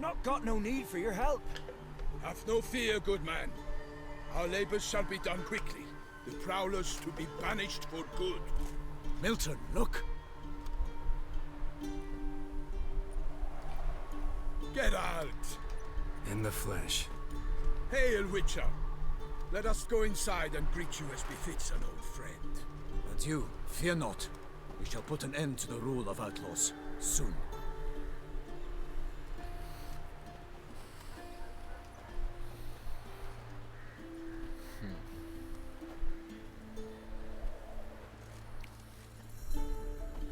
not got no need for your help. Have no fear, good man. Our labors shall be done quickly. The prowlers to be banished for good. Milton, look. Geralt! In the flesh. Hail, Witcher! Let us go inside and greet you as befits an old friend. And you, fear not. We shall put an end to the rule of outlaws, soon.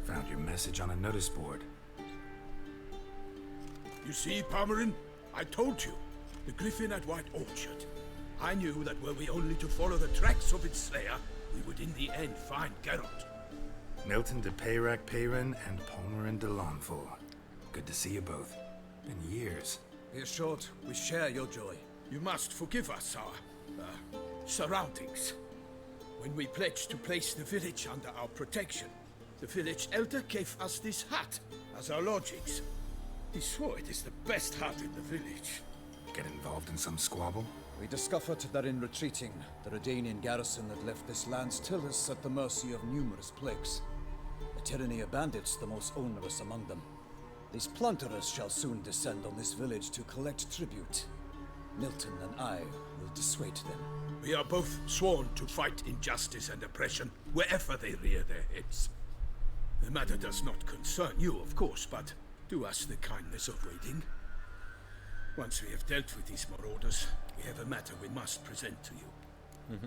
Found your message on a notice board. You see, Palmerin? I told you. The Griffin at White Orchard. I knew that were we only to follow the tracks of its slayer, we would in the end find Geralt. Milton de Peyrac Peyran and Palmerin de Launfal. Good to see you both. Been years. Be assured, we share your joy. You must forgive us our, surroundings. When we pledged to place the village under our protection, the village elder gave us this hut as our lodgings. He swore it is the best hut in the village. Get involved in some squabble? We discovered that in retreating, the Redanian garrison had left this land still is at the mercy of numerous plagues. The tyranny of bandits the most onerous among them. These plunderers shall soon descend on this village to collect tribute. Milton and I will dissuade them. We are both sworn to fight injustice and oppression wherever they rear their heads. The matter does not concern you, of course, but do us the kindness of waiting. Once we have dealt with these marauders, we have a matter we must present to you.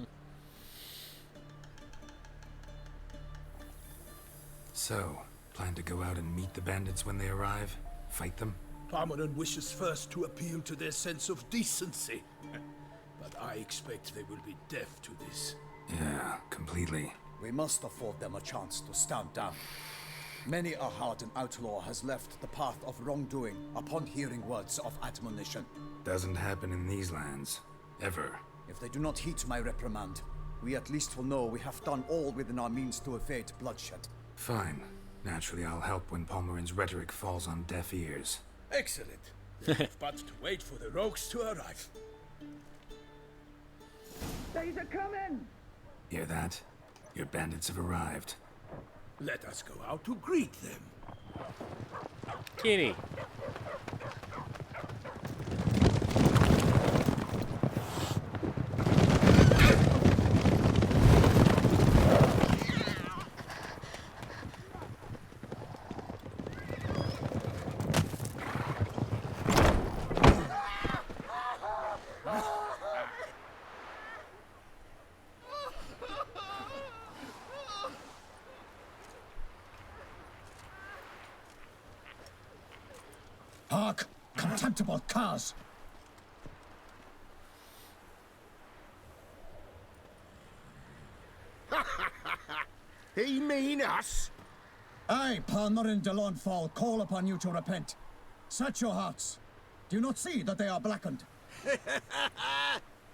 So, plan to go out and meet the bandits when they arrive? Fight them? Palmerin wishes first to appeal to their sense of decency. But I expect they will be deaf to this. Yeah, completely. We must afford them a chance to stand down. Many a hardened outlaw has left the path of wrongdoing upon hearing words of admonition. Doesn't happen in these lands. Ever. If they do not heed my reprimand, we at least will know we have done all within our means to evade bloodshed. Fine. Naturally, I'll help when Palmerin's rhetoric falls on deaf ears. Excellent. We have but to wait for the rogues to arrive. They's a coming! Hear that? Your bandits have arrived. Let us go out to greet them. Kitty. Hark! Contemptible curs! He mean us? I, Palmerin de Launfal, call upon you to repent. Search your hearts. Do you not see that they are blackened?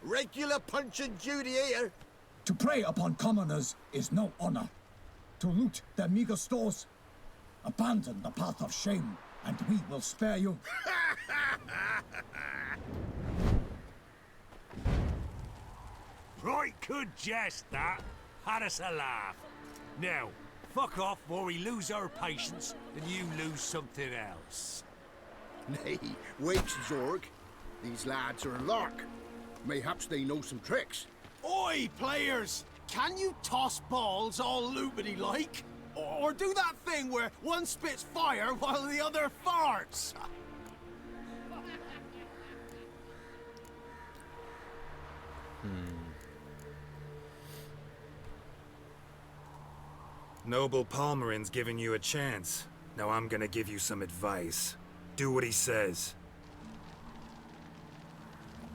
Regular Punch and Judy here. To prey upon commoners is no honor. To loot their meager stores, abandon the path of shame, and we will spare you. Right good jest, that. Had us a laugh. Now, fuck off or we lose our patience and you lose something else. Nay, wait, Zorg. These lads are a lark. Mayhaps they know some tricks. Oi, players! Can you toss balls all loopity like? Or do that thing where one spits fire while the other farts? Noble Palmerin's giving you a chance. Now I'm gonna give you some advice. Do what he says.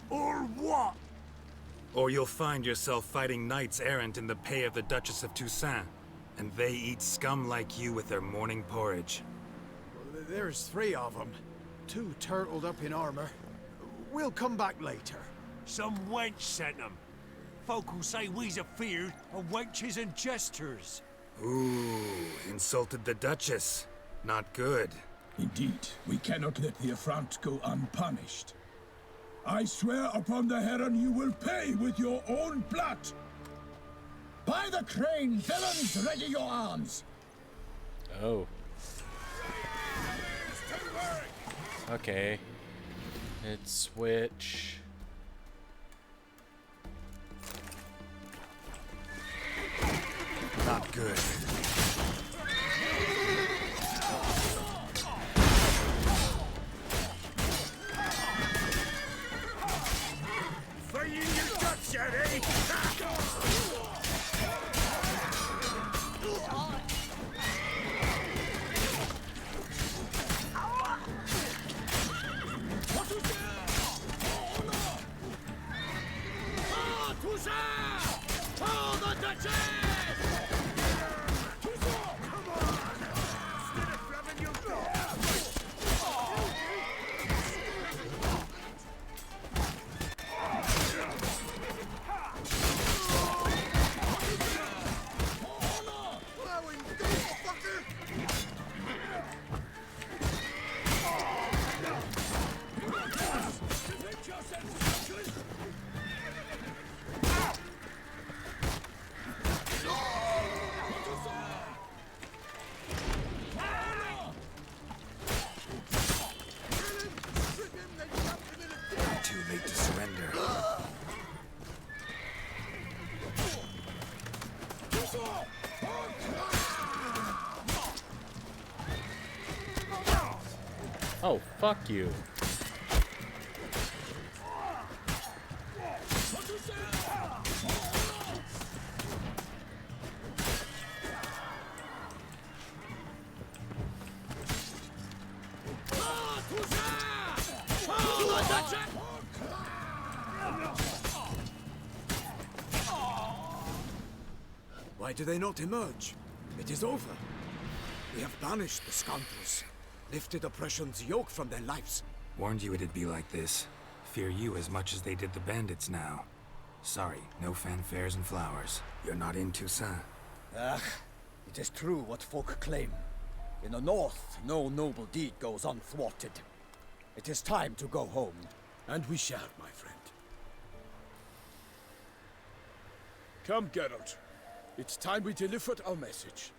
Or what? Or you'll find yourself fighting knights errant in the pay of the Duchess of Toussaint. And they eat scum like you with their morning porridge. There's 3 of them. 2 turtled up in armor. We'll come back later. Some wench sent them. Folk will say we's afeard of wenches and jesters. Ooh, insulted the Duchess. Not good. Indeed, we cannot let the affront go unpunished. I swear upon the Heron you will pay with your own blood! By the crane, villains, ready your arms! Oh. Okay. Let's switch. Not good. Fighting your guts out, eh? Too late to surrender. Oh, fuck you. Why do they not emerge? It is over. We have banished the scoundrels, lifted oppression's yoke from their lives. Warned you it'd be like this. Fear you as much as they did the bandits now. Sorry, no fanfares and flowers. You're not in Toussaint. Ah, it is true what folk claim. In the north, no noble deed goes unthwarted. It is time to go home. And we shall, my friend. Come, Geralt. It's time we delivered our message.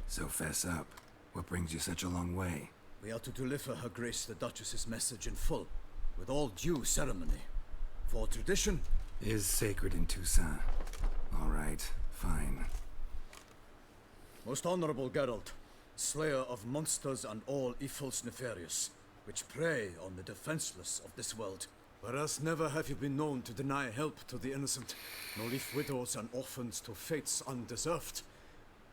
So fess up. What brings you such a long way? We are to deliver Her Grace the Duchess's message in full, with all due ceremony. For tradition, Is sacred in Toussaint. All right, fine. most honorable Geralt, slayer of monsters and all evils nefarious, which prey on the defenseless of this world. Whereas never have you been known to deny help to the innocent, nor leave widows and orphans to fates undeserved.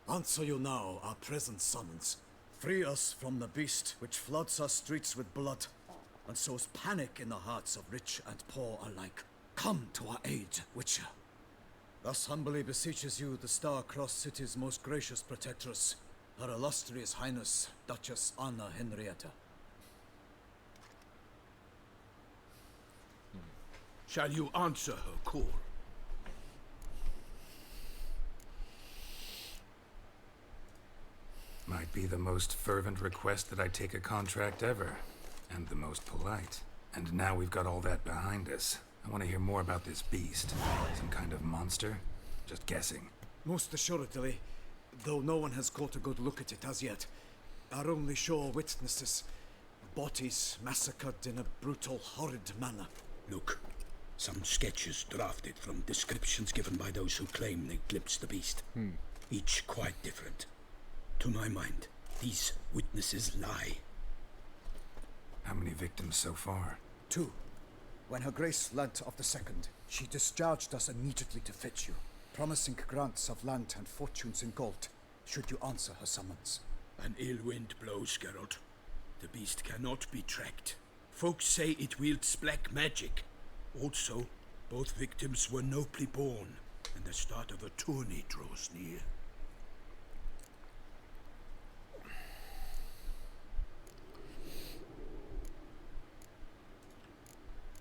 Answer you now our present summons. Free us from the beast which floods our streets with blood, and sows panic in the hearts of rich and poor alike. Come to our aid, Witcher. Thus humbly beseeches you the Star-Crossed City's most gracious protectress, Her Illustrious Highness, Duchess Anna Henrietta. Shall you answer her call? Might be the most fervent request that I take a contract ever. And the most polite. And now we've got all that behind us. I want to hear more about this beast. Some kind of monster? Just guessing. Most assuredly, though no one has got a good look at it as yet. Our only sure witnesses. Bodies massacred in a brutal, horrid manner. Look, some sketches drafted from descriptions given by those who claim they glimpsed the beast. Each quite different. To my mind, these witnesses lie. How many victims so far? 2. When Her Grace learnt of the second, she discharged us immediately to fetch you, promising grants of land and fortunes in gold, should you answer her summons. An ill wind blows, Geralt. The beast cannot be tracked. Folks say it wields black magic. Also, both victims were nobly born, and the start of a tourney draws near.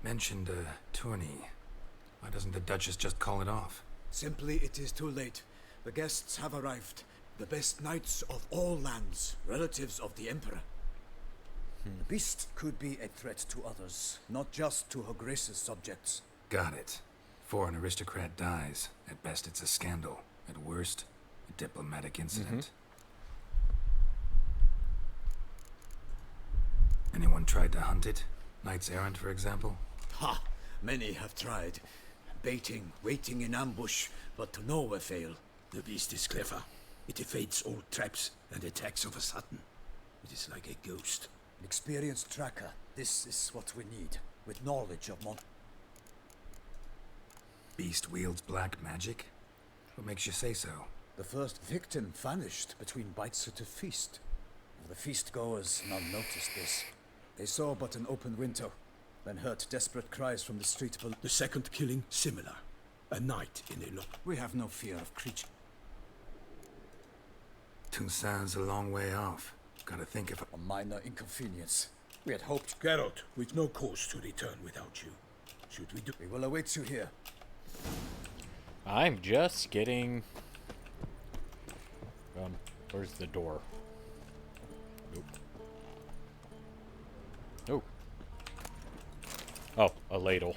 Mentioned a tourney. Why doesn't the Duchess just call it off? Simply, it is too late. The guests have arrived. The best knights of all lands, relatives of the Emperor. The beast could be a threat to others, not just to Her Grace's subjects. Got it. Before an aristocrat dies, at best it's a scandal. At worst, a diplomatic incident. Anyone tried to hunt it? Knights errant, for example? Ha! Many have tried. Baiting, waiting in ambush, but to no avail. The beast is clever. It evades all traps and attacks of a sudden. It is like a ghost. An experienced tracker. This is what we need, with knowledge of Beast wields black magic? What makes you say so? The first victim vanished between bites at a feast. The feast-goers none noticed this. They saw but an open window, then heard desperate cries from the street below. The second killing, similar. A knight in a lock. We have no fear of creature. Toussaint's a long way off. Gotta think of A minor inconvenience. We had hoped. Geralt, we've no cause to return without you. Should we do? We will await you here. I'm just getting... where's the door? Nope. Oh. Oh, a ladle.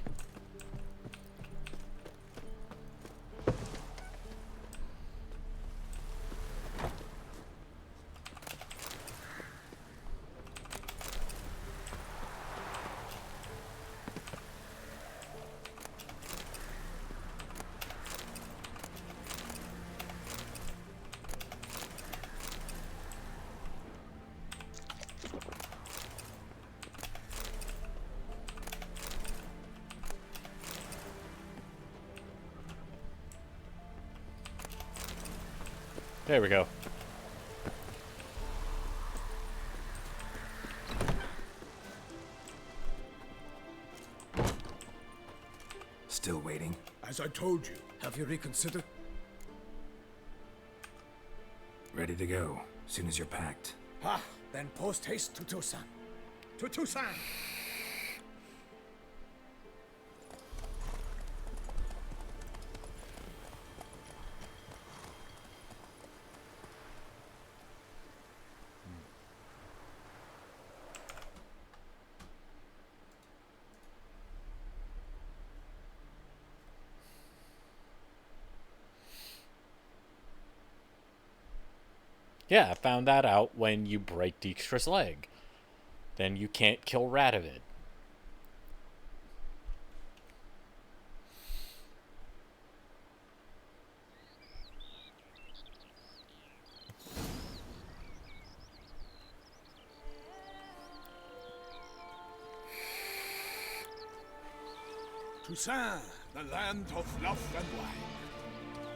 There we go. Still waiting? As I told you. Have you reconsidered? Ready to go, soon as you're packed. Ha! Then post haste to Toussaint. To Toussaint! Yeah, I found that out when you break Dijkstra's leg. Then you can't kill Radovid. Toussaint, the land of love and wine.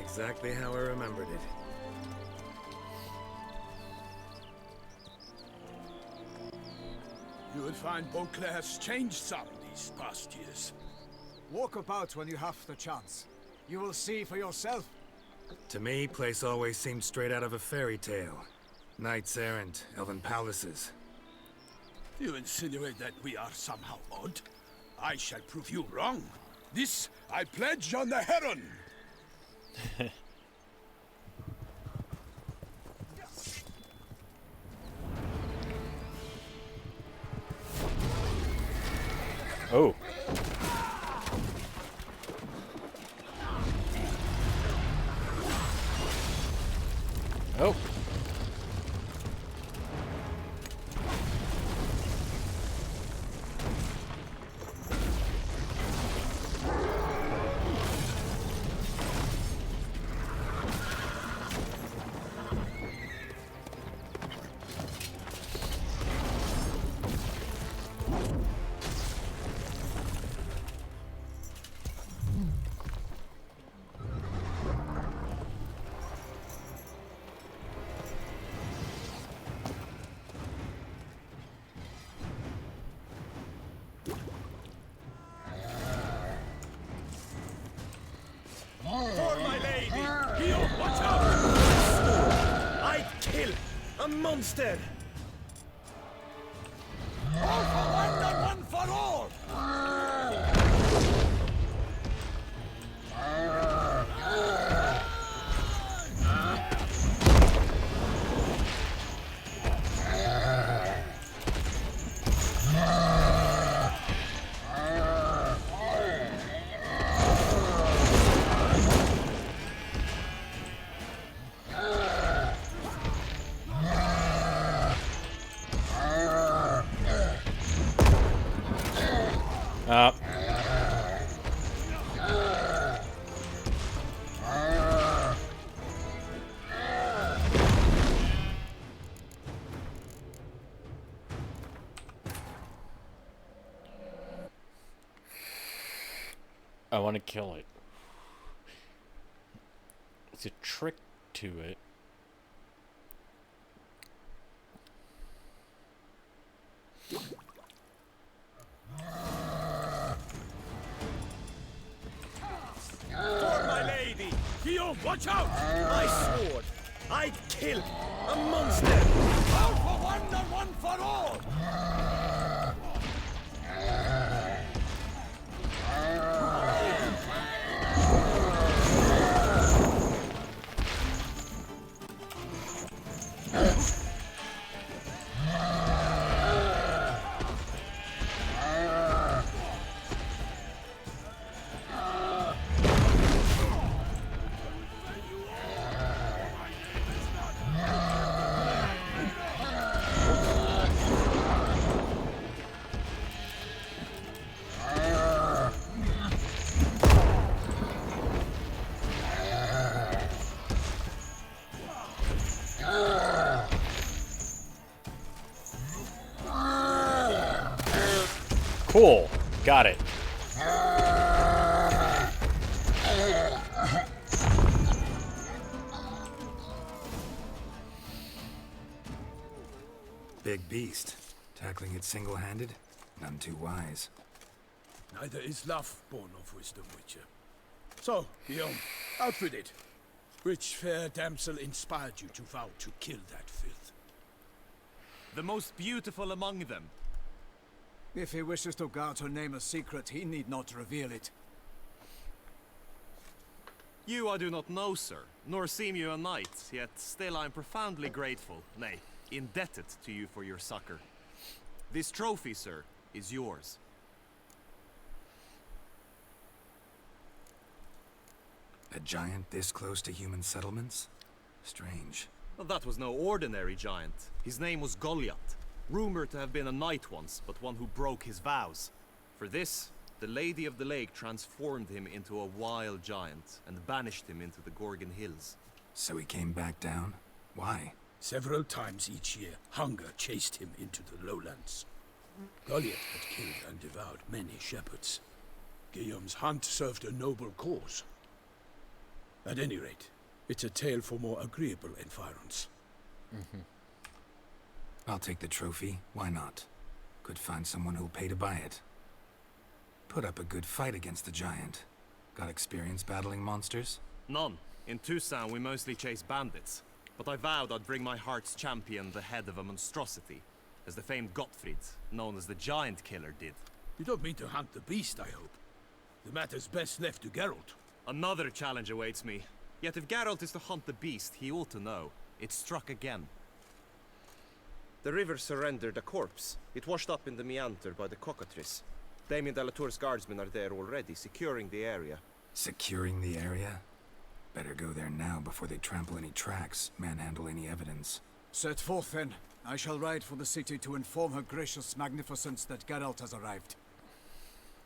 Exactly how I remembered it. You will find Beauclair has changed some these past years. Walk about when you have the chance. You will see for yourself. To me, place always seemed straight out of a fairy tale. Knights errant, elven palaces. You insinuate that we are somehow odd? I shall prove you wrong. This I pledge on the Heron. Oh. Oh. For my lady! Heal! Watch out! I'd kill a monster! All for one and one for all! want to kill it. It's a trick to it. For my lady! Guillaume, watch out! My sword! I'd kill a monster! All for one and one for all! Cool. Got it. Big beast. Tackling it single-handed? None too wise. Neither is love born of wisdom, Witcher. So, Guillaume, out with it. Which fair damsel inspired you to vow to kill that filth? The most beautiful among them. If he wishes to guard her name a secret, he need not reveal it. You I do not know, sir, nor seem you a knight, yet still I am profoundly grateful, nay, indebted to you for your succor. This trophy, sir, is yours. A giant this close to human settlements? Strange. Well, that was no ordinary giant. His name was Goliath, rumored to have been a knight once, but one who broke his vows. For this, the Lady of the Lake transformed him into a wild giant and banished him into the Gorgon Hills. So he came back down? Why? Several times each year, hunger chased him into the lowlands. Goliath had killed and devoured many shepherds. Guillaume's hunt served a noble cause. At any rate, it's a tale for more agreeable environs. I'll take the trophy. Why not? Could find someone who'll pay to buy it. Put up a good fight against the giant. Got experience battling monsters? None. In Toussaint we mostly chase bandits. But I vowed I'd bring my heart's champion the head of a monstrosity, as the famed Gottfried, known as the Giant Killer, did. You don't mean to hunt the beast, I hope. The matter's best left to Geralt. Another challenge awaits me. Yet if Geralt is to hunt the beast, he ought to know. It struck again. The river surrendered a corpse. It washed up in the meander by the cockatrice. Damien de la Tour's guardsmen are there already, securing the area. Securing the area? Better go there now before they trample any tracks, manhandle any evidence. Set forth then. I shall ride for the city to inform her gracious magnificence that Geralt has arrived.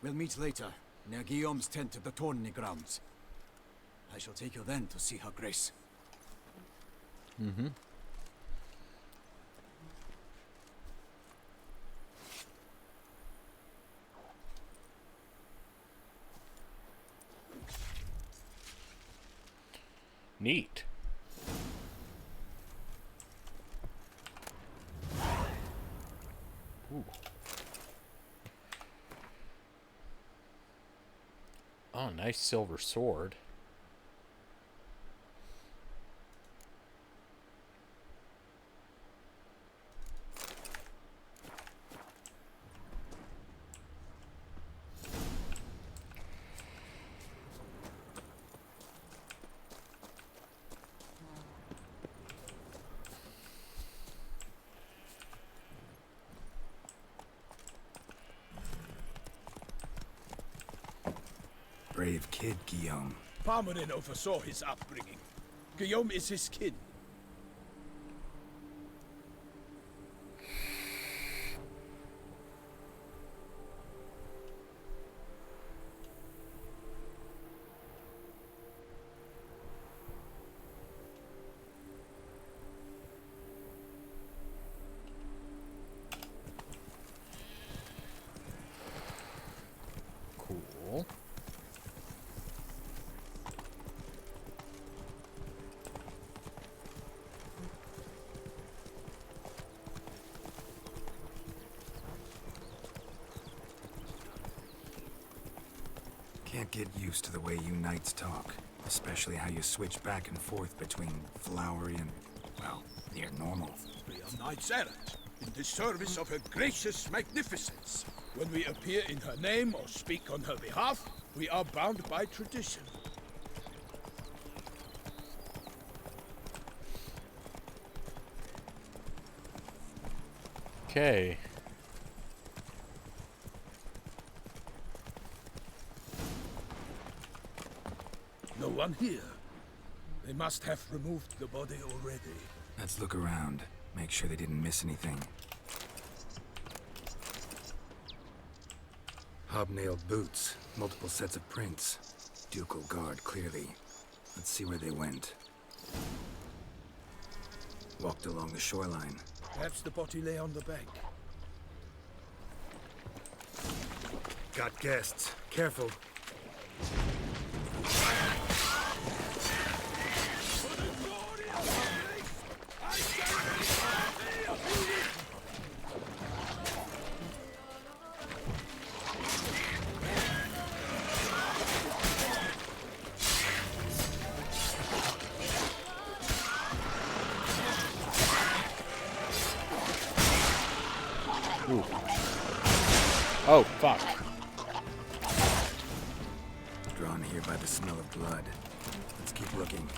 We'll meet later, near Guillaume's tent at the Tourney grounds. I shall take you then to see her grace. Neat. Ooh. Oh, nice silver sword. Brave kid, Guillaume. Parmarin oversaw his upbringing. Guillaume is his kin. Cool. can't get used to the way you knights talk. Especially how you switch back and forth between flowery and, well, near normal. We are knights errant, in the service of her gracious magnificence. When we appear in her name or speak on her behalf, we are bound by tradition. Okay. No one here. They must have removed the body already. Let's look around. Make sure they didn't miss anything. Hobnailed boots, multiple sets of prints. Ducal guard, clearly. Let's see where they went. Walked along the shoreline. Perhaps the body lay on the bank. Got guests. Careful. Ooh. Oh, fuck. Drawn here by the smell of blood. Let's keep looking.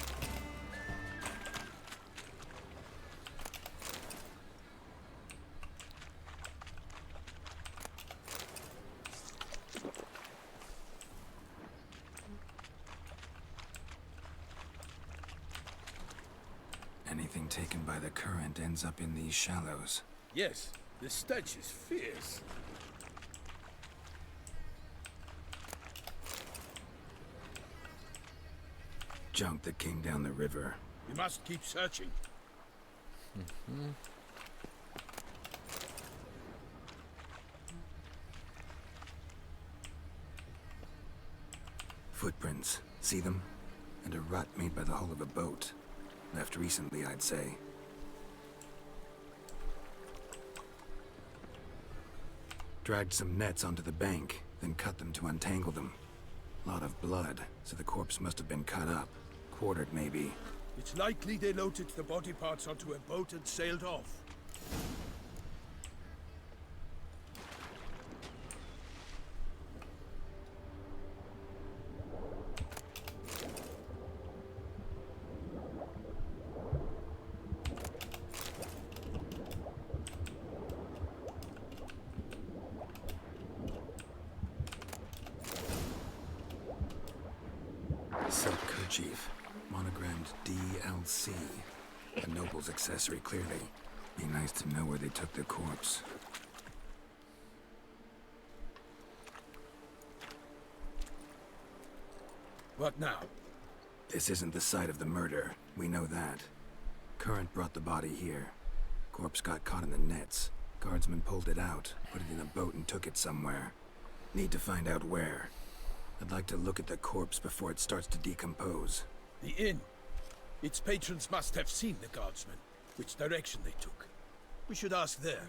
Anything taken by the current ends up in these shallows. Yes, the stench is fierce. Junk that came down the river. We must keep searching. Footprints. See them? And a rut made by the hull of a boat. Left recently, I'd say. Dragged some nets onto the bank, then cut them to untangle them. Lot of blood, so the corpse must have been cut up. Quartered, maybe. It's likely they loaded the body parts onto a boat and sailed off. Silk kerchief. Monogrammed DLC. A noble's accessory, clearly. Be nice to know where they took the corpse. What now? This isn't the site of the murder. We know that. Current brought the body here. Corpse got caught in the nets. Guardsmen pulled it out, put it in a boat and took it somewhere. Need to find out where. I'd like to look at the corpse before it starts to decompose. The inn. Its patrons must have seen the guardsmen, which direction they took. We should ask there.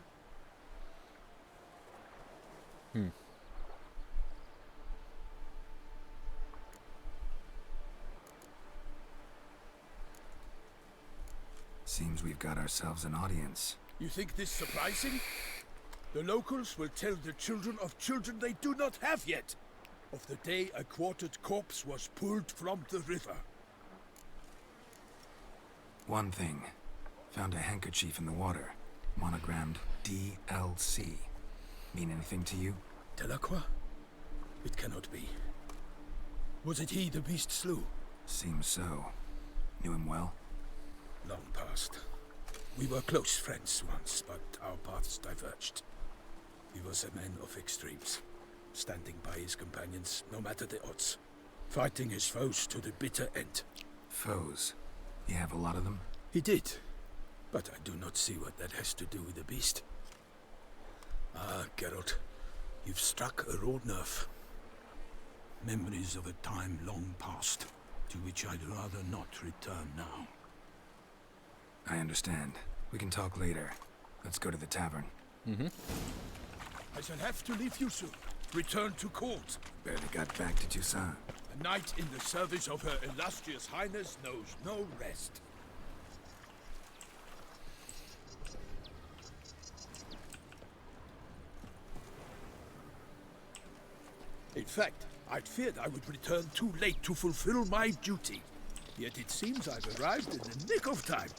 Seems we've got ourselves an audience. You think this surprising? The locals will tell the children of children they do not have yet, of the day a quartered corpse was pulled from the river. One thing. Found a handkerchief in the water. Monogrammed DLC. Mean anything to you? Delacroix? It cannot be. Was it he the beast slew? Seems so. Knew him well? Long past. We were close friends once, but our paths diverged. He was a man of extremes, standing by his companions no matter the odds, fighting his foes to the bitter end. Foes? You have a lot of them? He did, but I do not see what that has to do with the beast. Ah, Geralt, you've struck a raw nerve. Memories of a time long past, to which I'd rather not return now. I understand. We can talk later. Let's go to the tavern. I shall have to leave you soon. return to court. Barely got back to Toussaint. A knight in the service of Her Illustrious Highness knows no rest. In fact, I'd feared I would return too late to fulfill my duty. Yet it seems I've arrived in the nick of time.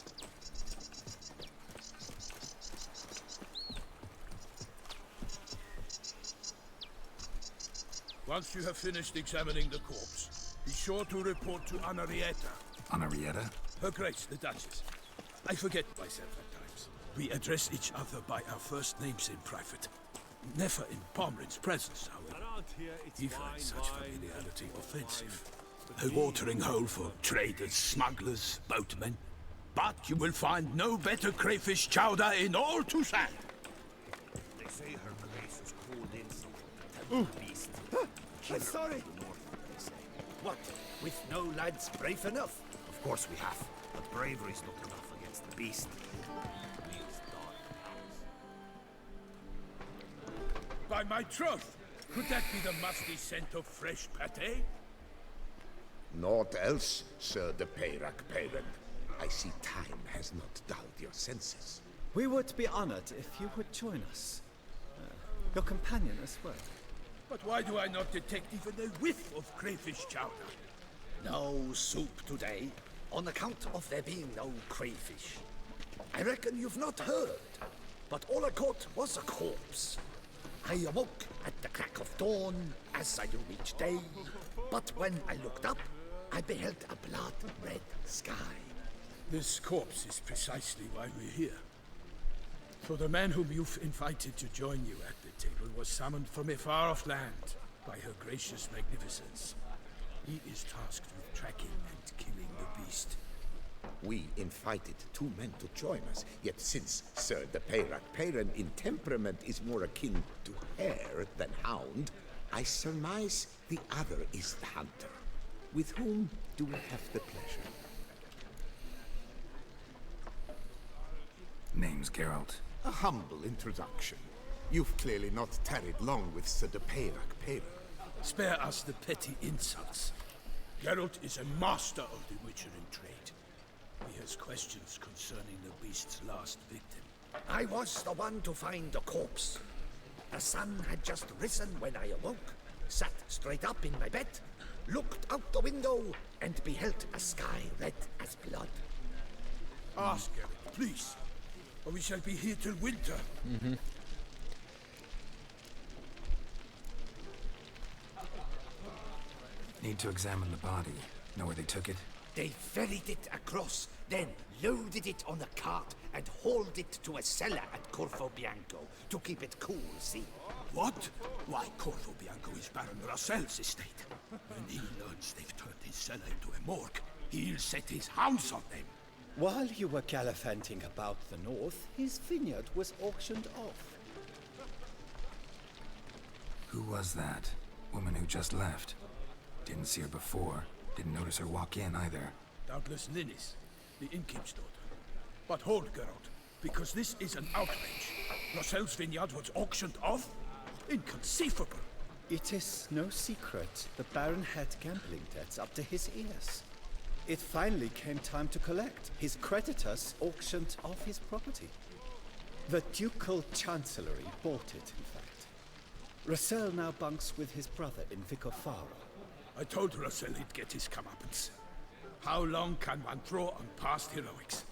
Once you have finished examining the corpse, be sure to report to Anarietta, Anarietta? Her Grace, the Duchess. I forget myself at times. We address each other by our first names in private. Never in Pomrin's presence, however. He finds such familiarity offensive. A watering hole for traders, smugglers, boatmen. But you will find no better crayfish chowder in all Toussaint. They say Her Grace was called in some beast. I'm sorry. What? With no lads brave enough? Of course we have. But bravery's not enough against the beast. By my troth, could that be the musty scent of fresh pate? Naught else, Sir de Peyrac Parent. I see time has not dulled your senses. We would be honored if you would join us. Your companion as well. But why do I not detect even a whiff of crayfish chowder? No soup today, on account of there being no crayfish. I reckon you've not heard, but all I caught was a corpse. I awoke at the crack of dawn, as I do each day, but when I looked up, I beheld a blood-red sky. This corpse is precisely why we're here. For the man whom you've invited to join you at the table was summoned from a far-off land by Her Gracious Magnificence. He is tasked with tracking and killing the beast. We invited two men to join us, yet since Sir de Peyrac Parent in temperament is more akin to hare than hound, I surmise the other is the hunter. With whom do we have the pleasure? Name's Geralt. A humble introduction. You've clearly not tarried long with Sir de Peyrac Parent. Spare us the petty insults. Geralt is a master of the witchering trade. He has questions concerning the beast's last victim. I was the one to find the corpse. The sun had just risen when I awoke, sat straight up in my bed, looked out the window, and beheld a sky red as blood. Ask Geralt, please, or we shall be here till winter. Need to examine the body. Know where they took it? They ferried it across, then loaded it on a cart and hauled it to a cellar at Corvo Bianco to keep it cool, see? What? Why, Corvo Bianco is Baron Russell's estate. When he learns they've turned his cellar into a morgue, he'll set his hounds on them. While you were gallivanting about the north, his vineyard was auctioned off. Who was that? Woman who just left. Didn't see her before. Didn't notice her walk in either. Doubtless Linnis, the innkeep's daughter. But hold, Geralt, because this is an outrage. Russell's vineyard was auctioned off? Inconceivable! It is no secret the Baron had gambling debts up to his ears. It finally came time to collect. His creditors auctioned off his property. The Ducal Chancellery bought it, in fact. Russell now bunks with his brother in Vicofaro. I told Russell he'd get his comeuppance. How long can one draw on past heroics?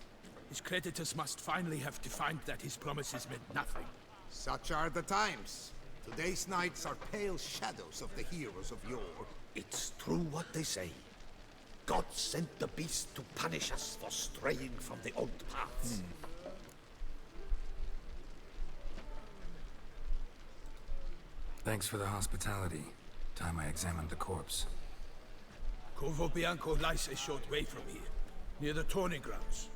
His creditors must finally have defined that his promises meant nothing. Such are the times. Today's knights are pale shadows of the heroes of yore. It's true what they say. God sent the beast to punish us for straying from the old paths. Thanks for the hospitality. Time I examined the corpse. Corvo Bianco lies a short way from here, near the tourney grounds.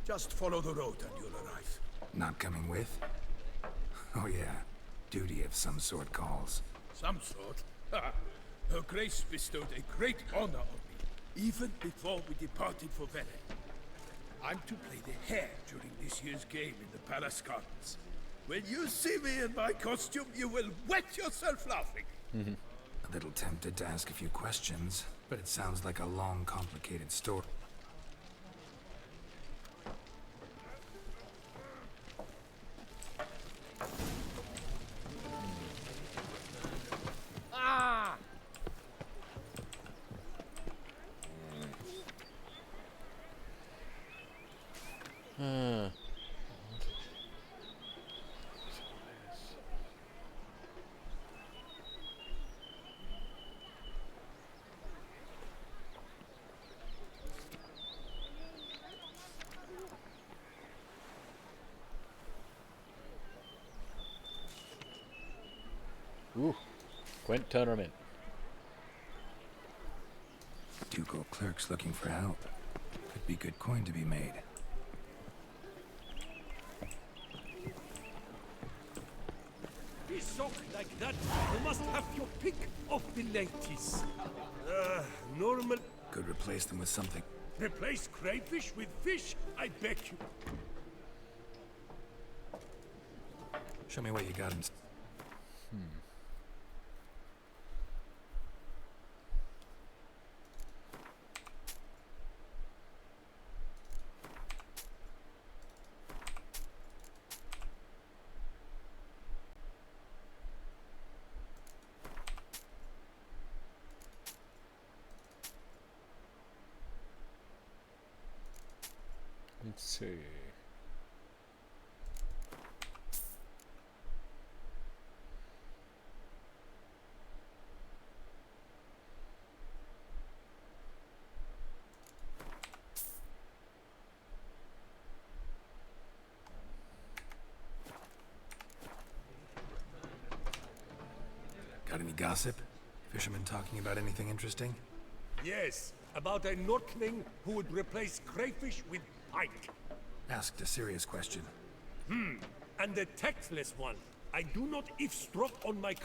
Just follow the road and you'll arrive. Not coming with? Oh yeah. Duty of some sort calls. Some sort? Ha! Her Grace bestowed a great honor on me, even before we departed for Velen. I'm to play the hare during this year's game in the palace gardens. When you see me in my costume, you will wet yourself laughing. A little tempted to ask a few questions, but it sounds like a long, complicated story. Ooh, Gwent tournament. Ducal clerks looking for help. Could be good coin to be made. Be so like that, you must have your pick of the ladies. Normal. Could replace them with something. Replace crayfish with fish, I beg you. Show me what you got in. Let's see. Got any gossip? Fishermen talking about anything interesting? Yes, about a Norkling who would replace crayfish with pike. Asked a serious question. And the tactless one. I do not eavesdrop on my...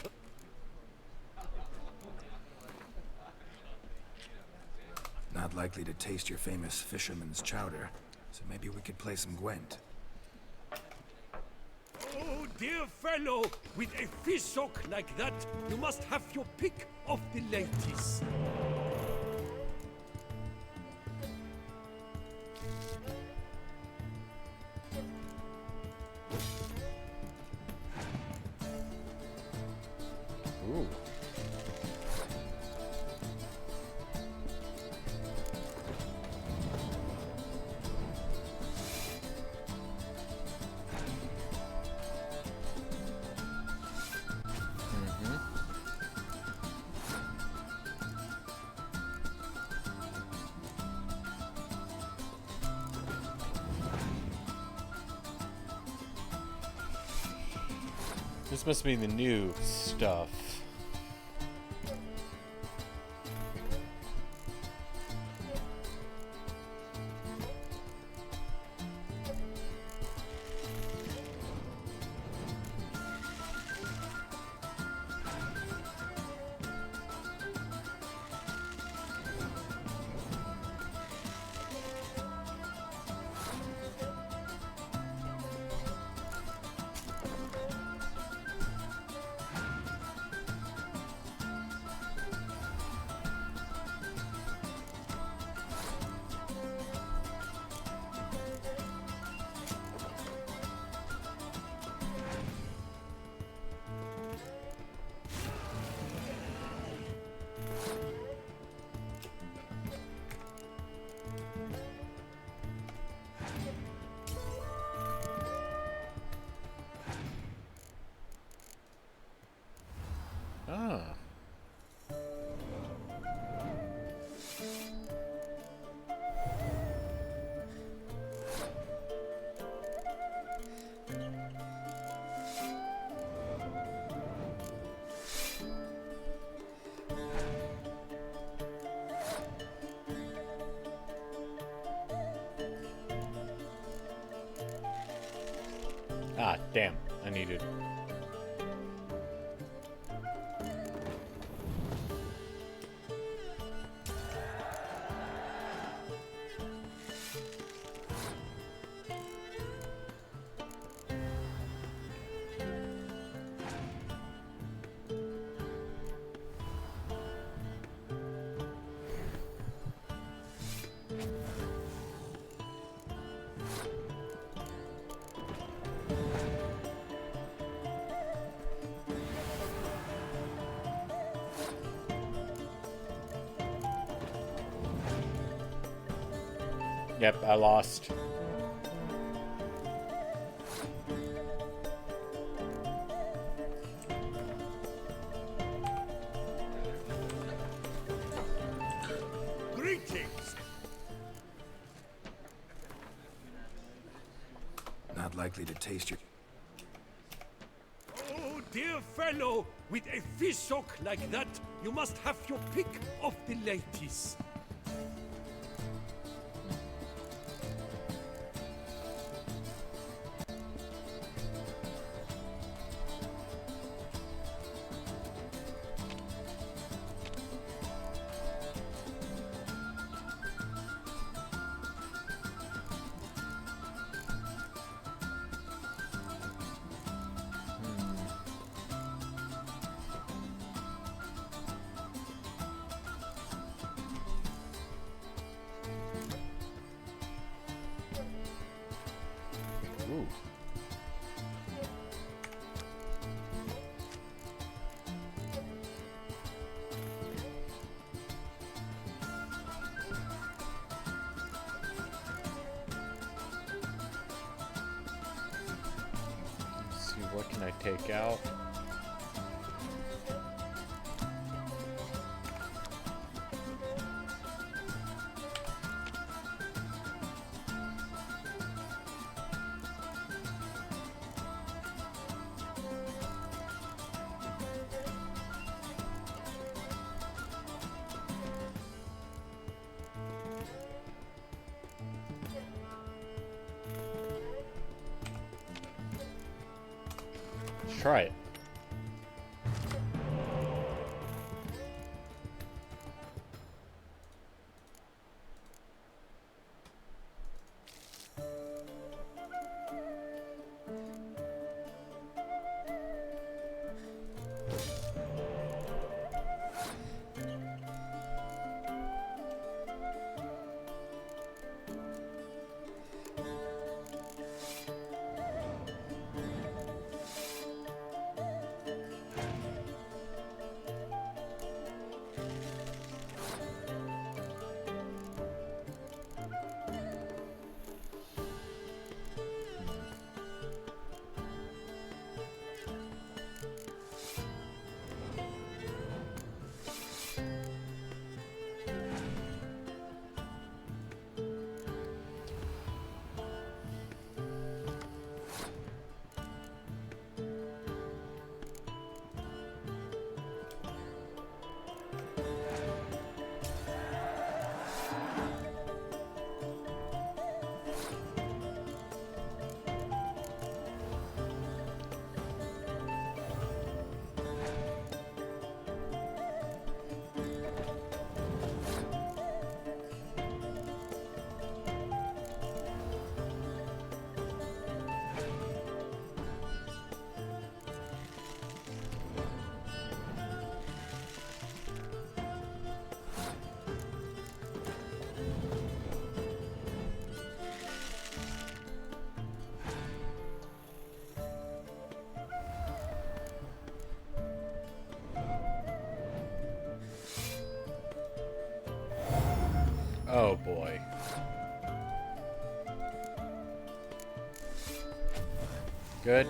Not likely to taste your famous fisherman's chowder, so maybe we could play some Gwent. Oh, dear fellow, with a fish hook like that, you must have your pick of the ladies. Ooh. This must be the new stuff. Ah. Ah, damn. I needed... Yep, I lost. Greetings! Not likely to taste your... Oh, dear fellow, with a fish hook like that, you must have your pick of the ladies. Ooh. Let's see, what can I take out? Let's try it. Oh boy. Good.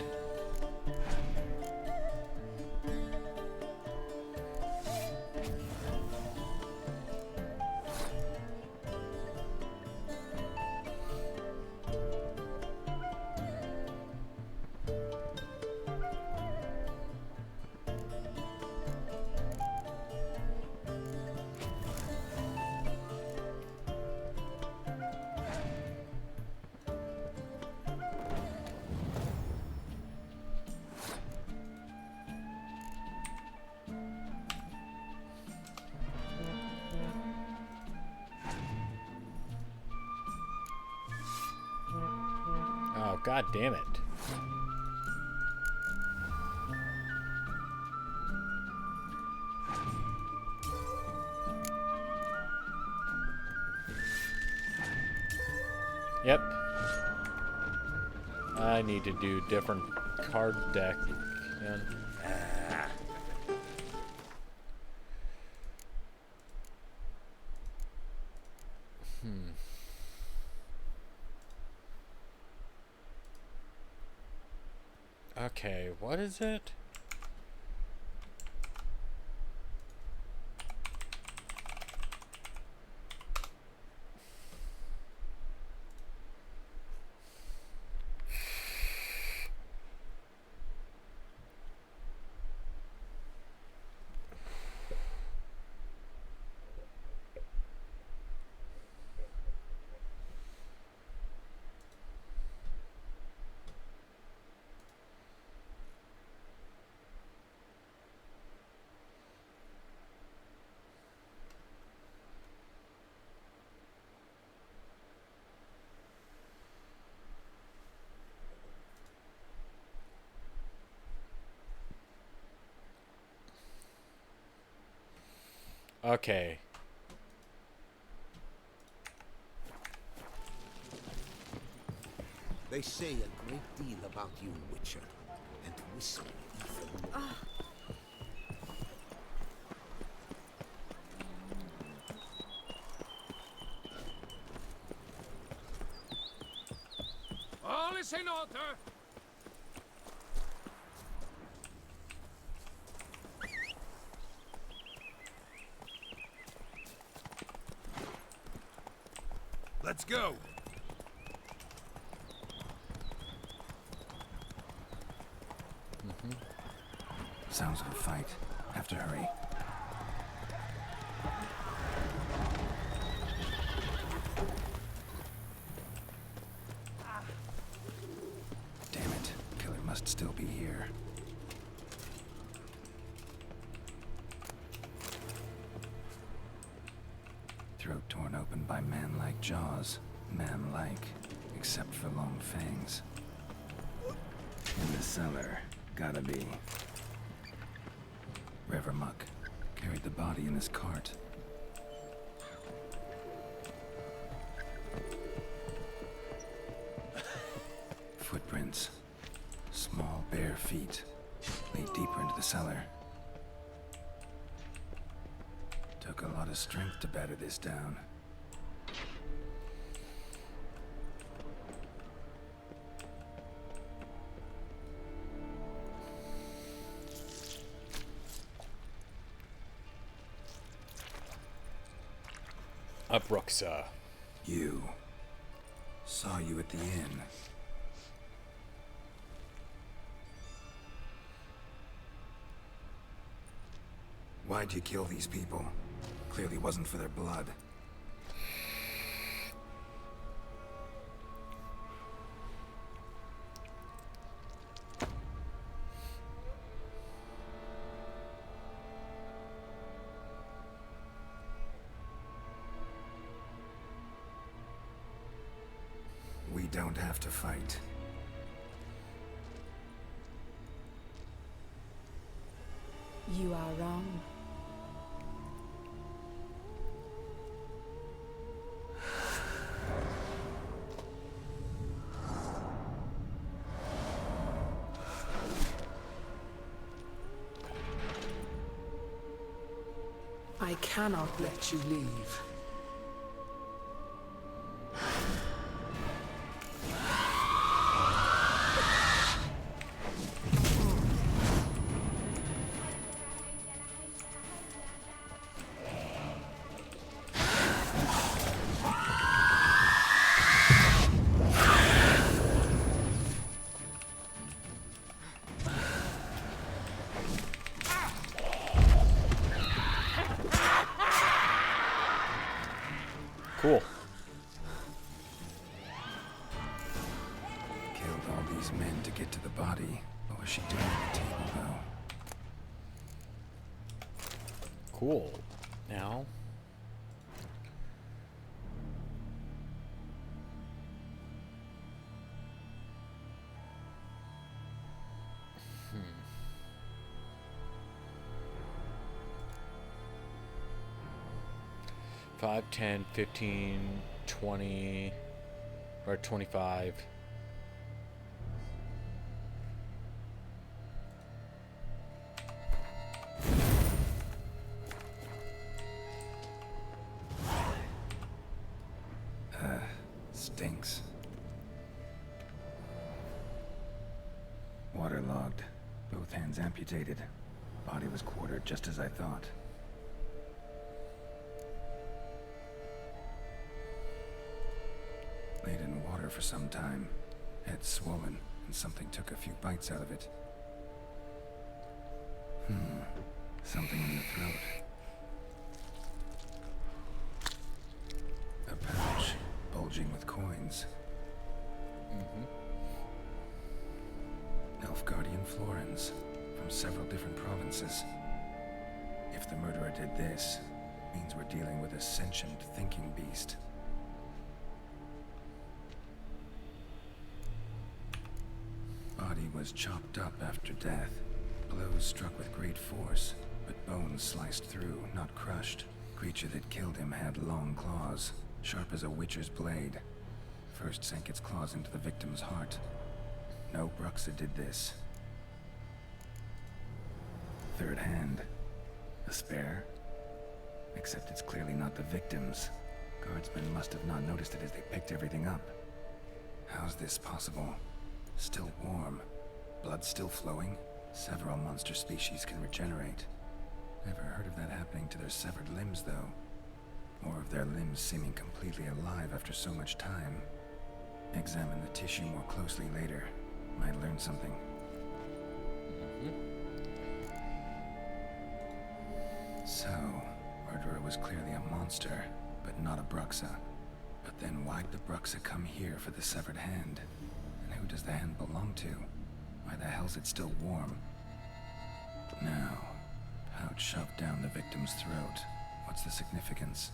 Oh, god damn it. Yep. I need to do different card deck. Man. Okay, what is it? Okay. They say a great deal about you, Witcher, and whisper even more. All is in order. Let's go! Sounds of a fight. Have to hurry. Damn it. Killer must still be here. Throat torn open by man-like jaws. Man-like, except for long fangs. In the cellar. Gotta be. Revermuck carried the body in his cart. Footprints. Small, bare feet lead deeper into the cellar. Took a lot of strength to batter this down. Abruxa. You. Saw you at the inn. Why'd you kill these people? Clearly wasn't for their blood. We don't have to fight. You are wrong. I cannot let you leave. Cool. Killed all these men to get to the body. What was she doing at the table, though? Cool. Now. Hmm. 5, 10, 15, 20, or 25. Stinks. Water waterlogged. Both hands amputated. Body was quartered just as I thought. Laid in water for some time. Head swollen, and something took a few bites out of it. Something in the throat. A pouch, bulging with coins. Nilfgaardian florins, from several different provinces. If the murderer did this, means we're dealing with a sentient thinking beast. Body was chopped up after death. Blows struck with great force, but bones sliced through, not crushed. Creature that killed him had long claws, sharp as a witcher's blade. First sank its claws into the victim's heart. No Bruxa did this. Third hand. A spare? Except it's clearly not the victim's. Guardsmen must have not noticed it as they picked everything up. How's this possible? Still warm. Blood still flowing? Several monster species can regenerate. Never heard of that happening to their severed limbs, though. Or of their limbs seeming completely alive after so much time. Examine the tissue more closely later. Might learn something. So, murderer was clearly a monster, but not a Bruxa. But then why'd the Bruxa come here for the severed hand? And who does the hand belong to? Why the hell's it still warm? Now, pouch shoved down the victim's throat. What's the significance?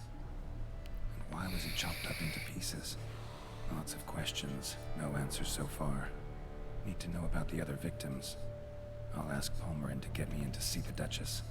And why was it chopped up into pieces? Lots of questions, no answers so far. Need to know about the other victims. I'll ask Palmerin to get me in to see the Duchess.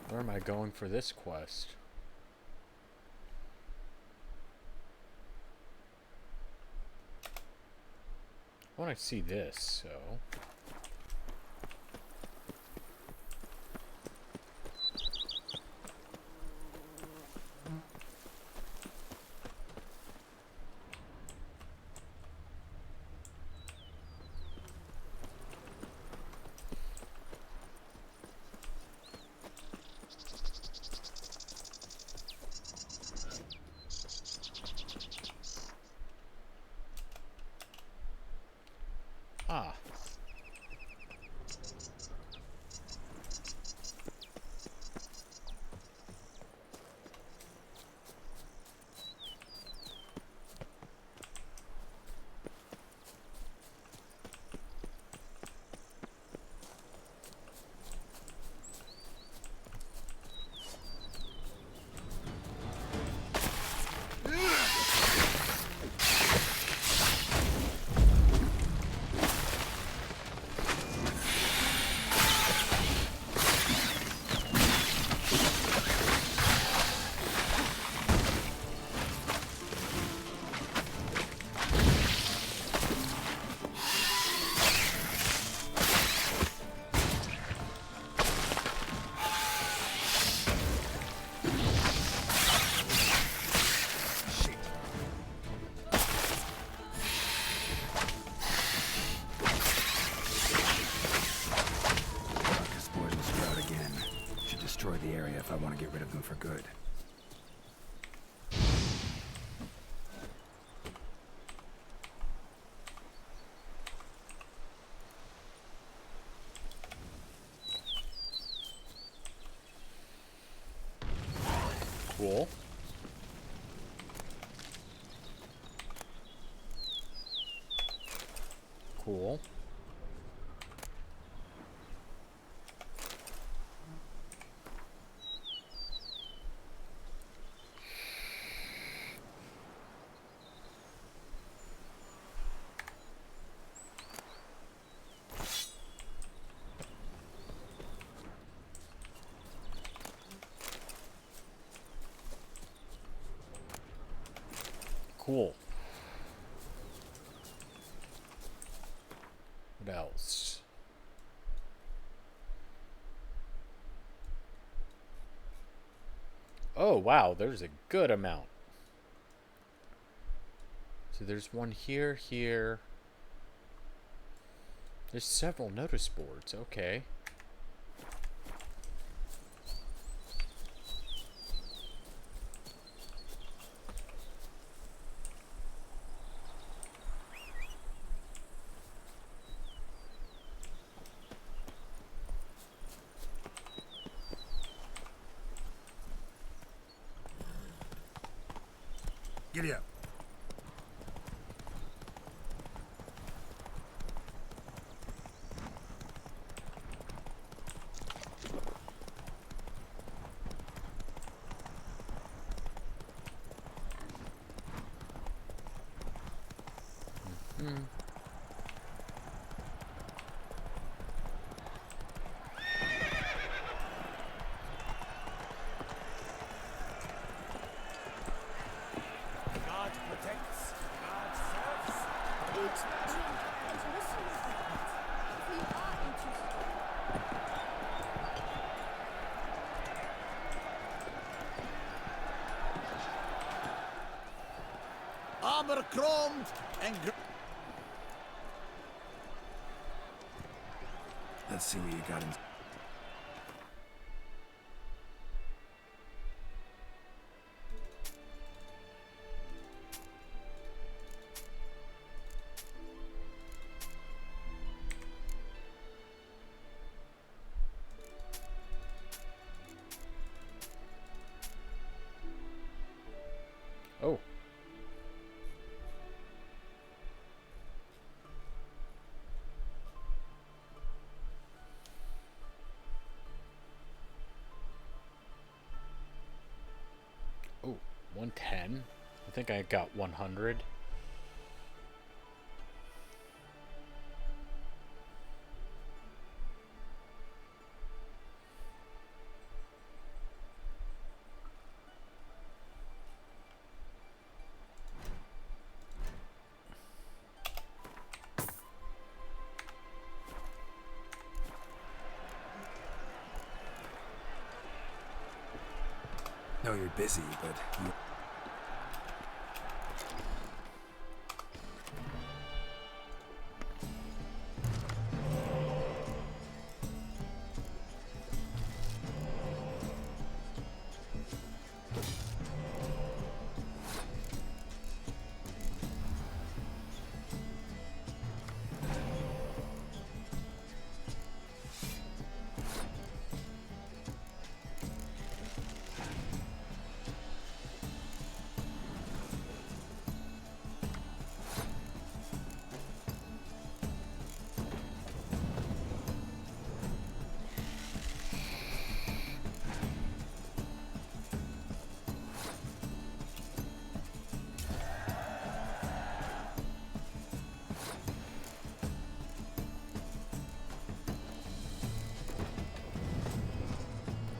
Where am I going for this quest? I want to see this, so... Ah. If I want to get rid of them for good. Cool. Cool. What else? Oh, wow, there's a good amount. So there's one here, here. There's several notice boards, okay. Giddy up. God protects, God serves. It's interesting. We are interested. Armor chromed and Let's see what you got in. Oh. Oh, 110. I think I got 100. No, you're busy, but you...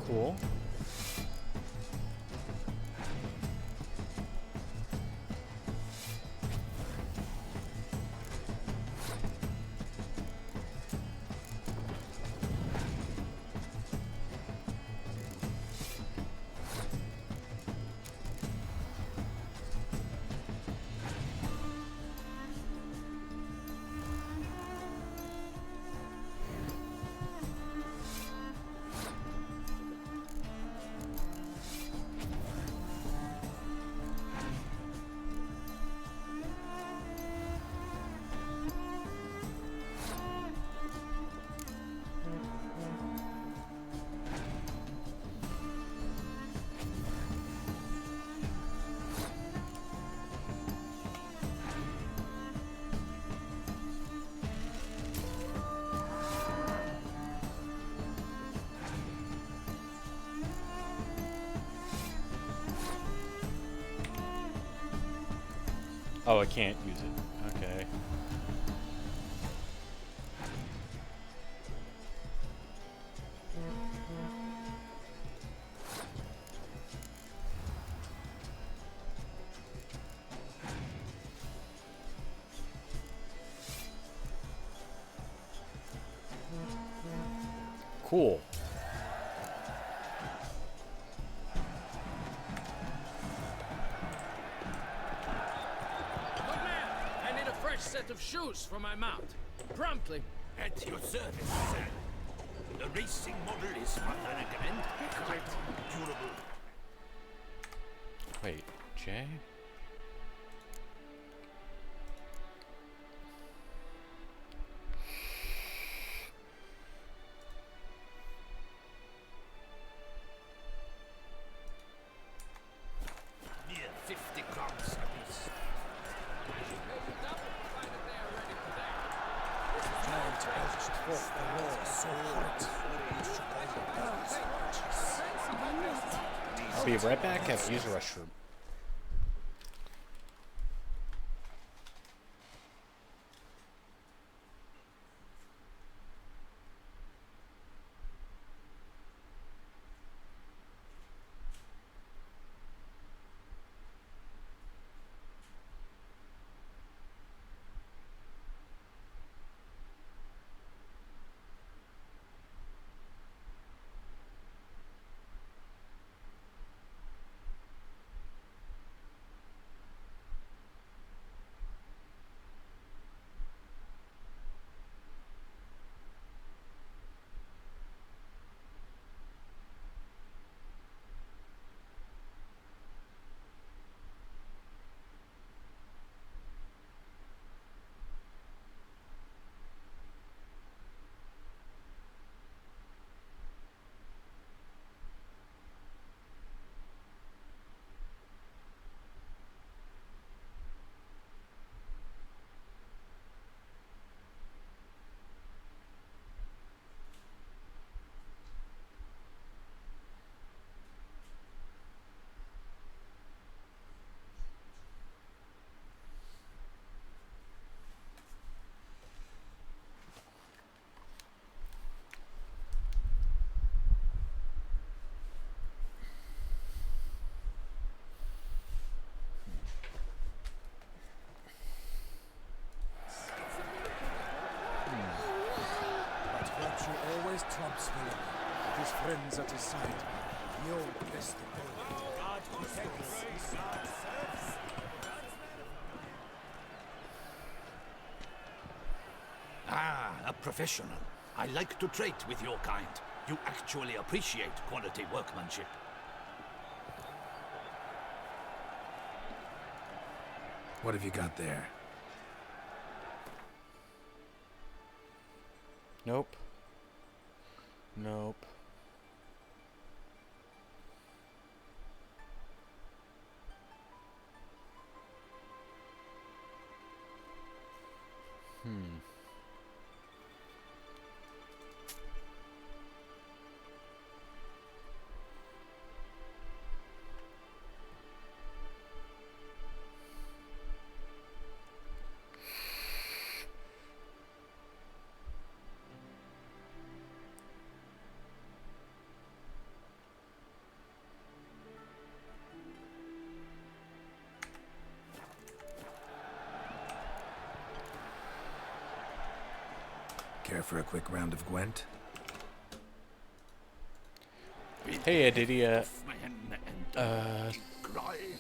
Cool. Oh, I can't use it. Okay. Cool. Good man, I need a fresh set of shoes for my mount. Promptly. At your service, sir. The racing model is rather recommend. Quite durable. Wait, Jay? Near 50 crowns apiece. I'll be right back. I have to use the restroom. Always trumps villainy. With his friends at his side. The old best of all. God protect us. Ah, a professional. I like to trade with your kind. You actually appreciate quality workmanship. What have you got there? Nope. Nope. Care for a quick round of Gwent? Hey, Adidia.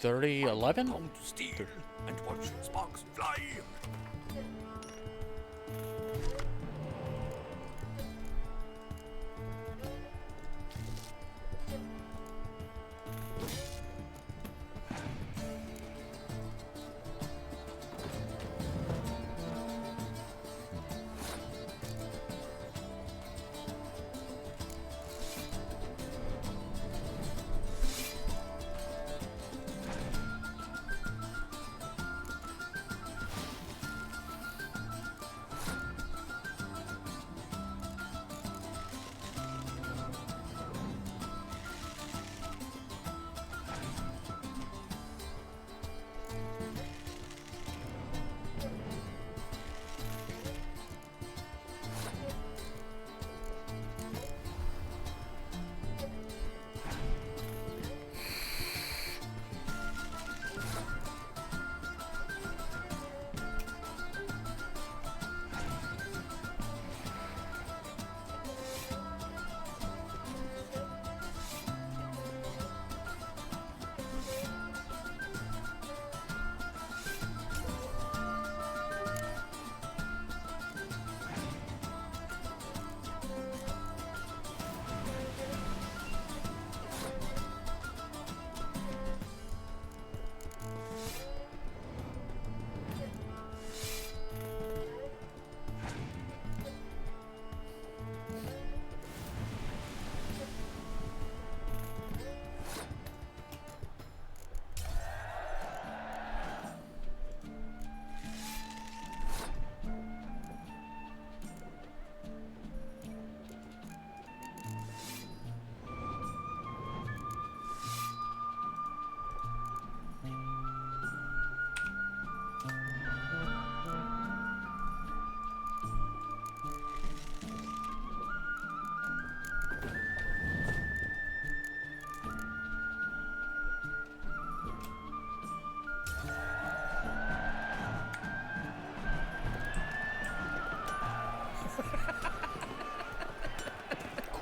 3011? Pound steel and watch sparks fly.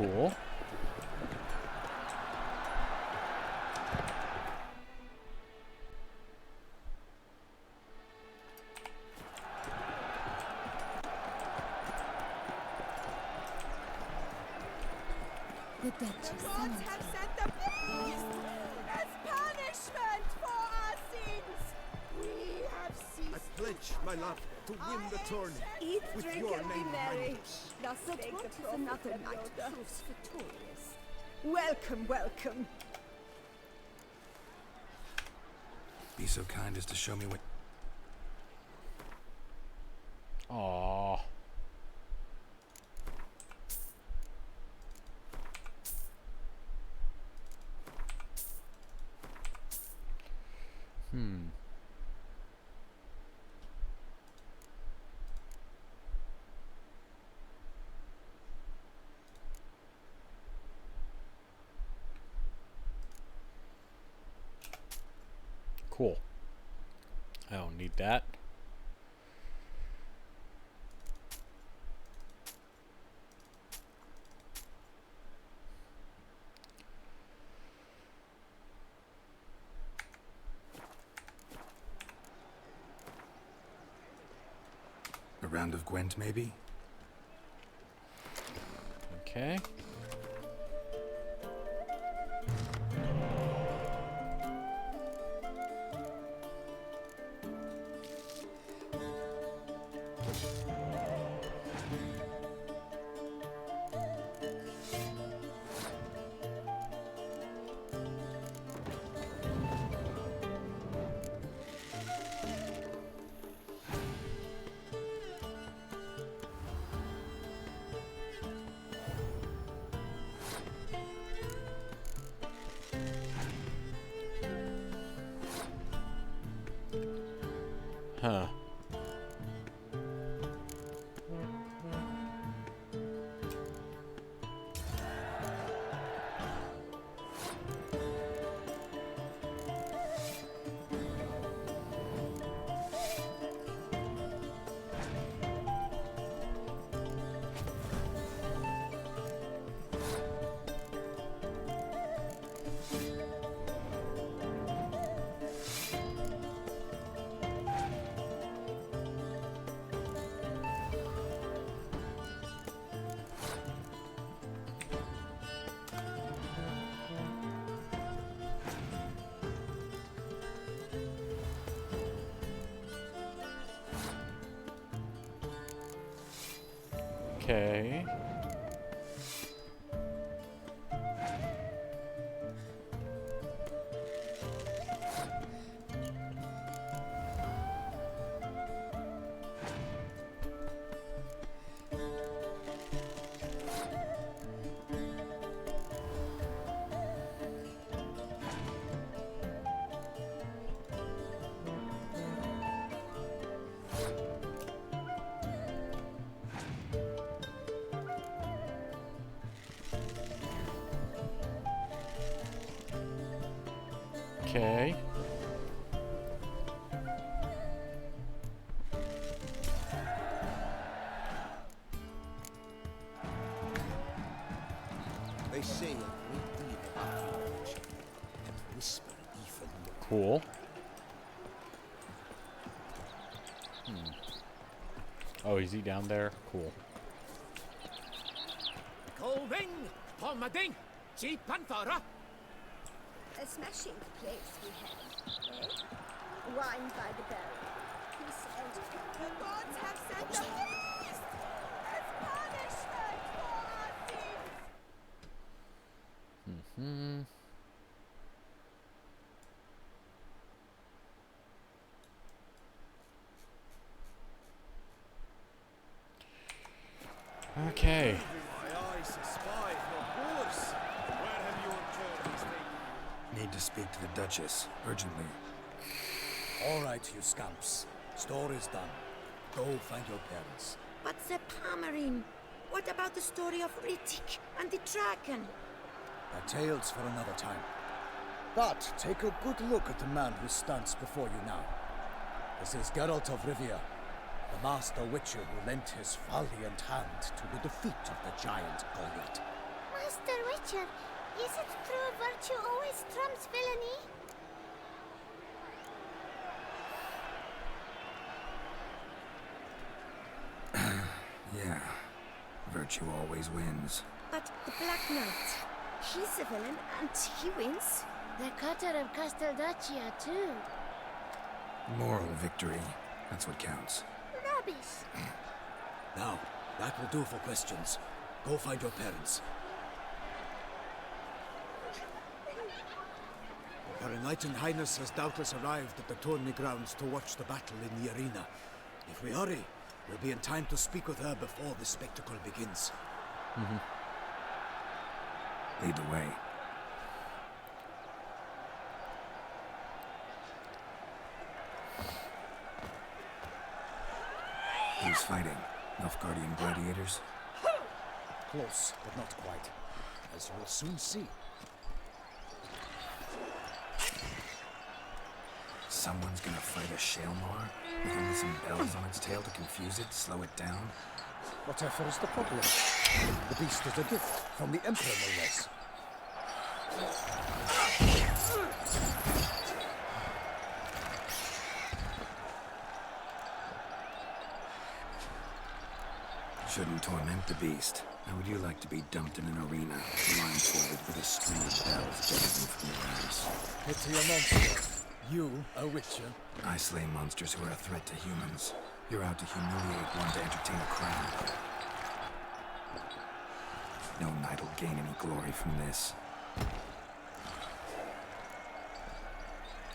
Cool. The Duchess. The gods have sent the beast as punishment for our sins. We have ceased. I pledge, my love, to win the tourney. Eat, with drink, your and be name in my merry. lips. Thus But spake what the if prophet another of knight Yoda. proves victorious? Welcome, welcome. Be so kind as to show me what... Aww. Cool. I don't need that. A round of Gwent, maybe? Okay. Huh. Okay. Okay. They say a great deal about you, and whisper even more. Cool. Oh, is he down there? Cool. Colvin, Pomading, Cheap Panfara. A smashing place we have, eh? Wine by the barrel. Peace and the gods have sent the beast as punishment for our sins. Okay. Need to speak to the Duchess, urgently. All right, you scamps. Story's done. Go find your parents. But Sir Palmerin, what about the story of Rittik and the dragon? Our tales for another time. But take a good look at the man who stands before you now. This is Geralt of Rivia, the master witcher who lent his valiant hand to the defeat of the giant Goliath. Master Witcher, is it true virtue always trumps villainy? Yeah. Virtue always wins. But the Black Knight, he's a villain and he wins. The cutter of Casteldacia, too. Moral victory. That's what counts. Rubbish. Now, that will do for questions. Go find your parents. Her Enlightened Highness has doubtless arrived at the tourney grounds to watch the battle in the arena. If we hurry, we'll be in time to speak with her before the spectacle begins. Lead the way. Who's fighting? Nilfgaardian gladiators? Close, but not quite. As you will soon see. Someone's gonna fight a Shaelmar? With only some bells on its tail to confuse it, slow it down? Whatever is the problem? The beast is a gift from the Emperor, no less. Shouldn't torment the beast. How would you like to be dumped in an arena, blindfolded with a string of bells dangling from your ass? Pity a monster. You, a witcher? I slay monsters who are a threat to humans. You're out to humiliate one to entertain a crowd. No knight will gain any glory from this.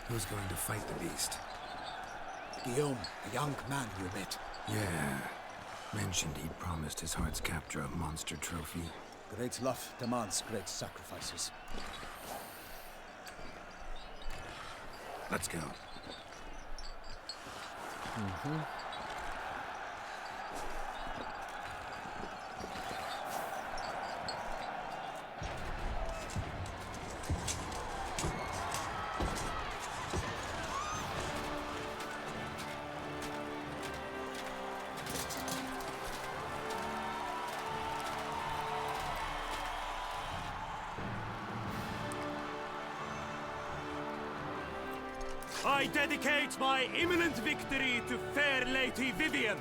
Who's going to fight the beast? Guillaume, a young man you met. Yeah. Mentioned he'd promised his heart's capture a monster trophy. Great love demands great sacrifices. Let's go. I dedicate my imminent victory to fair Lady Vivian.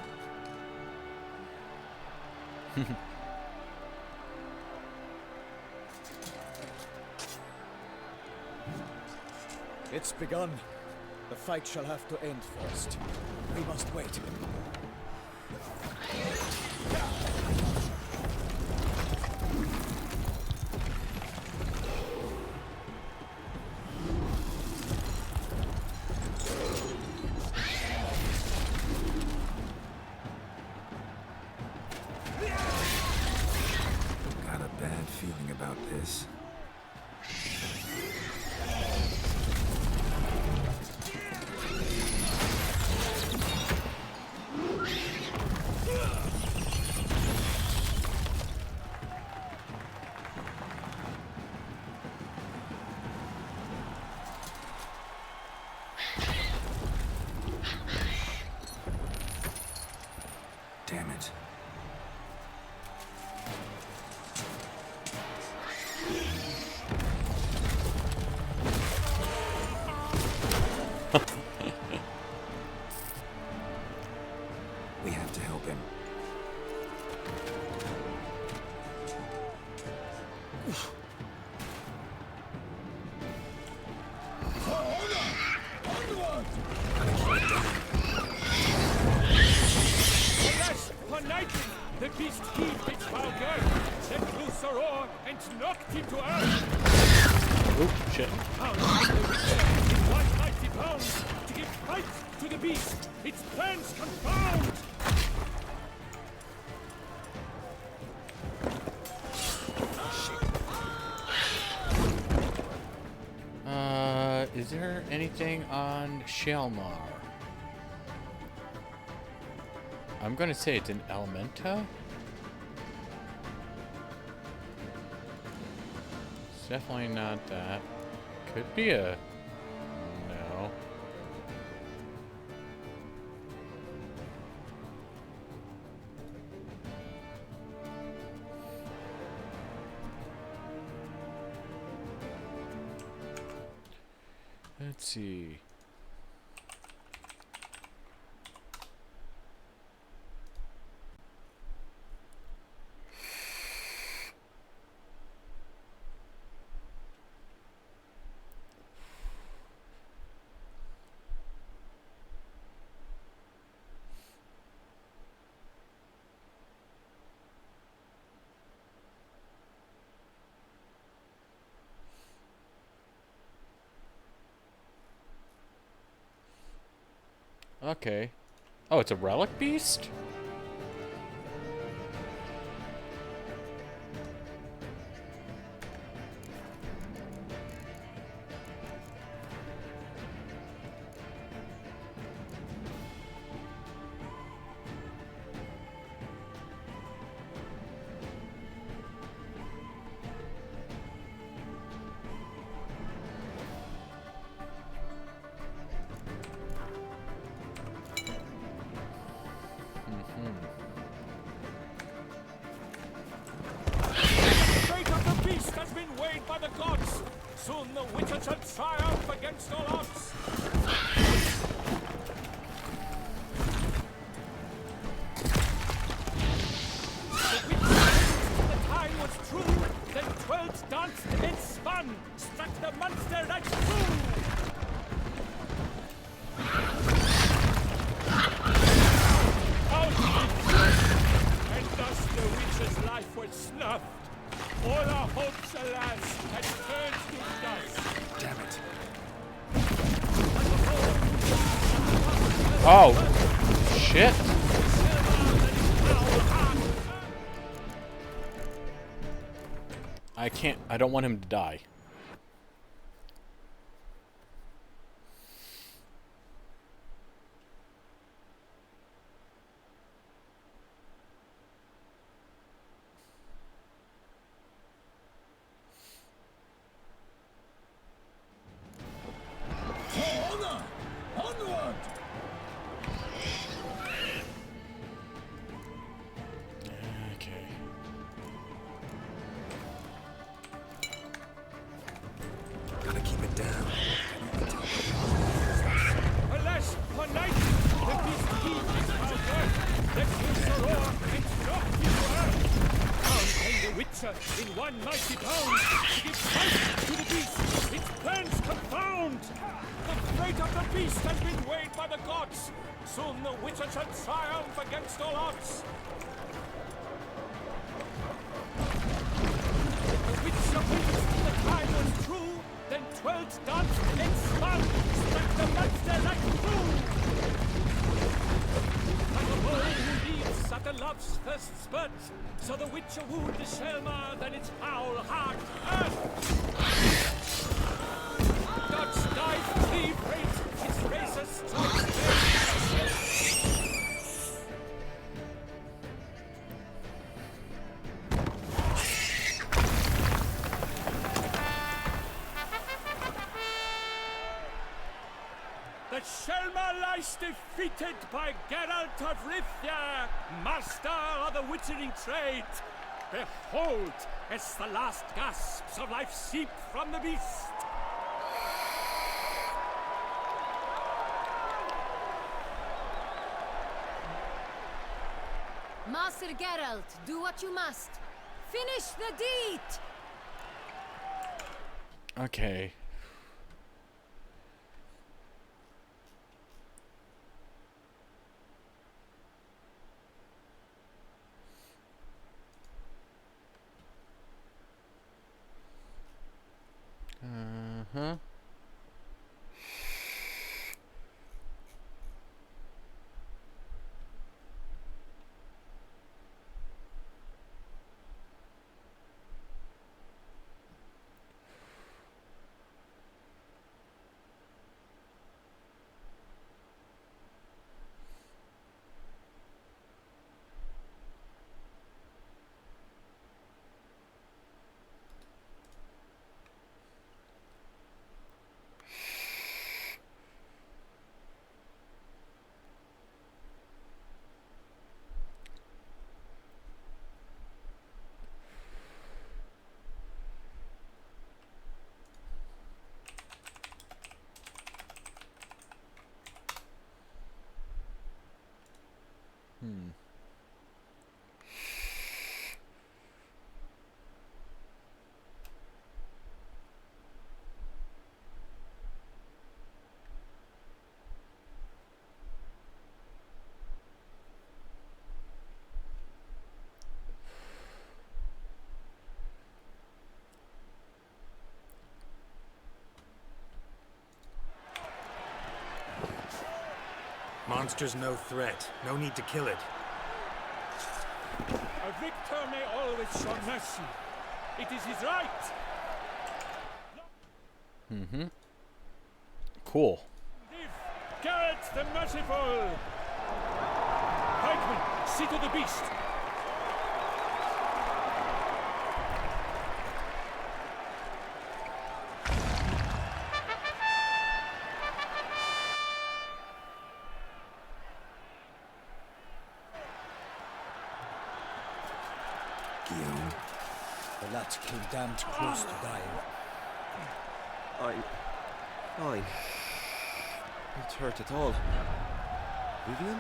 It's begun. The fight shall have to end first. We must wait. Got a bad feeling about this. Damn it. We have to help him. Alas, for Nighting, the beast heaved its foul girth, let loose a roar, and knocked him to earth. Oh, shit. Pound the Witcher in one mighty pound, to give fight to the beast, its plans confound. Is there anything on Shaelmar? I'm gonna say it's an Elementa. It's definitely not that. Could be a... No. Let's see. Okay. Oh, it's a relic beast? The fate of the beast has been weighed by the gods. Soon the Witcher shall triumph against all odds. The time was true, then twirled, danced, and spun, struck the monster right through. And thus the witch's life was snuffed. All our hopes, alas, had turned to dust. Damn it. Oh, shit. I don't want him to die. For honor! Onward! Okay. Gotta keep it down. Alas, one night, the beast heaved his foul girth, let loose a roar, and dropped him to earth. Down came the Witcher in one mighty bound, to give fight to the beast, its plans confound. The fate of the beast has been weighed by the gods. Soon the Witcher shall triumph against all odds. The Witcher wins, the time was true, then twirled, danced, and spun, struck the monster right through. Like a boy who leaves at a love's first spurt, so the Witcher wooed the Selma, then its foul heart earth. Gods dive, cleave, race, its racer strikes the Selma lies defeated by Geralt of Rivia, master of the witchering trade. Behold, as the last gasps of life seep from the beast. Master Geralt, do what you must. Finish the deed! Okay. Uh-huh. Monster's no threat. No need to kill it. A victor may always show mercy. It is his right. Cool. Geralt the Merciful! Pikeman, see to the beast! Guillaume. The lad came damned close to dying. I'm fine. Not hurt at all. Vivian?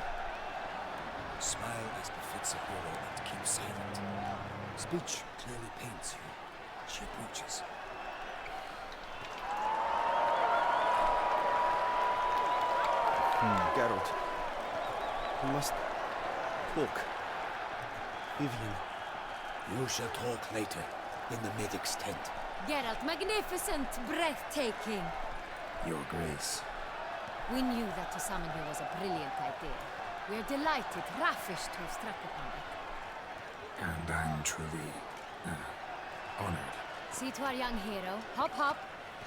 Smile as befits a hero and keep silent. Speech clearly paints you. She approaches. Geralt. We must talk. Vivian. You shall talk later, in the medic's tent. Geralt, magnificent, breathtaking. Your Grace. We knew that to summon you was a brilliant idea. We are delighted, ravished to have struck upon it. And I'm truly honored. See to our young hero. Hop, hop.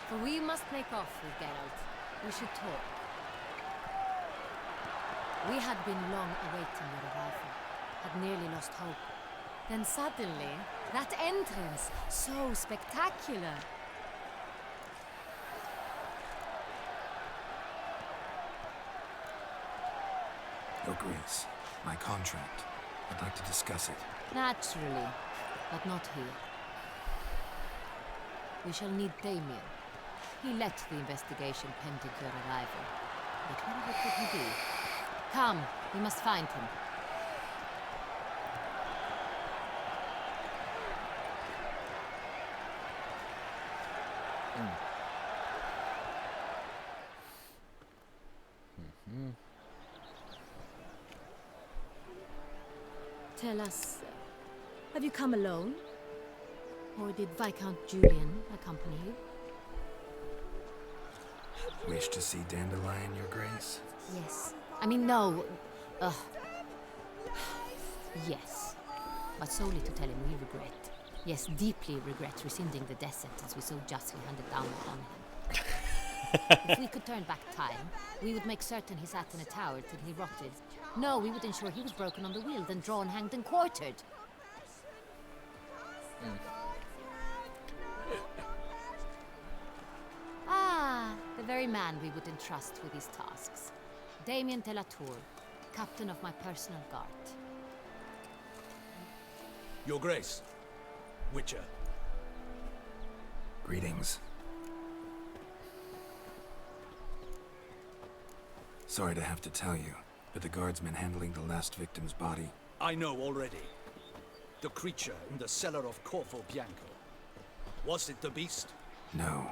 For we must make off with Geralt. We should talk. We had been long awaiting your arrival. Had nearly lost hope. Then suddenly, that entrance, so spectacular. Your Grace, my contract. I'd like to discuss it. Naturally, but not here. We shall need Damien. He led the investigation pending your arrival. But whatever could he be? Come, we must find him. Tell us, have you come alone? Or did Viscount Julian accompany you? Wish to see Dandelion, Your Grace? Yes. I mean, no. Yes. But solely to tell him we regret. Yes, deeply regret rescinding the death sentence we so justly handed down upon him. If we could turn back time, we would make certain he sat in a tower till he rotted. No, we would ensure he was broken on the wheel, then drawn, hanged, and quartered. Ah, the very man we would entrust with these tasks. Damien de la Tour, captain of my personal guard. Your Grace. Witcher. Greetings. Sorry to have to tell you, but the guardsman handling the last victim's body... I know already. The creature in the cellar of Corvo Bianco. Was it the beast? No.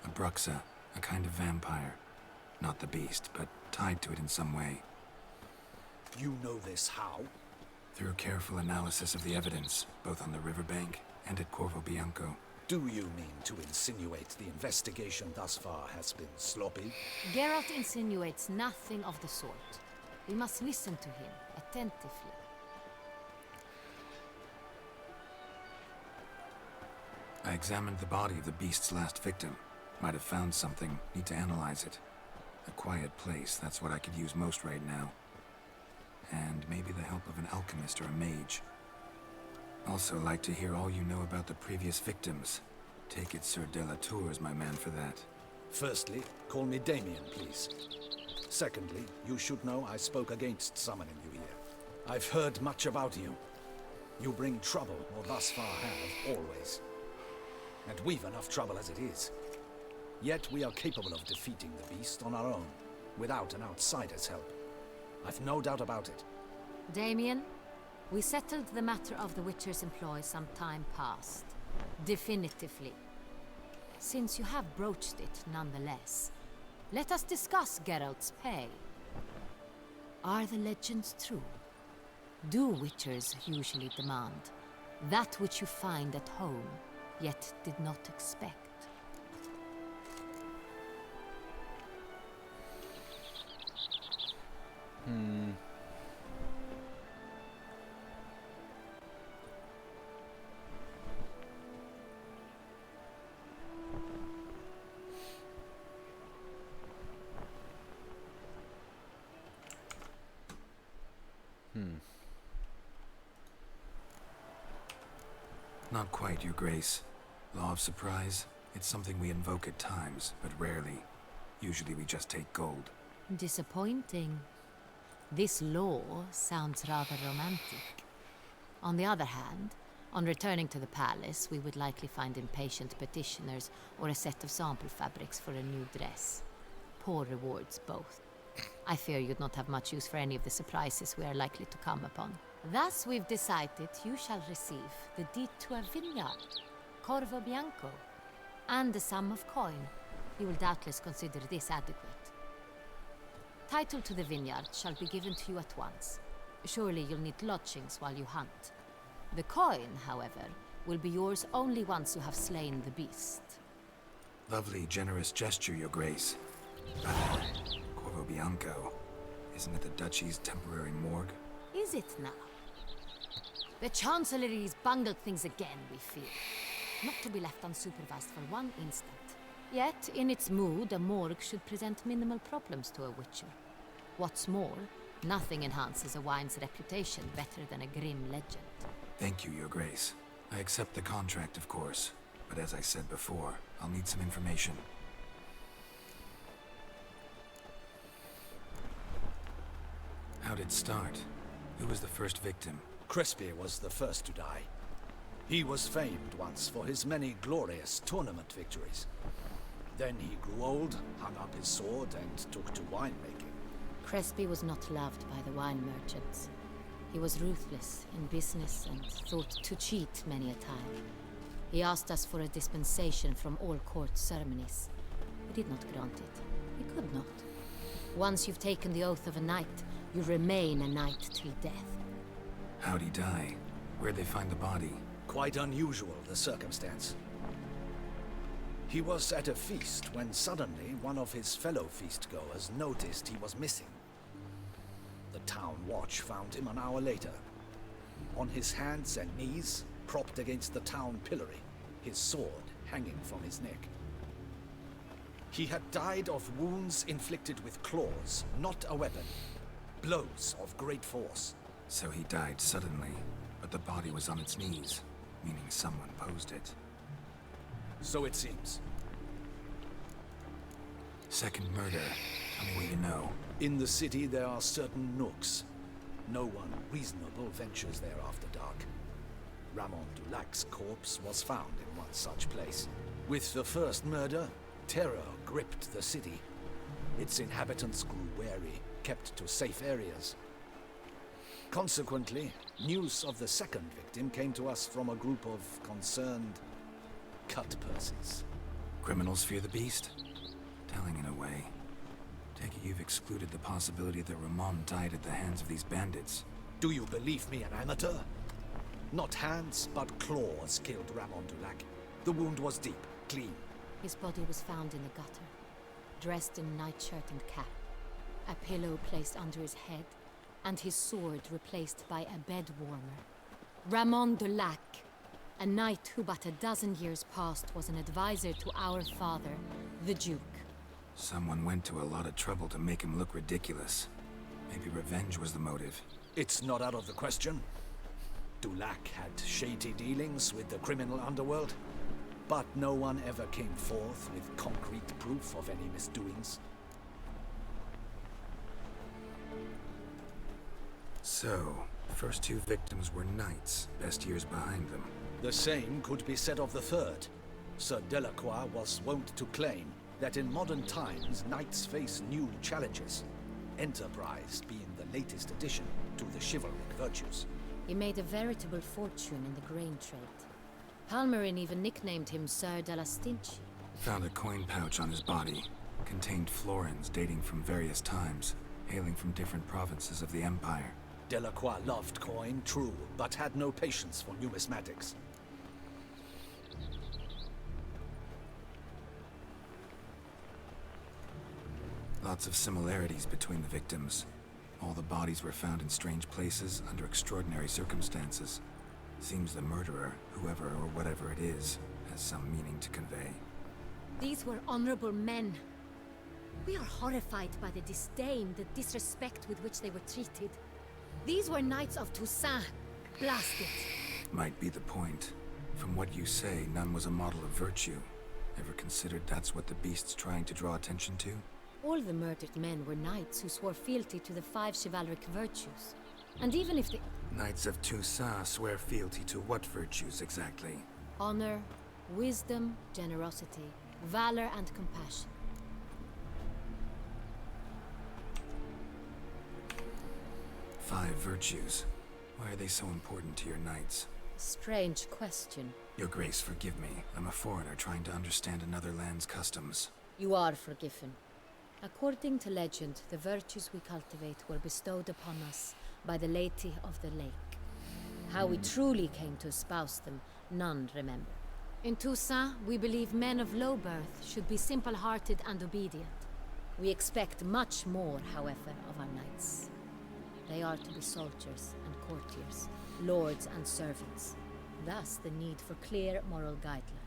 A Bruxa, a kind of vampire. Not the beast, but tied to it in some way. You know this how? Through careful analysis of the evidence, both on the riverbank and at Corvo Bianco. Do you mean to insinuate the investigation thus far has been sloppy? Geralt insinuates nothing of the sort. We must listen to him attentively. I examined the body of the beast's last victim. Might have found something. Need to analyze it. A quiet place, that's what I could use most right now. And maybe the help of an alchemist or a mage. Also like to hear all you know about the previous victims. Take it Sir de la Tour is my man for that. Firstly, call me Damien, please. Secondly, you should know I spoke against summoning you here. I've heard much about you. You bring trouble, or thus far have, always. And we've enough trouble as it is. Yet we are capable of defeating the beast on our own, without an outsider's help. I've no doubt about it. Damien, we settled the matter of the Witcher's employ some time past. Definitively. Since you have broached it nonetheless, let us discuss Geralt's pay. Are the legends true? Do Witchers usually demand that which you find at home, yet did not expect? Not quite, Your Grace. Law of surprise, it's something we invoke at times, but rarely. Usually we just take gold. Disappointing. This law sounds rather romantic. On the other hand, on returning to the palace, we would likely find impatient petitioners or a set of sample fabrics for a new dress. Poor rewards, both. I fear you'd not have much use for any of the surprises we are likely to come upon. Thus, we've decided you shall receive the deed to a vineyard, Corvo Bianco, and a sum of coin. You will doubtless consider this adequate. Title to the vineyard shall be given to you at once. Surely you'll need lodgings while you hunt. The coin, however, will be yours only once you have slain the beast. Lovely, generous gesture, Your Grace. But Corvo Bianco, isn't it the Duchy's temporary morgue? Is it now? The Chancellery's bungled things again, we fear. Not to be left unsupervised for one instant. Yet, in its mood, a morgue should present minimal problems to a Witcher. What's more, nothing enhances a wine's reputation better than a grim legend. Thank you, Your Grace. I accept the contract, of course. But as I said before, I'll need some information. How'd it start? Who was the first victim? Crespi was the first to die. He was famed once for his many glorious tournament victories. Then he grew old, hung up his sword, and took to winemaking. Crespi was not loved by the wine merchants. He was ruthless in business and thought to cheat many a time. He asked us for a dispensation from all court ceremonies. We did not grant it. We could not. Once you've taken the oath of a knight, you remain a knight till death. How'd he die? Where'd they find the body? Quite unusual, the circumstance. He was at a feast when suddenly one of his fellow feastgoers noticed he was missing. The town watch found him an hour later. On his hands and knees, propped against the town pillory, his sword hanging from his neck. He had died of wounds inflicted with claws, not a weapon. Blows of great force. So he died suddenly, but the body was on its knees, meaning someone posed it. So it seems. Second murder. Tell me what you know. In the city there are certain nooks. No one reasonable ventures there after dark. Ramon Dulac's corpse was found in one such place. With the first murder, terror gripped the city. Its inhabitants grew wary, kept to safe areas. Consequently, news of the second victim came to us from a group of concerned cut-purses. Criminals fear the beast? Telling in a way. Take it you've excluded the possibility that Ramon died at the hands of these bandits. Do you believe me an amateur? Not hands, but claws killed Ramon Dulac. The wound was deep, clean. His body was found in the gutter, dressed in nightshirt and cap, a pillow placed under his head, and his sword replaced by a bed warmer. Ramon Dulac, a knight who but a dozen years past was an advisor to our father, the Duke. Someone went to a lot of trouble to make him look ridiculous. Maybe revenge was the motive. It's not out of the question. Dulac had shady dealings with the criminal underworld, but no one ever came forth with concrete proof of any misdoings. So, the first two victims were knights, best years behind them. The same could be said of the third. Sir Delacroix was wont to claim that in modern times knights face new challenges, Enterprise being the latest addition to the chivalric virtues. He made a veritable fortune in the grain trade. Palmerin even nicknamed him Sir de la Stinchi. Found a coin pouch on his body. Contained florins dating from various times, hailing from different provinces of the Empire. Delacroix loved coin, true, but had no patience for numismatics. Lots of similarities between the victims. All the bodies were found in strange places under extraordinary circumstances. Seems the murderer, whoever or whatever it is, has some meaning to convey. These were honorable men. We are horrified by the disdain, the disrespect with which they were treated. These were knights of Toussaint. Blast it. Might be the point. From what you say, none was a model of virtue. Ever considered that's what the beast's trying to draw attention to? All the murdered men were knights who swore fealty to the 5 chivalric virtues. And even if they... Knights of Toussaint swear fealty to what virtues exactly? Honor, wisdom, generosity, valor, and compassion. Five virtues. Why are they so important to your knights? Strange question. Your Grace, forgive me. I'm a foreigner trying to understand another land's customs. You are forgiven. According to legend, the virtues we cultivate were bestowed upon us by the Lady of the Lake. How we truly came to espouse them, none remember. In Toussaint, we believe men of low birth should be simple-hearted and obedient. We expect much more, however, of our knights. They are to be soldiers and courtiers, lords and servants. Thus, the need for clear moral guidelines.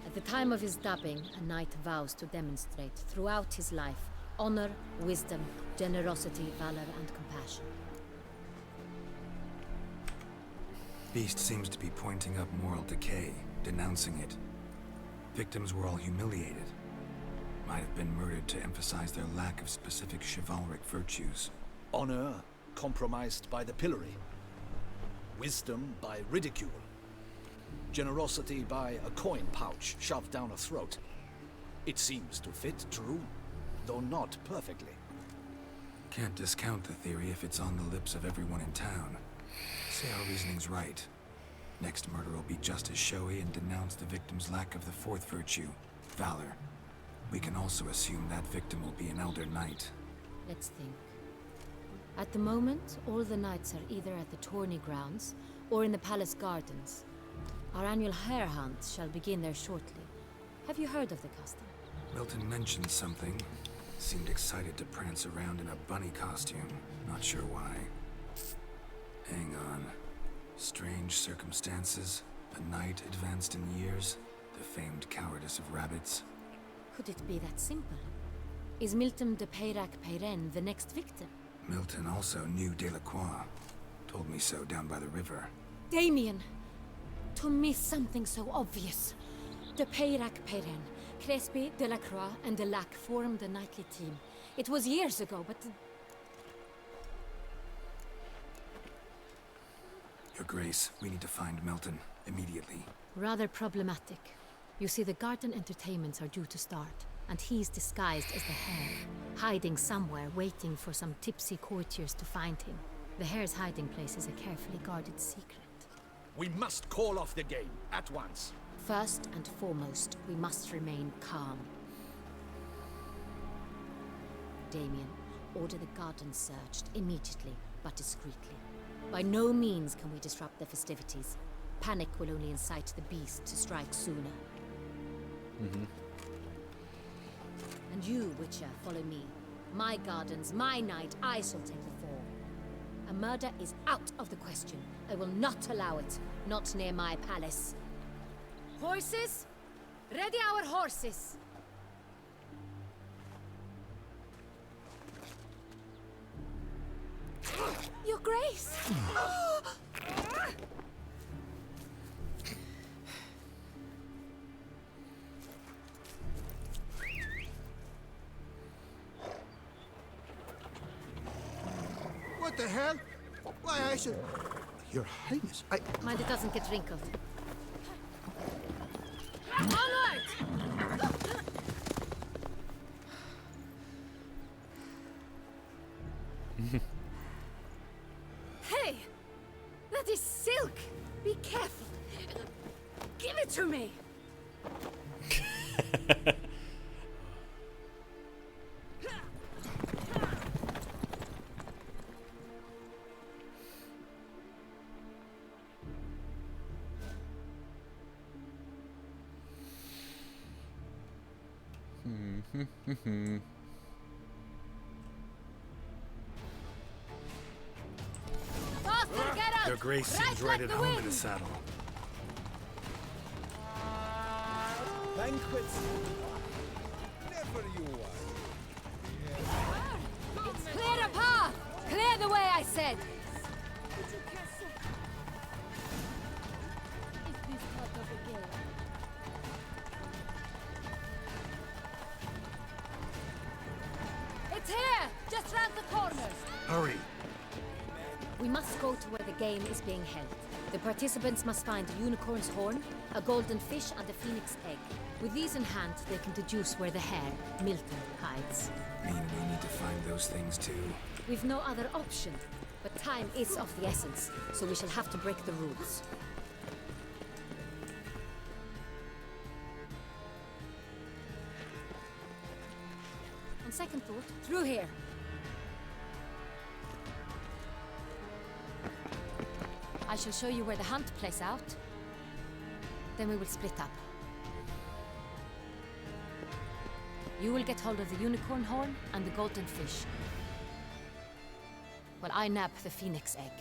At the time of his dubbing, a knight vows to demonstrate throughout his life honor, wisdom, generosity, valor, and compassion. Beast seems to be pointing up moral decay, denouncing it. Victims were all humiliated. Might have been murdered to emphasize their lack of specific chivalric virtues. Honor compromised by the pillory. Wisdom by ridicule. Generosity by a coin pouch shoved down a throat. It seems to fit, true, though not perfectly. Can't discount the theory if it's on the lips of everyone in town. Say our reasoning's right. Next murder will be just as showy and denounce the victim's lack of the fourth virtue, valor. We can also assume that victim will be an elder knight. Let's think. At the moment, all the knights are either at the tourney grounds or in the palace gardens. Our annual hare hunt shall begin there shortly. Have you heard of the custom? Milton mentioned something. Seemed excited to prance around in a bunny costume. Not sure why. Hang on. Strange circumstances. A knight advanced in years. The famed cowardice of rabbits. Could it be that simple? Is Milton de Peyrac-Peyren the next victim? Milton also knew Delacroix. Told me so down by the river. Damien! To miss something so obvious. De Peyrac-Peyren, Crespi, Delacroix, and Delac formed a knightly team. It was years ago, but... Your Grace, we need to find Milton, immediately. Rather problematic. You see, the garden entertainments are due to start, and he's disguised as the hare, hiding somewhere, waiting for some tipsy courtiers to find him. The hare's hiding place is a carefully guarded secret. We must call off the game, at once. First and foremost, we must remain calm. Damien, order the garden searched immediately, but discreetly. By no means can we disrupt the festivities. Panic will only incite the beast to strike sooner. And you, Witcher, follow me. My gardens, my night, I shall take the fall. A murder is out of the question. I will not allow it. Not near my palace. Horses? Ready our horses! Your Grace! What the hell? Why, I should... Your Highness, Mind it doesn't get wrinkled. Onward! Faster, get out! Your Grace seems right at home in the saddle. Banquets. Never you are. Clear a path! Clear the way, I said! It's here! Just round the corner! Hurry! We must go to where the game is being held. The participants must find a unicorn's horn, a golden fish, and a phoenix egg. With these in hand, they can deduce where the hare, Milton, hides. Mean we need to find those things too? We've no other option, but time is of the essence, so we shall have to break the rules. On second thought, through here. I shall show you where the hunt plays out. Then we will split up. You will get hold of the unicorn horn and the golden fish, while I nab the phoenix egg.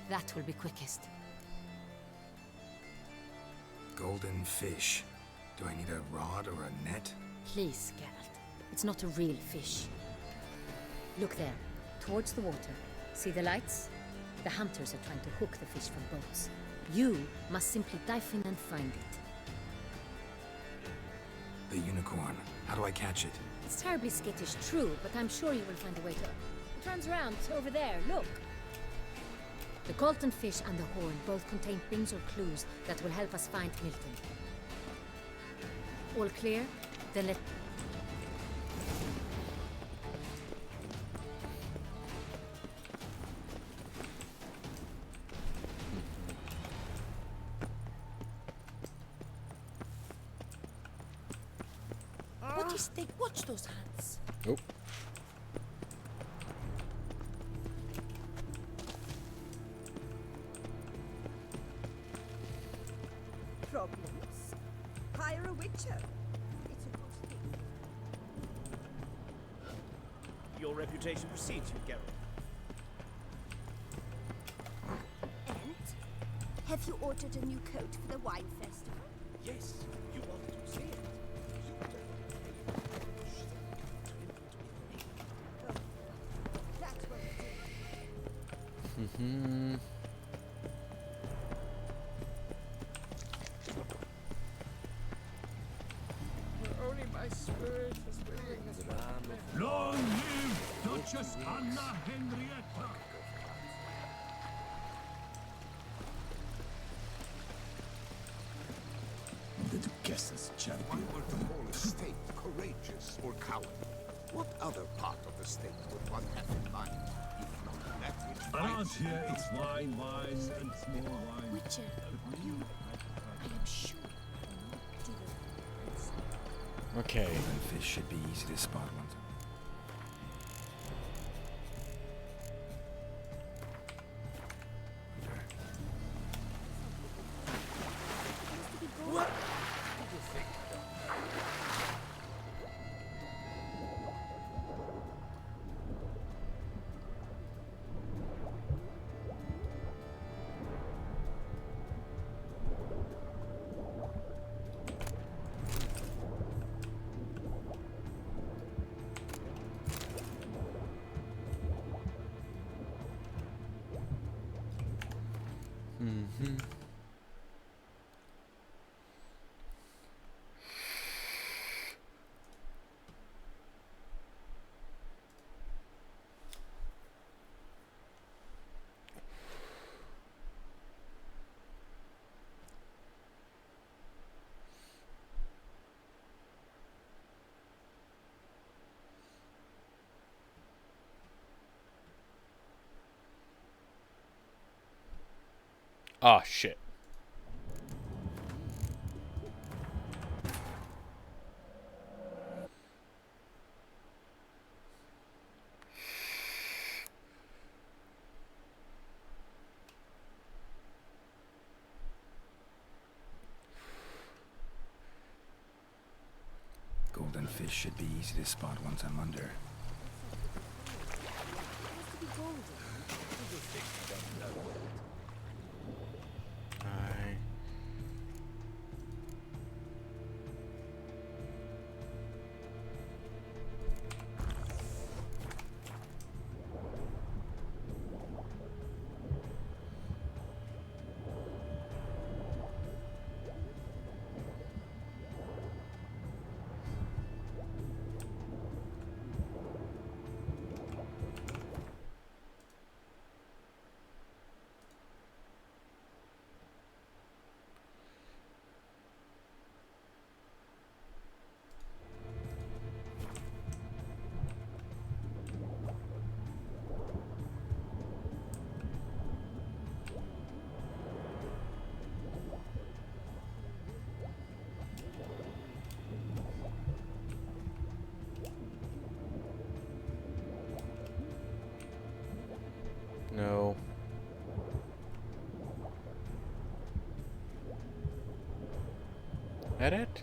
That will be quickest. Golden fish. Do I need a rod or a net? Please, Geralt. It's not a real fish. Look there, towards the water. See the lights? The hunters are trying to hook the fish from boats. You must simply dive in and find it. The unicorn. How do I catch it? It's terribly skittish, true, but I'm sure you will find a way to... It runs around, over there, look. The golden fish and the horn both contain things or clues that will help us find Milton. All clear? Then let... What is they watch those hands? Nope. Problems? Hire a witcher. It's a good thing. Your reputation precedes you, Geralt. And? Have you ordered a new coat for the wine festival? Yes, you want to see it. That's what it is. Mm-hmm. Only my spirit is willing. Long live Duchess Anna Henrietta! The Duchess's champion. One were to call a state courageous or cowardly. What other part of the state would one have in mind, if not that which Around fights? here it's wine, wine, and more wine. Witcher, you, I am sure, deal with Okay. Golden fish should be easy to spot once. What do you think, Madame? Mm-hmm. Ah, shit. golden fish should be easy to spot once I'm under. I... No. Edit?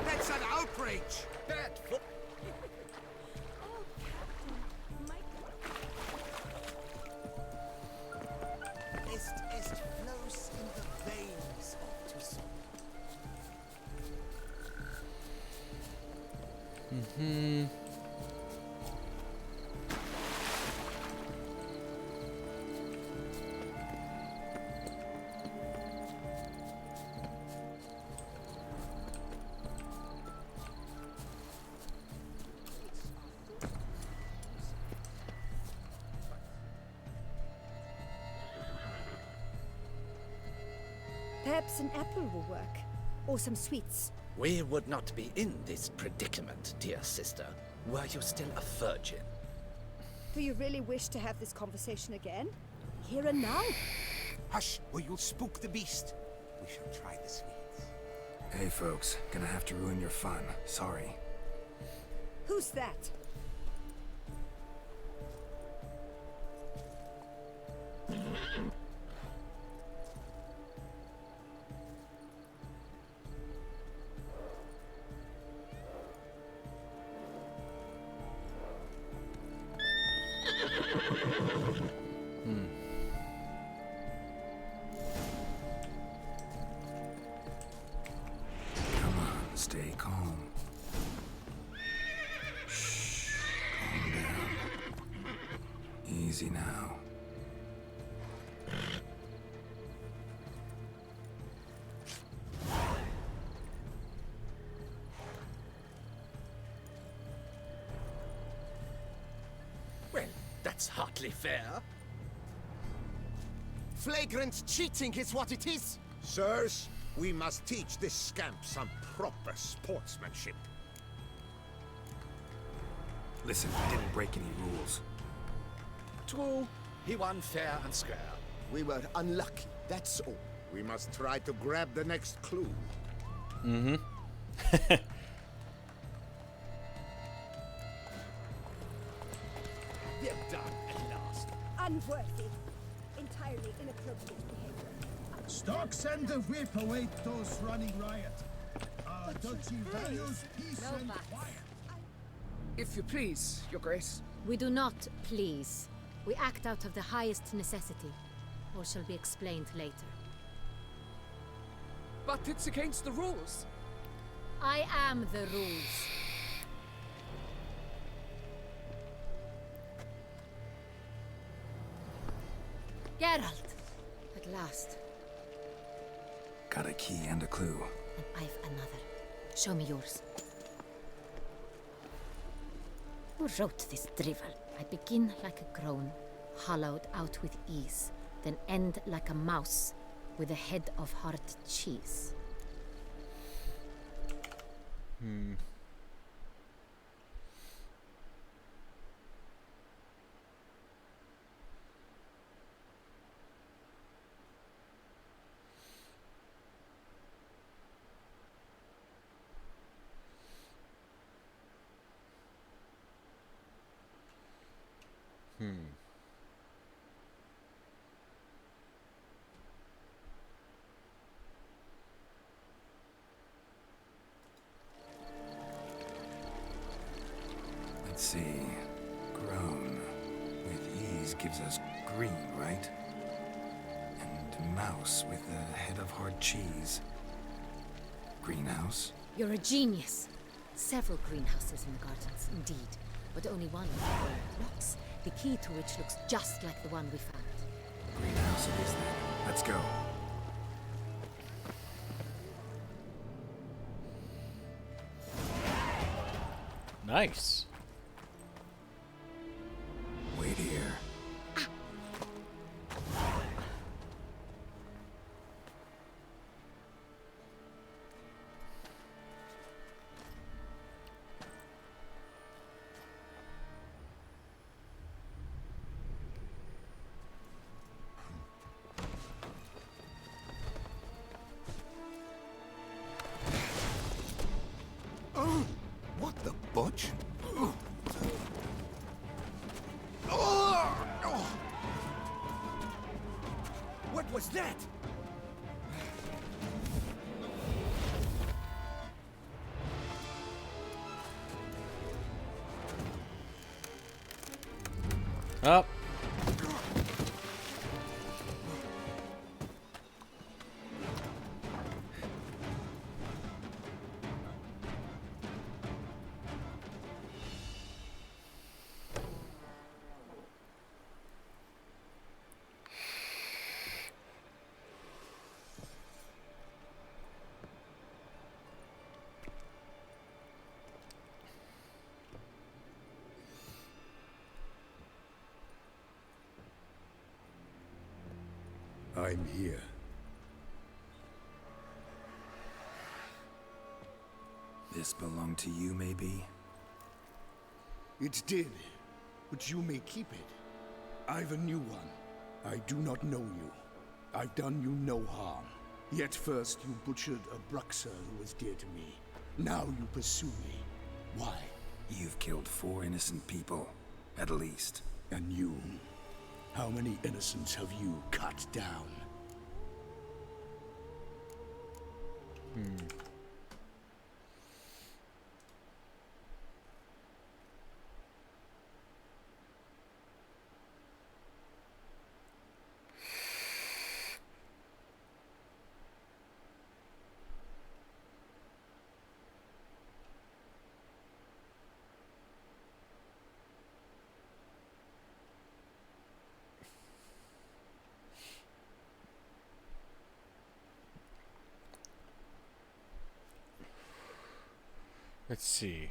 That's an outrage! Bad fo- Est flows in the veins of Toussaint. Mm-hmm. Perhaps an apple will work. Or some sweets. We would not be in this predicament, dear sister, were you still a virgin. Do you really wish to have this conversation again? Here and now? Hush, or you'll spook the beast. We shall try the sweets. Hey folks, gonna have to ruin your fun. Sorry. Who's that? Come on, stay calm. Shh, calm down. Easy now. Well, that's hardly fair. Flagrant cheating is what it is. Sirs, we must teach this scamp some proper sportsmanship. Listen, I didn't break any rules. True, he won fair and square. We were unlucky, that's all. We must try to grab the next clue. Mm-hmm. They're done at last. Unworthy. Entirely inappropriate behavior. Stocks and the whip await those running riot. Our duchy values peace No and buts. quiet. If you please, Your Grace. We do not please. We act out of the highest necessity. All shall be explained later. But it's against the rules. I am the rules. Geralt! At last. Got a key and a clue. And I've another. Show me yours. Who wrote this drivel? I begin like a groan, hollowed out with ease, then end like a mouse, with a head of hard cheese. Let's see. Grown. With ease gives us green, right? And mouse with the head of hard cheese. Greenhouse? You're a genius. Several greenhouses in the gardens, indeed, but only one where blocks, the key to which looks just like the one we found. Greenhouse it is then. Let's go. Nice. Wait here. Oh, what the butch? What was that? Up. I'm here. This belonged to you, maybe? It did, but you may keep it. I've a new one. I do not know you. I've done you no harm. Yet first you butchered a Bruxer who was dear to me. Now you pursue me. Why? You've killed 4 innocent people, at least. And you? How many innocents have you cut down? Let's see.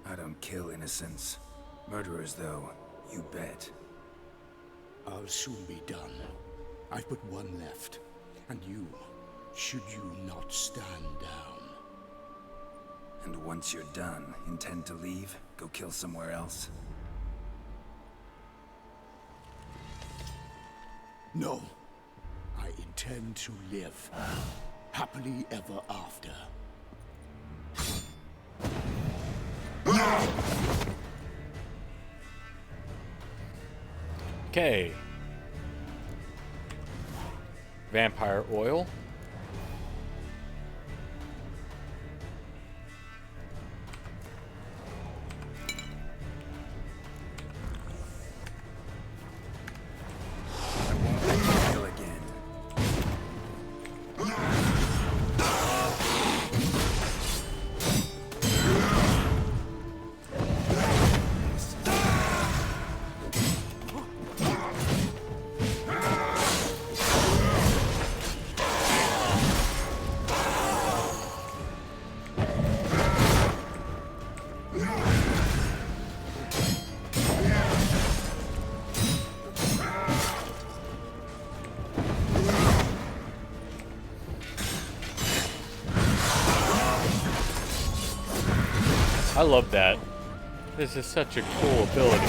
I don't kill innocents. Murderers, though, you bet. I'll soon be done. I've but one left. And you, should you not stand down. And once you're done, intend to leave? Go kill somewhere else? No. I intend to live. Happily ever after. Okay. Vampire oil. Kill again. I love that. This is such a cool ability.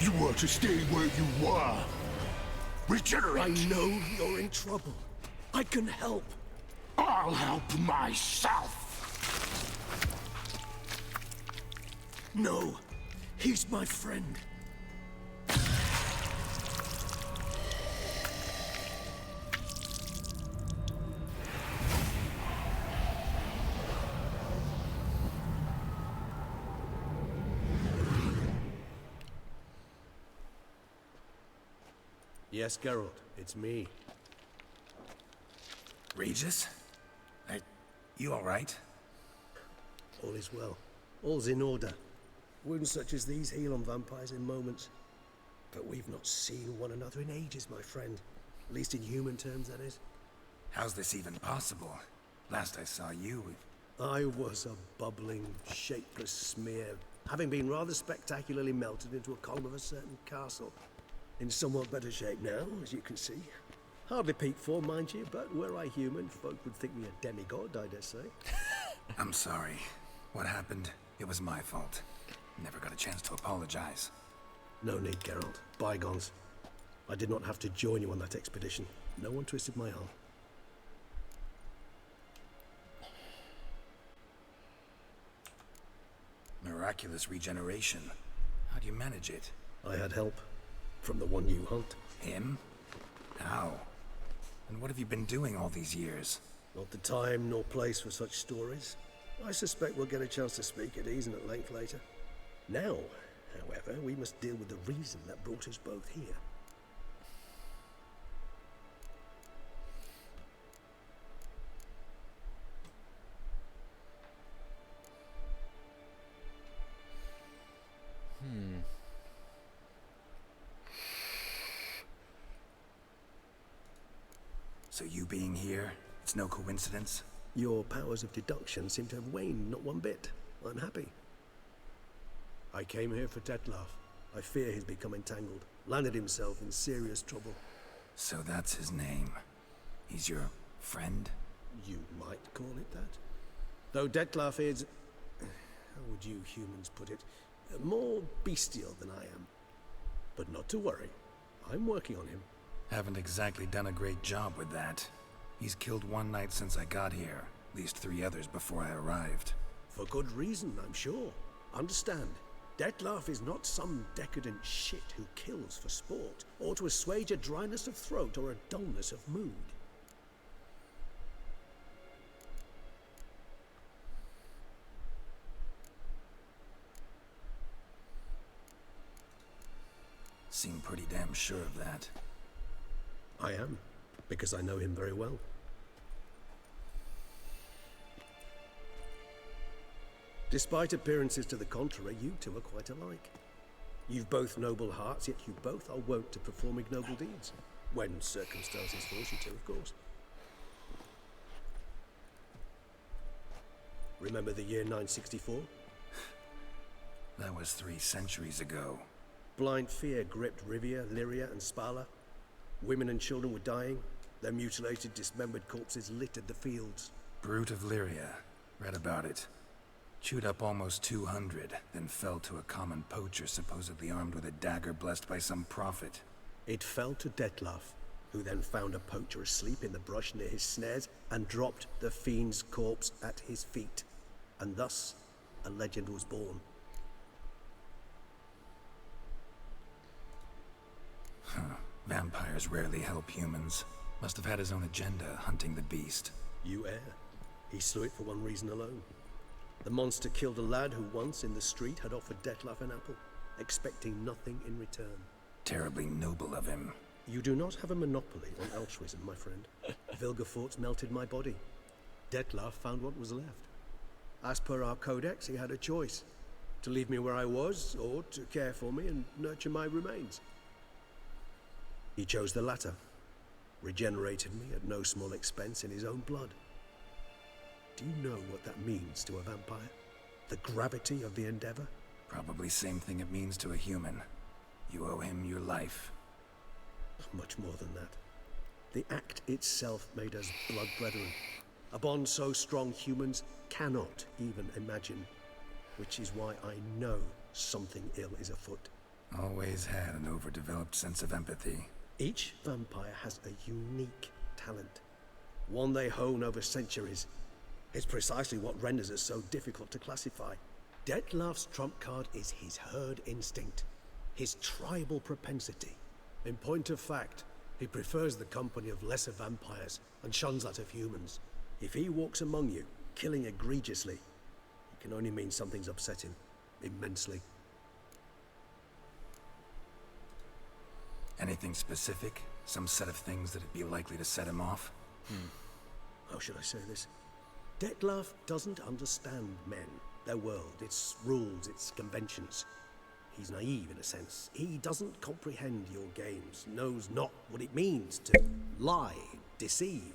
You were to stay where you were. Regenerate. I know you're in trouble. I can help. I'll help myself. No, he's my friend. Yes, Geralt, it's me. Regis? You alright? All is well. All's in order. Wounds such as these heal on vampires in moments. But we've not seen one another in ages, my friend. At least in human terms, that is. How's this even possible? Last I saw you... I was a bubbling, shapeless smear, having been rather spectacularly melted into a column of a certain castle. In somewhat better shape now, as you can see. Hardly peak form, mind you, but were I human, folk would think me a demigod, I dare say. I'm sorry. What happened? It was my fault. Never got a chance to apologize. No need, Geralt. Bygones. I did not have to join you on that expedition. No one twisted my arm. Miraculous regeneration. How do you manage it? I had help. From the one you hunt. Him? How? And what have you been doing all these years? Not the time nor place for such stories. I suspect we'll get a chance to speak at ease and at length later. Now, however, we must deal with the reason that brought us both here. So you being here, it's no coincidence? Your powers of deduction seem to have waned not one bit. I'm happy. I came here for Dettlaff. I fear he's become entangled. Landed himself in serious trouble. So that's his name. He's your friend? You might call it that. Though Dettlaff is... how would you humans put it? More bestial than I am. But not to worry. I'm working on him. Haven't exactly done a great job with that. He's killed one knight since I got here, at least 3 others before I arrived. For good reason, I'm sure. Understand, Dettlaff is not some decadent shit who kills for sport, or to assuage a dryness of throat or a dullness of mood. Seem pretty damn sure of that. I am, because I know him very well. Despite appearances to the contrary, you two are quite alike. You've both noble hearts, yet you both are wont to perform ignoble deeds. When circumstances force you to, of course. Remember the year 964? That was 3 centuries ago. Blind fear gripped Rivia, Lyria, and Spala. Women and children were dying. Their mutilated, dismembered corpses littered the fields. Brute of Lyria. Read about it. Chewed up almost 200, then fell to a common poacher supposedly armed with a dagger blessed by some prophet. It fell to Dettlaff, who then found a poacher asleep in the brush near his snares and dropped the fiend's corpse at his feet. And thus, a legend was born. Vampires rarely help humans. Must have had his own agenda, hunting the beast. You err. He slew it for one reason alone. The monster killed a lad who once, in the street, had offered Dettlaff an apple, expecting nothing in return. Terribly noble of him. You do not have a monopoly on altruism, my friend. Vilgefortz melted my body. Dettlaff found what was left. As per our codex, he had a choice. To leave me where I was, or to care for me and nurture my remains. He chose the latter. Regenerated me at no small expense in his own blood. Do you know what that means to a vampire? The gravity of the endeavor? Probably same thing it means to a human. You owe him your life. Much more than that. The act itself made us blood brethren. A bond so strong humans cannot even imagine. Which is why I know something ill is afoot. Always had an overdeveloped sense of empathy. Each vampire has a unique talent, one they hone over centuries. It's precisely what renders it so difficult to classify. Dettlaff's trump card is his herd instinct, his tribal propensity. In point of fact, he prefers the company of lesser vampires and shuns that of humans. If he walks among you, killing egregiously, it can only mean something's upset him immensely. Anything specific? Some set of things that'd be likely to set him off? How should I say this? Dettlaff doesn't understand men, their world, its rules, its conventions. He's naive in a sense. He doesn't comprehend your games, knows not what it means to lie, deceive.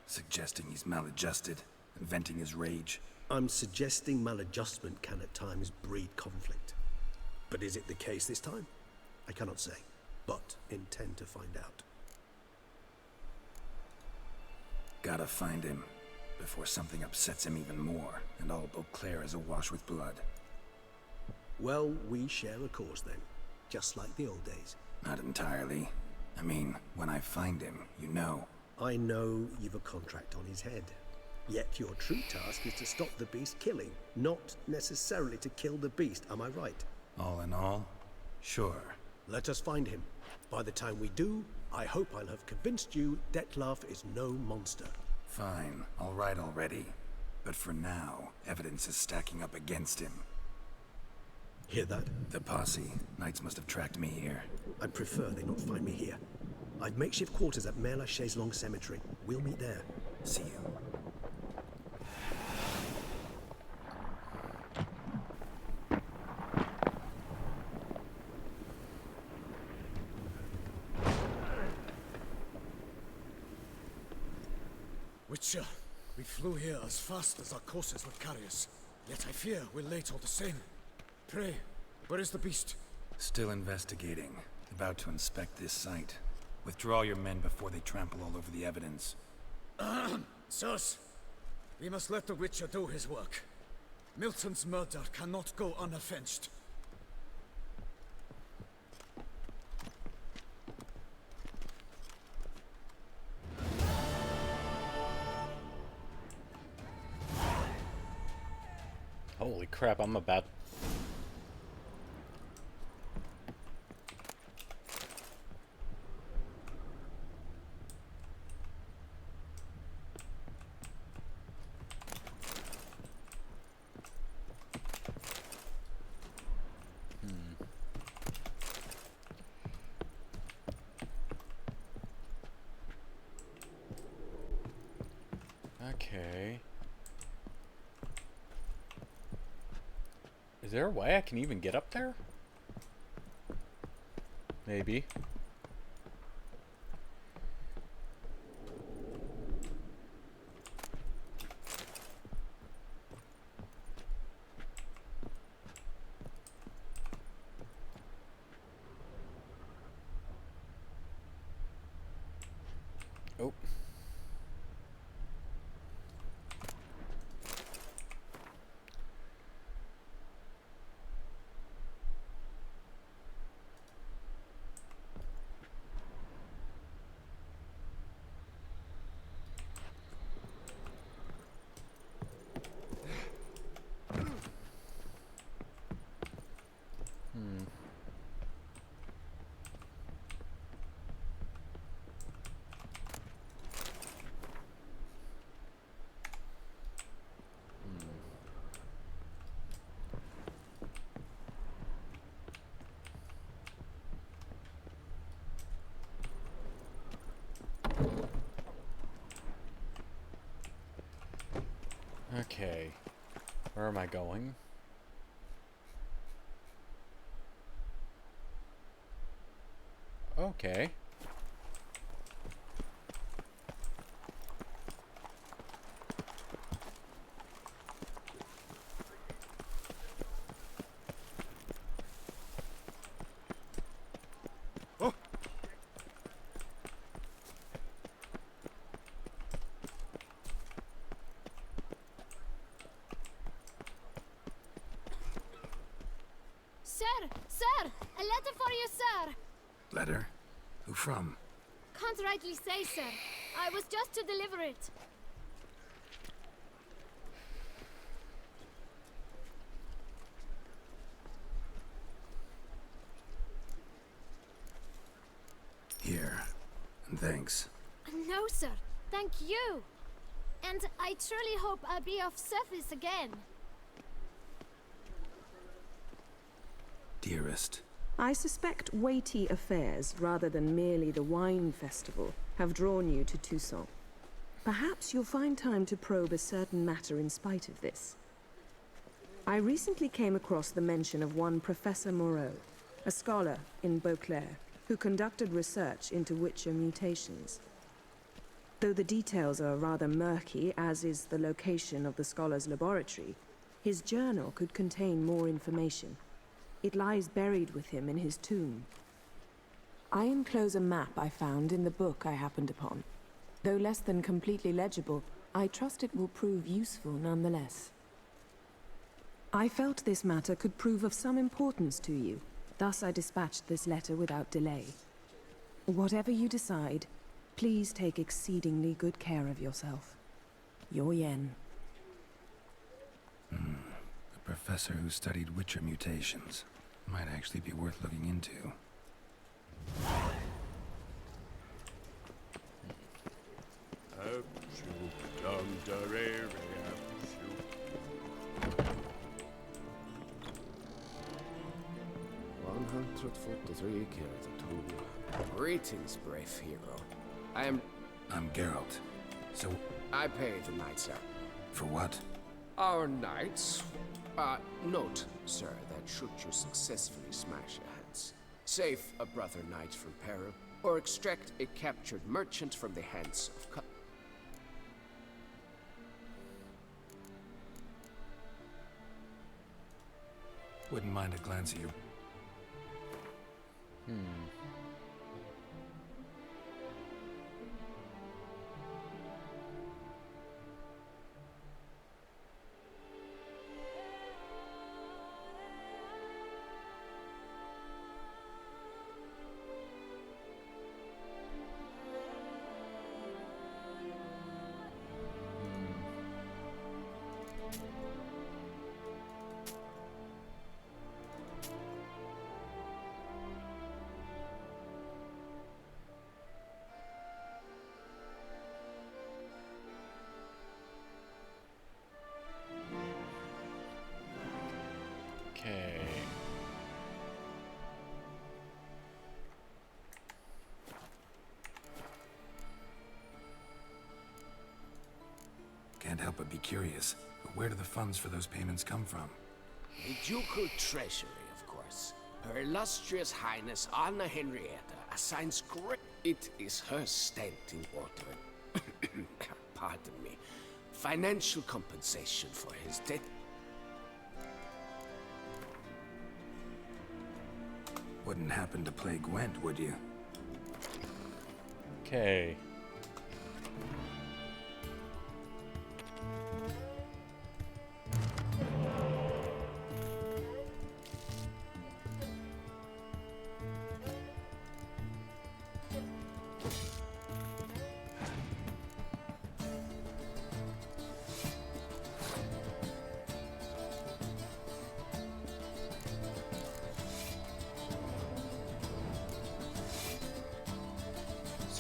Suggesting he's maladjusted, and venting his rage. I'm suggesting maladjustment can at times breed conflict. But is it the case this time? I cannot say, but intend to find out. Gotta find him, before something upsets him even more, and all Beauclair is awash with blood. Well, we share a cause then, just like the old days. Not entirely. I mean, when I find him, you know. I know you've a contract on his head. Yet your true task is to stop the beast killing, not necessarily to kill the beast, am I right? All in all, sure. Let us find him. By the time we do, I hope I'll have convinced you Dettlaff is no monster. Fine, all right already. But for now, evidence is stacking up against him. Hear that? The posse. Knights must have tracked me here. I prefer they not find me here. I've makeshift quarters at Mère Lachaise Long Cemetery. We'll meet there. See you. Witcher, we flew here as fast as our courses would carry us. Yet I fear we're late all the same. Pray, where is the beast? Still investigating. About to inspect this site. Withdraw your men before they trample all over the evidence. Sirs, we must let the Witcher do his work. Milton's murder cannot go unavenged. Holy crap, I'm about... Okay. Is there a way I can even get up there? Maybe. Oh. Okay. Where am I going? Okay. Sir! Sir! Sir! A letter for you, sir! Letter? Who from? Can't rightly say, sir. I was just to deliver it. Here. And thanks. No, sir. Thank you. And I truly hope I'll be of service again. Dearest. I suspect weighty affairs, rather than merely the wine festival, have drawn you to Toussaint. Perhaps you'll find time to probe a certain matter in spite of this. I recently came across the mention of one Professor Moreau, a scholar in Beauclair, who conducted research into Witcher mutations. Though the details are rather murky, as is the location of the scholar's laboratory, his journal could contain more information. It lies buried with him in his tomb. I enclose a map I found in the book I happened upon. Though less than completely legible, I trust it will prove useful nonetheless. I felt this matter could prove of some importance to you, thus I dispatched this letter without delay. Whatever you decide, please take exceedingly good care of yourself. Your Yen. A professor who studied Witcher mutations. Might actually be worth looking into. Greetings, brave hero. I'm Geralt. So... I pay the knights, sir. For what? Our knights? Note, sir, that should you successfully smash your heads, save a brother knight from peril, or extract a captured merchant from the hands of Wouldn't mind a glance at your... Okay. Can't help but be curious. But where do the funds for those payments come from? the ducal treasury, of course. Her illustrious Highness Anna Henrietta assigns great... It is her state in order. Pardon me. Financial compensation for his death. Wouldn't happen to play Gwent, would you? Okay.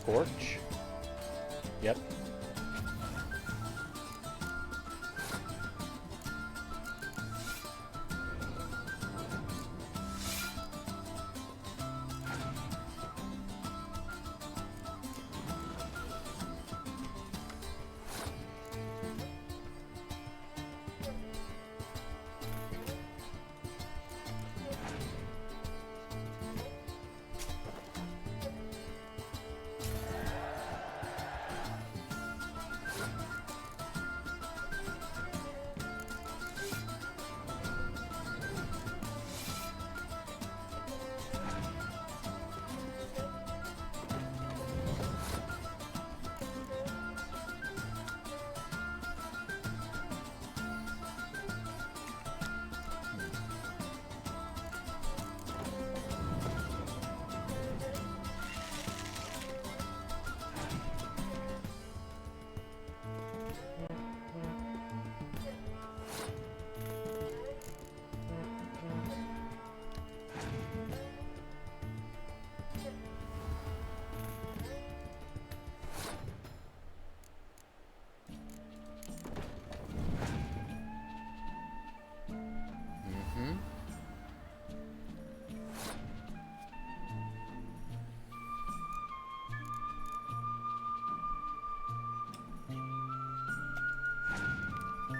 Scorch? Yep.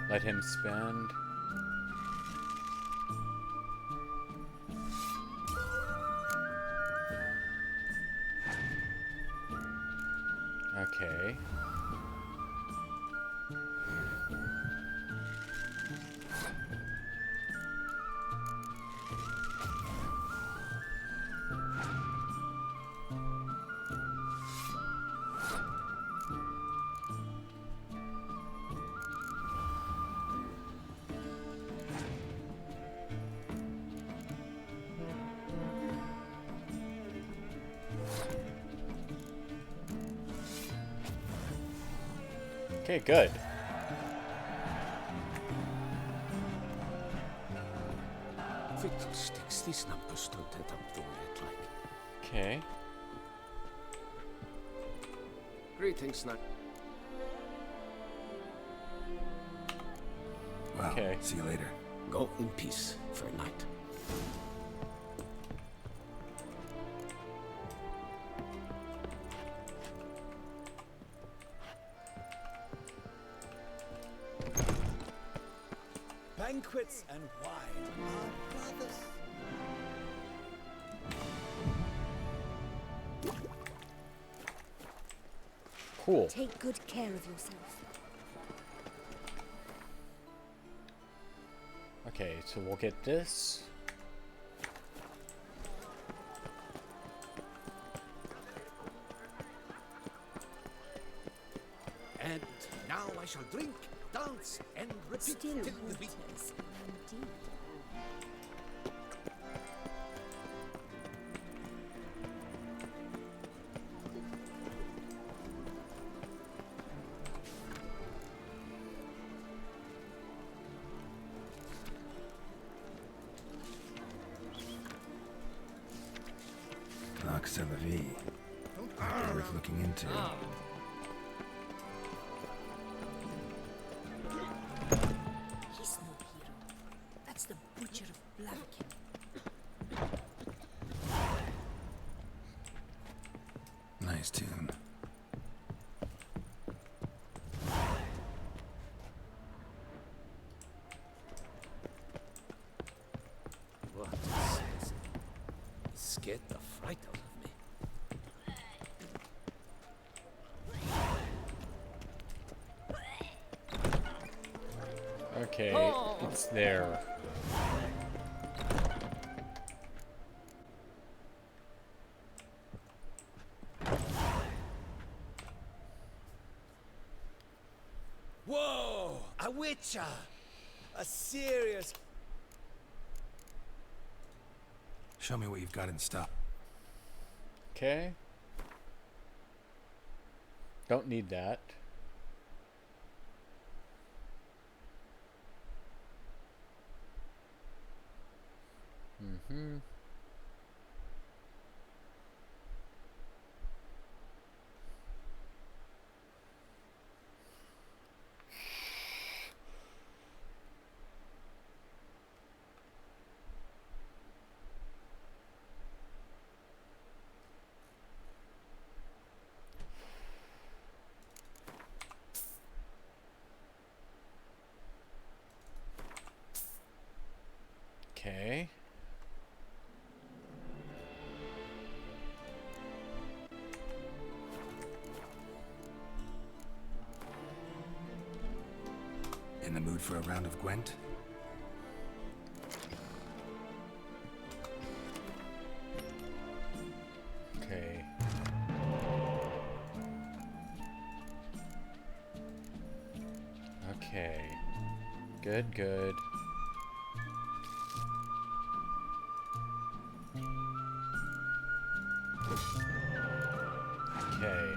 Let him spend. Okay. Okay, good. Fiddlesticks, these numbers don't add up the way I'd like. Okay. Greetings, Knight. Well, okay. See you later. Go in peace, fair knight. Banquets and wine are brothers. Cool. Take good care of yourself. Okay, so we'll get this. And now I shall drink, dance, and repeat Still till the beat. waters, indeed. Nox Selavi. Worth looking into. He's no hero. That's the Butcher of Blaviken. Nice tune. What is this? It scared the fright out of me. Okay, it's there. Whoa! A witcher! A serious. Show me what you've got in stock. Okay. Don't need that. Mm-hmm. Okay. In the mood for a round of Gwent? Okay. Okay. Good, good. Okay.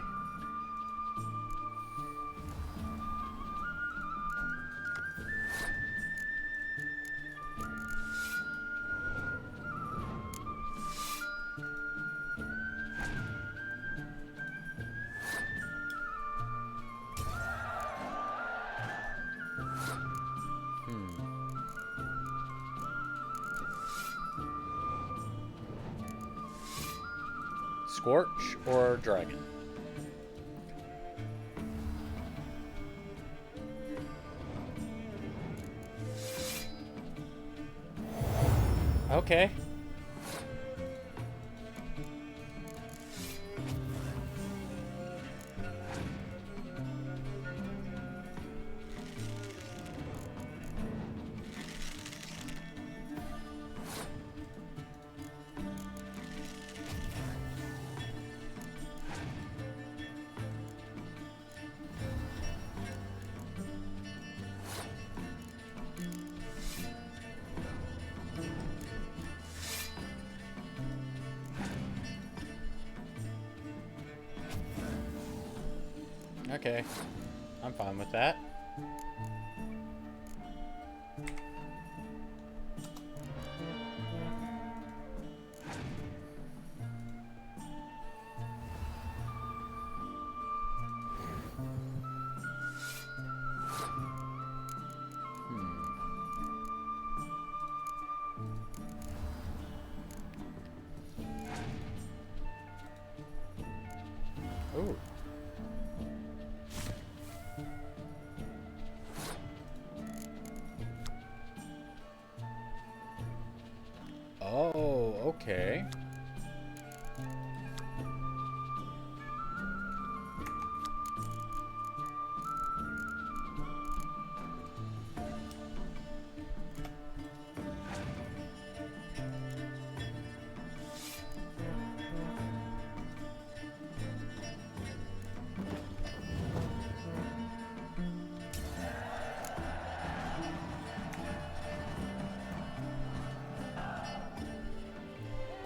Scorch or dragon? Okay. Okay, I'm fine with that. Ooh. Oh, okay.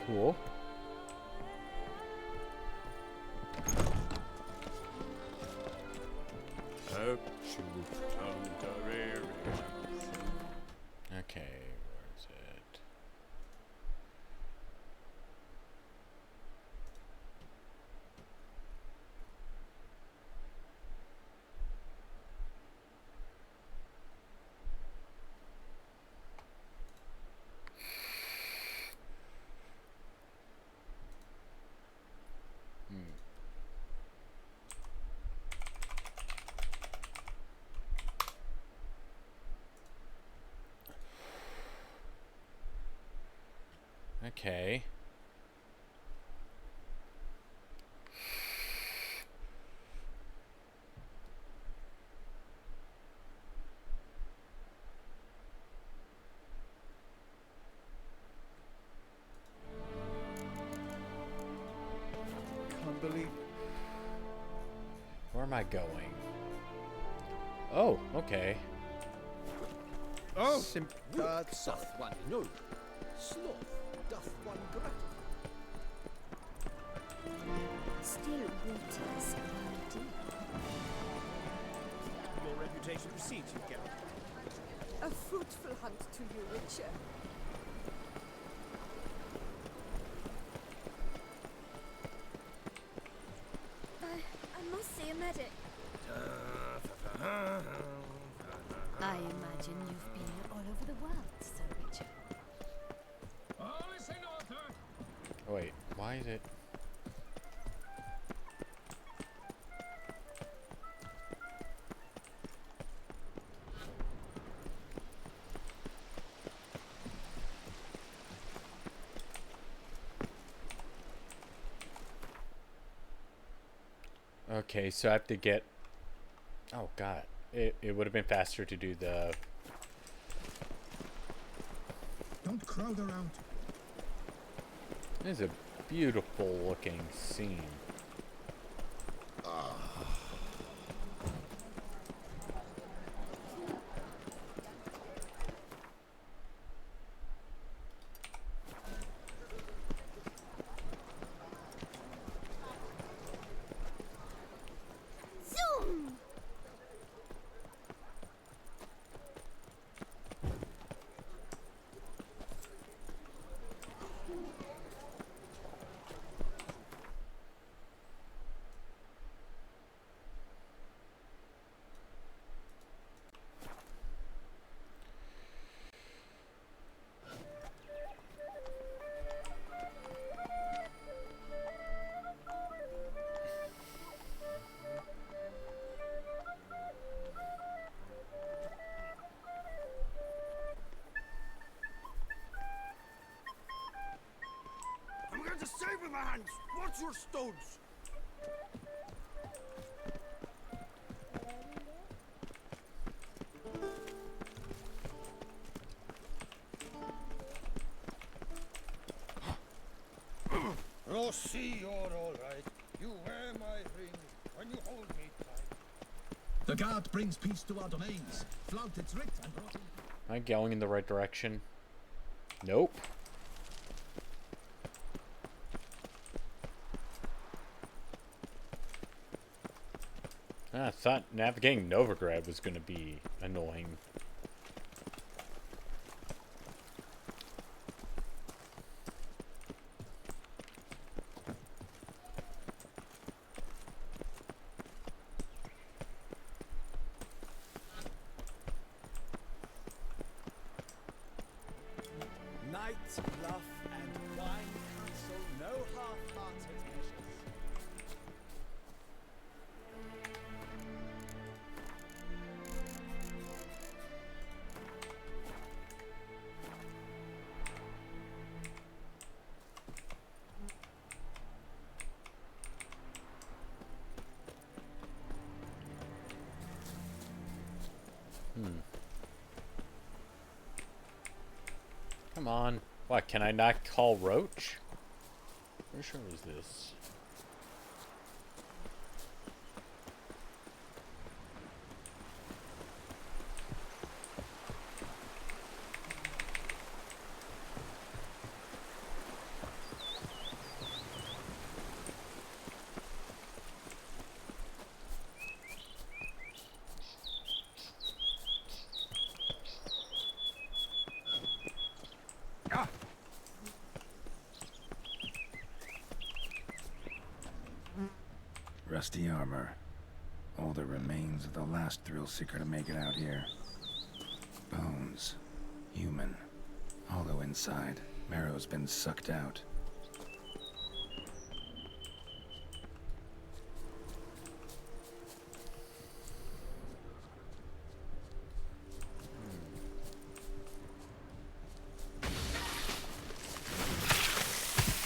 Cool. Okay, where is it? Okay. Can't believe. Where am I going? Oh, okay. Oh, Doth one know? Sloth doth one gratify. Still waters are deep. Your reputation precedes you, Geralt. A fruitful hunt to you, Witcher. I must see a medic. I imagine you've been all over the world, Sir Richard. Oh, wait, why is it? Okay, so I have to get... Oh, God. It would have been faster to do the... Don't crowd around. This is a beautiful looking scene. Zoom! my hands! Watch your stones! Rossi, you're all right. You wear my ring when you hold me tight. The guard brings peace to our domains. Flout its writ and brought in... Am I going in the right direction? Nope. I thought navigating Novigrad was going to be annoying. Night, bluff, and wine counsel no half-hearted measures. Come on. What, can I not call Roach? Where sure is this? Rusty armor. All the remains of the last thrill seeker to make it out here. Bones. Human. Hollow inside. Marrow's been sucked out.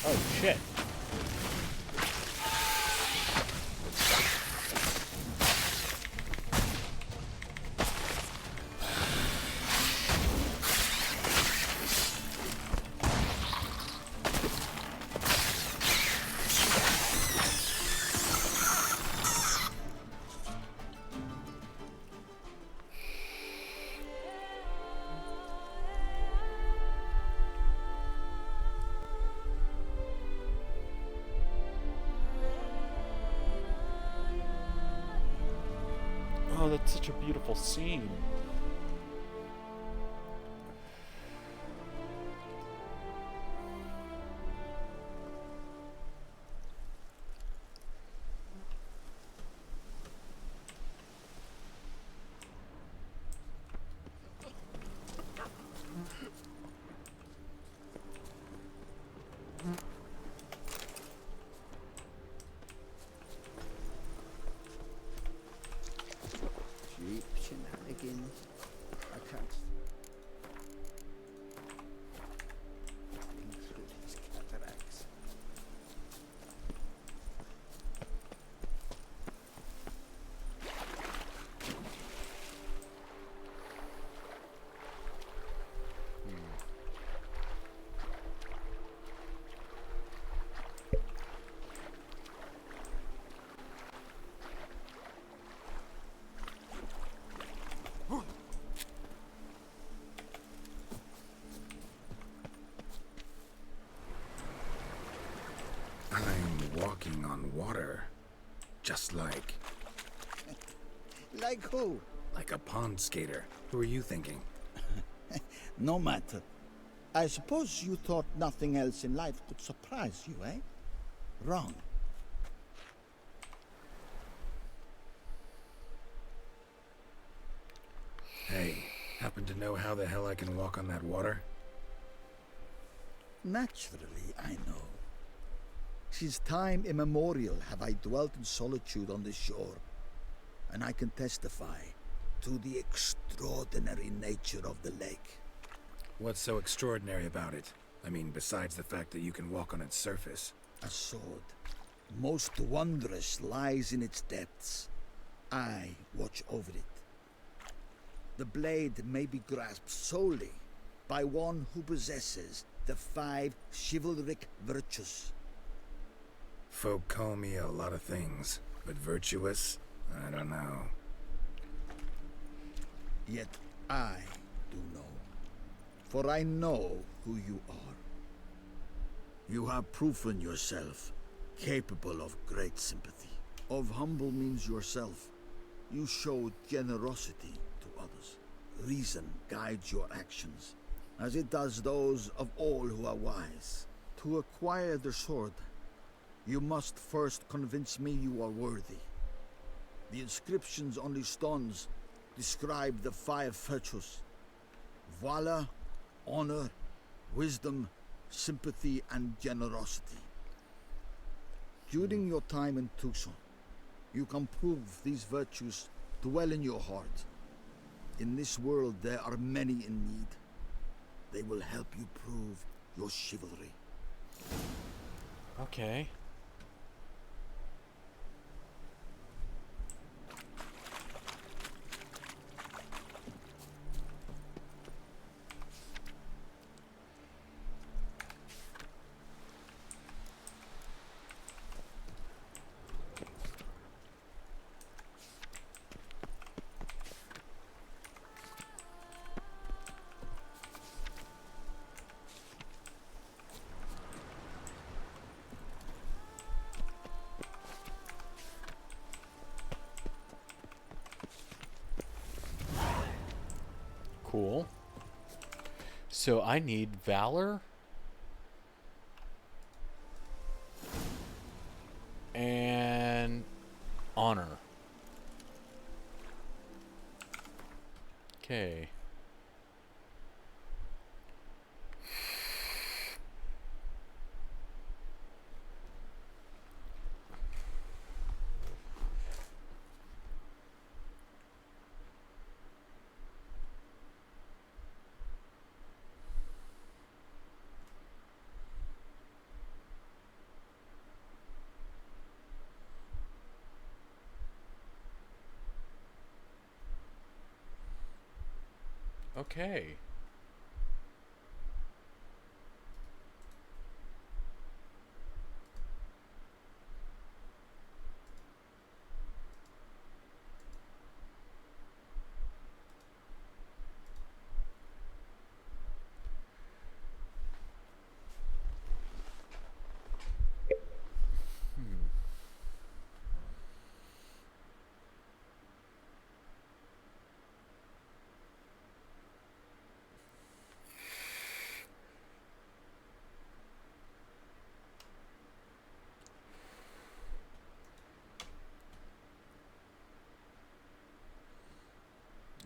Oh shit. Oh, that's such a beautiful scene. Cheap shenanigans. I can't... through these cataracts. I'm walking on water. Just like... Like who? like a pond skater. Who are you thinking? No matter. I suppose you thought nothing else in life could surprise you, eh? Wrong. Hey, happen to know how the hell I can walk on that water? Naturally, I know. Since time immemorial have I dwelt in solitude on this shore, and I can testify to the extraordinary nature of the lake. What's so extraordinary about it? I mean, besides the fact that you can walk on its surface. A sword, most wondrous, lies in its depths. I watch over it. The blade may be grasped solely by one who possesses the 5 chivalric virtues. Folk call me a lot of things, but virtuous? I don't know. Yet I do know, for I know who you are. You have proven yourself capable of great sympathy. Of humble means yourself. You showed generosity to others. Reason guides your actions, as it does those of all who are wise. To acquire the sword, you must first convince me you are worthy. The inscriptions on the stones describe the 5 virtues: valor, honor, wisdom, sympathy, and generosity. During your time in Tucson, you can prove these virtues dwell in your heart. In this world, there are many in need. They will help you prove your chivalry. Okay. Cool. So I need valor and honor. Okay. Okay.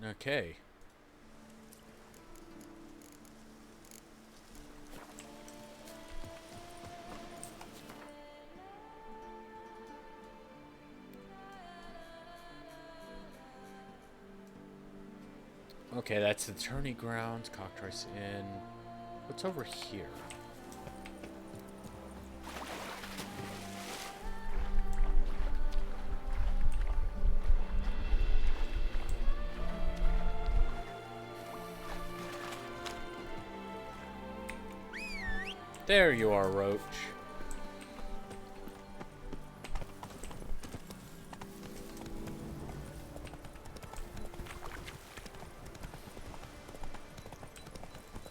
Okay. Okay, that's the tourney grounds, Cockatrice Inn. What's over here? There you are, Roach.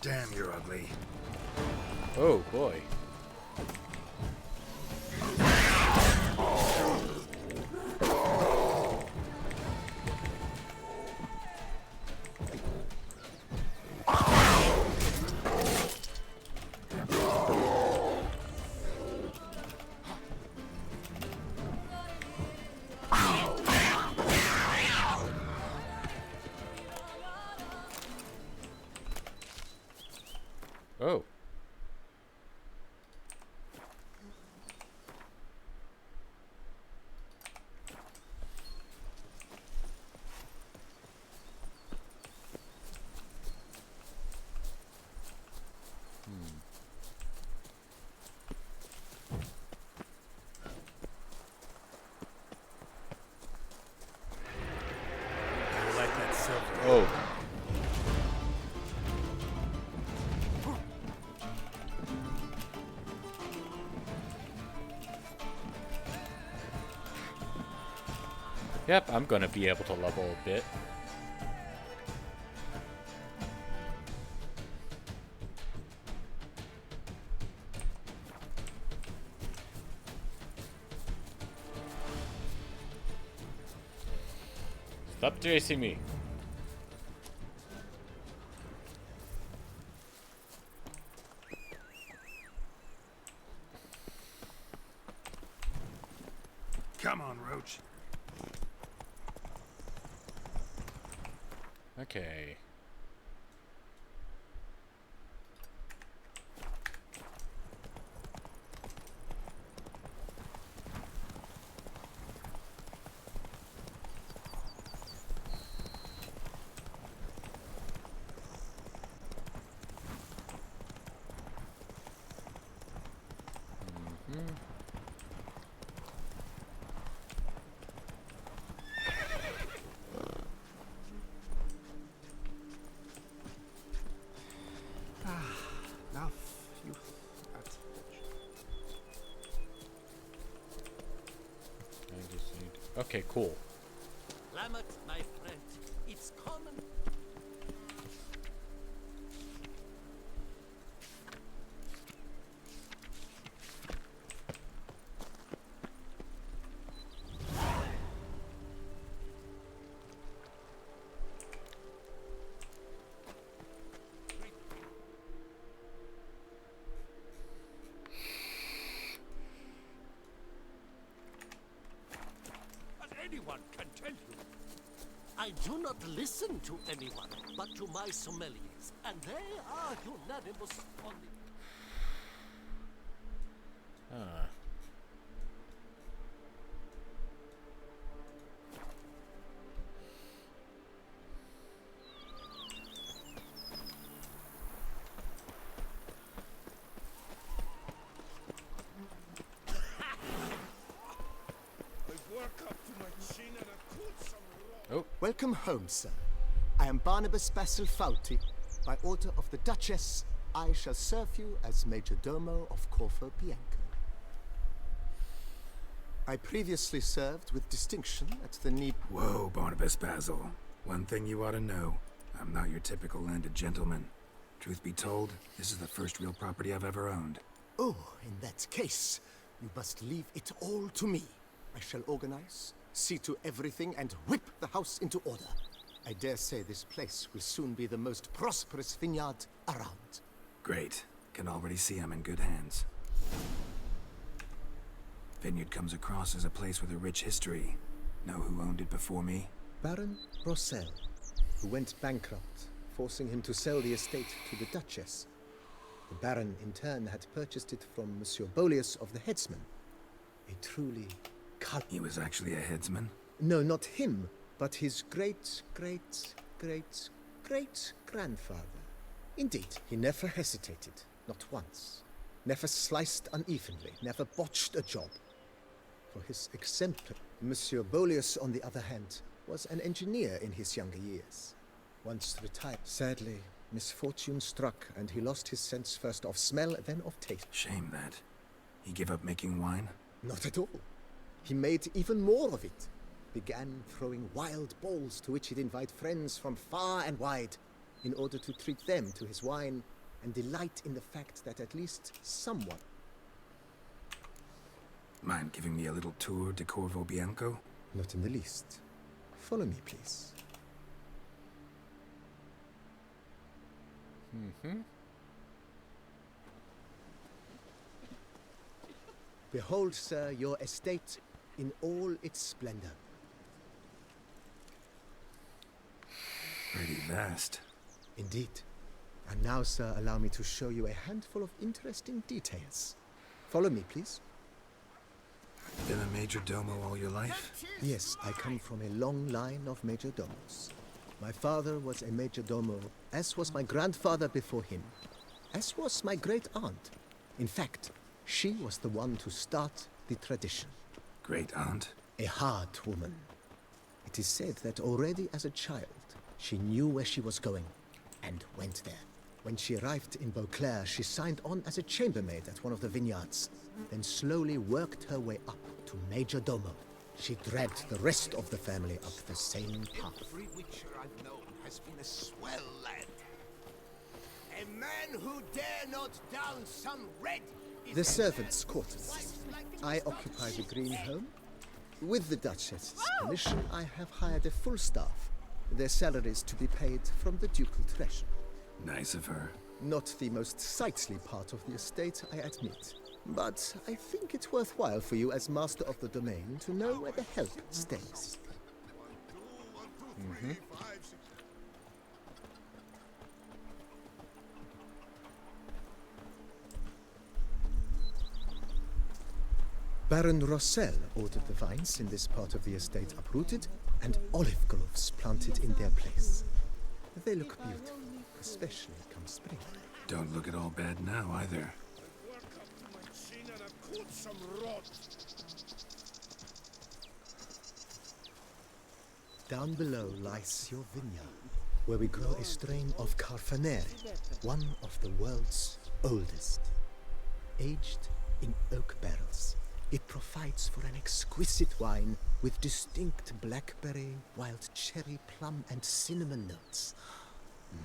Damn, you're ugly. Oh, boy. Oh. Yep, I'm gonna be able to level a bit. Stop chasing me. Come on, Roach. Okay. Now, you... I just need... Okay, cool. Lamet, my friend, it's common. Anyone can tell you. I do not listen to anyone, but to my sommeliers, and they are unanimous on the... Welcome home, sir. I am Barnabas Basil Fauti. By order of the Duchess, I shall serve you as Major Domo of Corvo Bianco. I previously served with distinction at the Whoa, Barnabas Basil. One thing you ought to know. I'm not your typical landed gentleman. Truth be told, this is the first real property I've ever owned. Oh, in that case, you must leave it all to me. I shall organize, see to everything, and whip the house into order. I dare say this place will soon be the most prosperous vineyard around. Great. Can already see I'm in good hands. Vineyard comes across as a place with a rich history. Know who owned it before me? Baron Rossel, who went bankrupt, forcing him to sell the estate to the Duchess. The Baron, in turn, had purchased it from Monsieur Bolius of the Headsman. A truly... He was actually a headsman? No, not him, but his great-great-great-great-grandfather. Indeed, he never hesitated, not once. Never sliced unevenly, never botched a job. For his exemplar, Monsieur Bolius, on the other hand, was an engineer in his younger years. Once retired, sadly, misfortune struck, and he lost his sense first of smell, then of taste. Shame that. He gave up making wine? Not at all. He made even more of it. Began throwing wild balls to which he'd invite friends from far and wide, in order to treat them to his wine and delight in the fact that at least someone... Mind giving me a little tour de Corvo Bianco? Not in the least. Follow me, please. Behold, sir, your estate in all its splendor. Pretty vast. Indeed. And now, sir, allow me to show you a handful of interesting details. Follow me, please. Been a major domo all your life? Yes, I come from a long line of major domos. My father was a major domo, as was my grandfather before him, as was my great-aunt. In fact, she was the one to start the tradition. Great-aunt? A hard woman. It is said that already as a child, she knew where she was going, and went there. When she arrived in Beauclair, she signed on as a chambermaid at one of the vineyards, then slowly worked her way up to Major Domo. She dragged the rest of the family up the same path. Every witcher I've known has been a swell lad. A man who dare not down some red is The servants' quarters. I occupy the green home. With the Duchess's permission, I have hired a full staff. Their salaries to be paid from the ducal treasure. Nice of her. Not the most sightly part of the estate, I admit. But I think it's worthwhile for you as master of the domain to know where the help stays. Baron Rossel ordered the vines in this part of the estate uprooted and olive groves planted in their place. They look beautiful, especially come spring. Don't look at all bad now, either. Down below lies your vineyard, where we grow a strain of Carfanere, one of the world's oldest. Aged in oak barrels, it provides for an exquisite wine with distinct blackberry, wild cherry, plum, and cinnamon notes.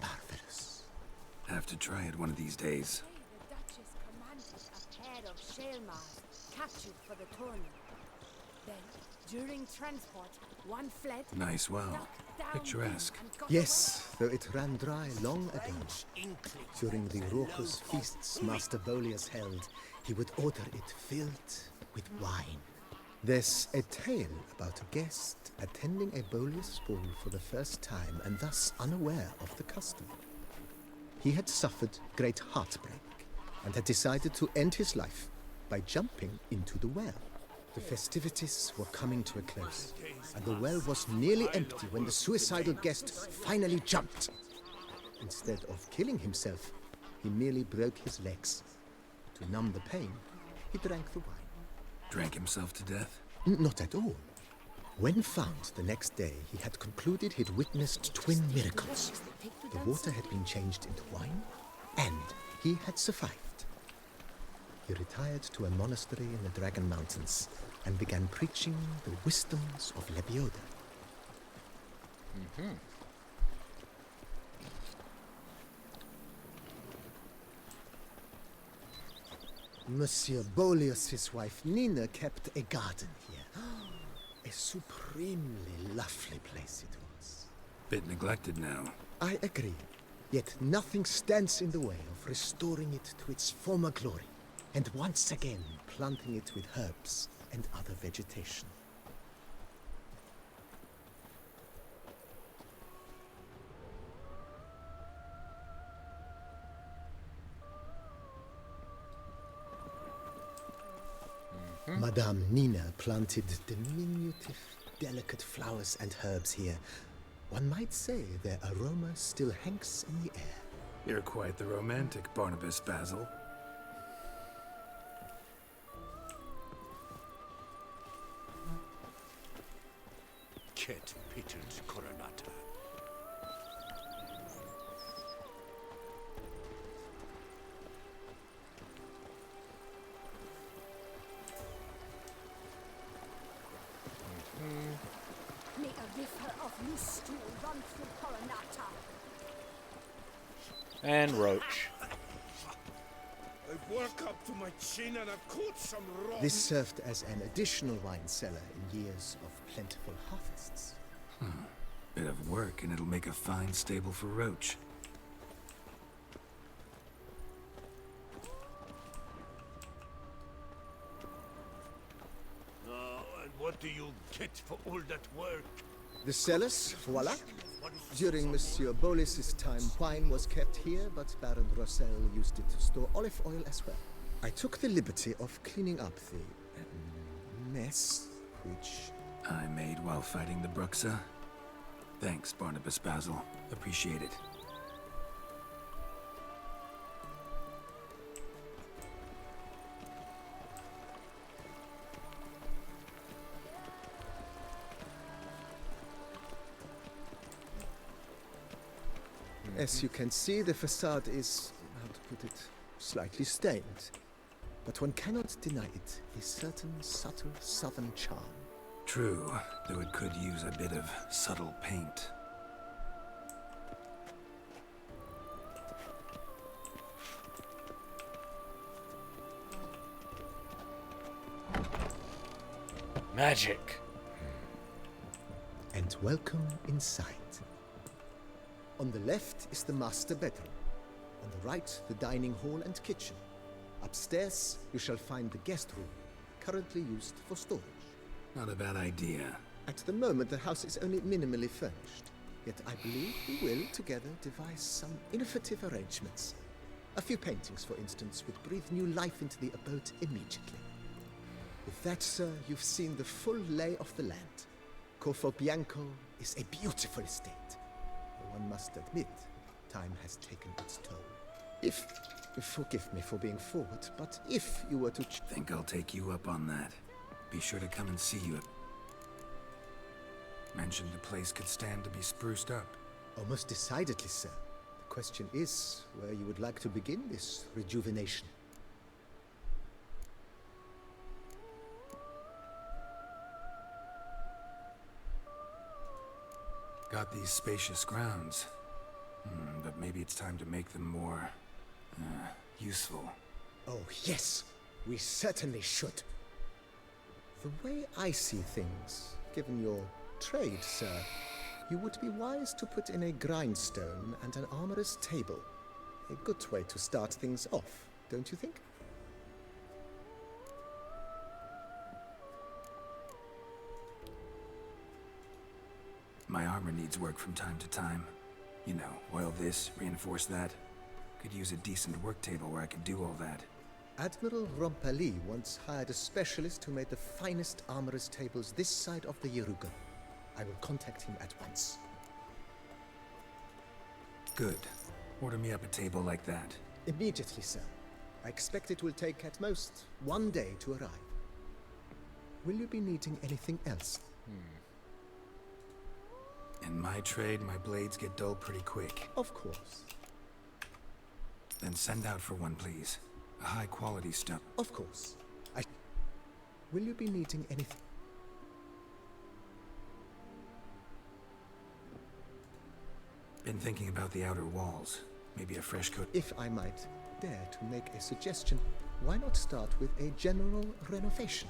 Marvelous. Have to try it one of these days. The Duchess commanded a pair of Shalmars captured for the tournament. Then, during transport, one fled. Nice well. Picturesque. Yes, though it ran dry long ago. During the raucous feasts Master Bolius held, he would order it filled with wine. There's a tale about a guest attending a Bolius ball for the first time and thus unaware of the custom. He had suffered great heartbreak and had decided to end his life by jumping into the well. The festivities were coming to a close, and the well was nearly empty when the suicidal guest finally jumped. Instead of killing himself, he merely broke his legs. To numb the pain, he drank the wine. Drank himself to death? Not at all. When found the next day, he had concluded he'd witnessed twin miracles. The water had been changed into wine, and he had survived. He retired to a monastery in the Dragon Mountains and began preaching the wisdoms of Lebioda. Monsieur Bolius' wife Nina kept a garden here. A supremely lovely place it was. Bit neglected now. I agree. Yet nothing stands in the way of restoring it to its former glory, and once again planting it with herbs and other vegetation. Madame Nina planted diminutive, delicate flowers and herbs here. One might say their aroma still hangs in the air. You're quite the romantic, Barnabas Basil. Ket Peter's Coronata. May a river of misdew run through Coronata. And Roach. I work up to my chin and I've caught some raw. This served as an additional wine cellar in years of plentiful harvests. Bit of work, and it'll make a fine stable for Roach. And what do you get for all that work? The cellars, voila. During Monsieur Bolis's time, wine was kept here, but Baron Rossel used it to store olive oil as well. I took the liberty of cleaning up the mess, which I made while fighting the Bruxa. Thanks, Barnabas Basil. Appreciate it. As you can see, the facade is, how to put it, slightly stained. But one cannot deny it a certain subtle southern charm. True, though it could use a bit of subtle paint. Magic. And welcome inside. On the left is the master bedroom. On the right, the dining hall and kitchen. Upstairs, you shall find the guest room, currently used for storage. Not a bad idea. At the moment, the house is only minimally furnished. Yet I believe we will, together, devise some innovative arrangements. A few paintings, for instance, would breathe new life into the abode immediately. With that, sir, you've seen the full lay of the land. Corvo Bianco is a beautiful estate. Though one must admit, time has taken its toll. Forgive me for being forward, but if you were to... Think I'll take you up on that. Be sure to come and see you. Mentioned the place could stand to be spruced up. Oh, most decidedly, sir. The question is where you would like to begin this rejuvenation. Got these spacious grounds. But maybe it's time to make them more... useful. Oh, yes. We certainly should. The way I see things, given your trade, sir, you would be wise to put in a grindstone and an armorer's table. A good way to start things off, don't you think? My armor needs work from time to time. You know, oil this, reinforce that. Could use a decent work table where I could do all that. Admiral Rompali once hired a specialist who made the finest armorer's tables this side of the Yeruga. I will contact him at once. Good. Order me up a table like that. Immediately, sir. I expect it will take at most 1 day to arrive. Will you be needing anything else? In my trade, my blades get dull pretty quick. Of course. Then send out for one, please. A high-quality stuff. Of course. Will you be needing anything? Been thinking about the outer walls. Maybe a fresh coat. If I might dare to make a suggestion, why not start with a general renovation?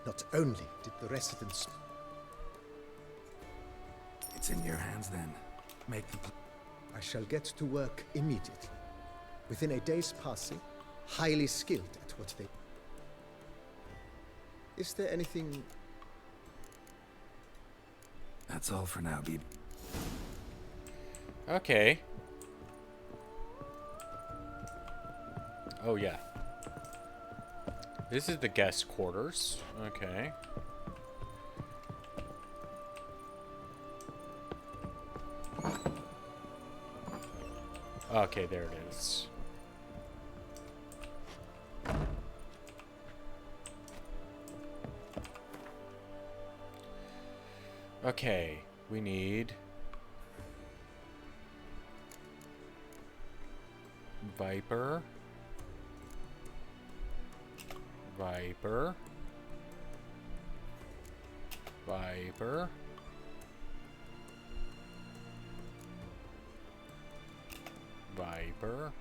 Not only did the residents... It's in your hands then. Make the... I shall get to work immediately. Within a day's passing, highly skilled at what they... Is there anything... That's all for now, Beeb. Okay. Oh, yeah. This is the guest quarters. Okay. Okay, there it is. Okay, we need Viper, Viper, Viper, Viper.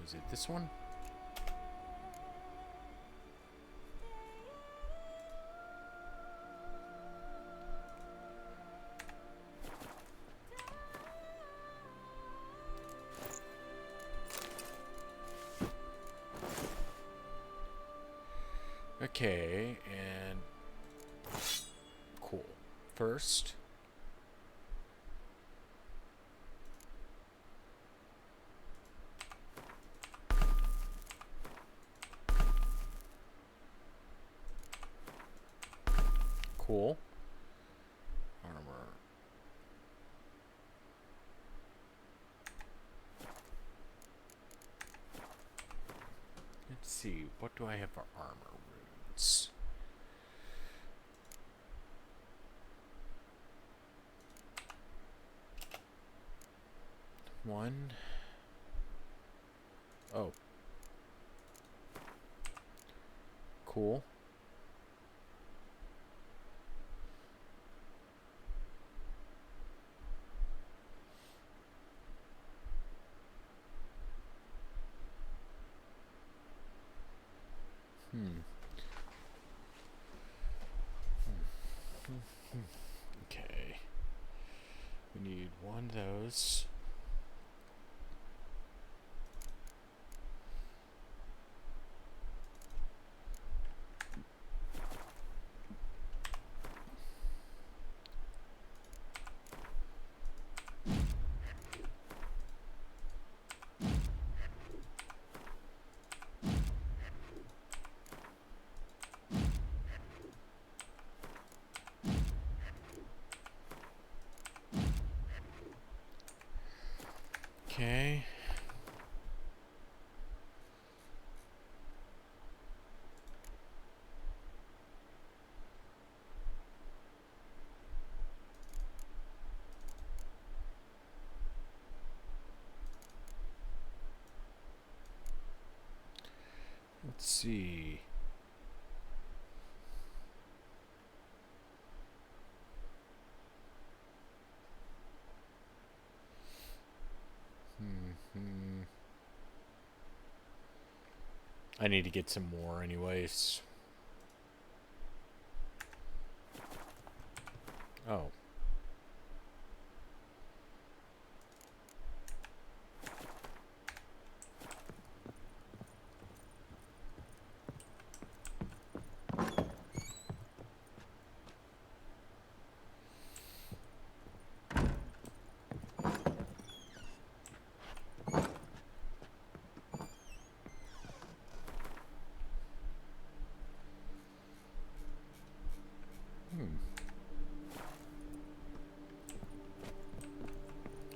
Was it this one? Okay, and cool. First, cool. Armor. Let's see, what do I have for armor runes? One. Oh. Cool. Okay. We need one of those. Okay. Let's see. I need to get some more anyways. Oh.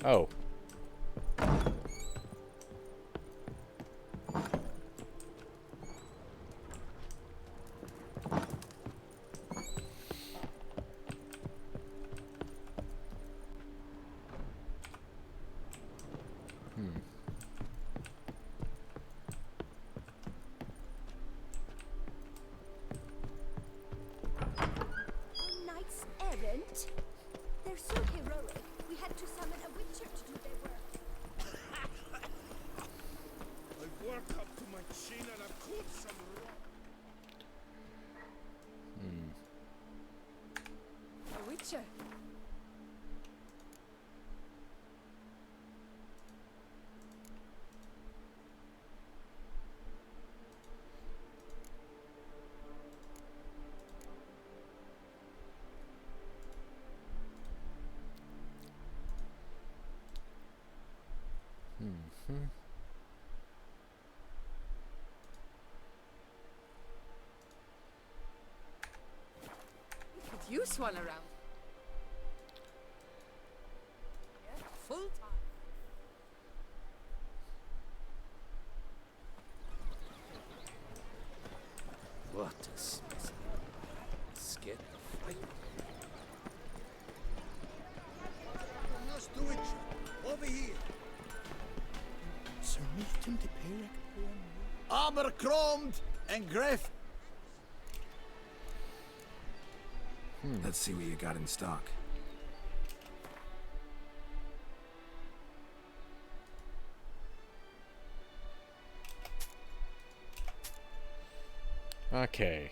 Oh. Knights errant? They're so heroic. We had to summon a witcher to do their work. I work up to my chin and I've caught some rock. A witcher? We could use one around. Yeah, full time. What a specimen. Scared to fight. Master Witcher, over here. Sir Milton de Peyrac. Abercrombed and Griff. Let's see what you got in stock. Okay.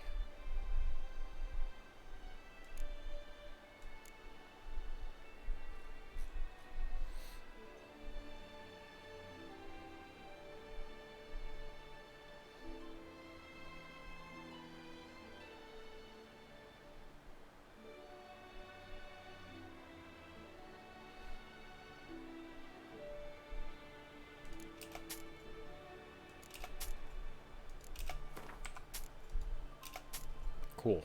Cool.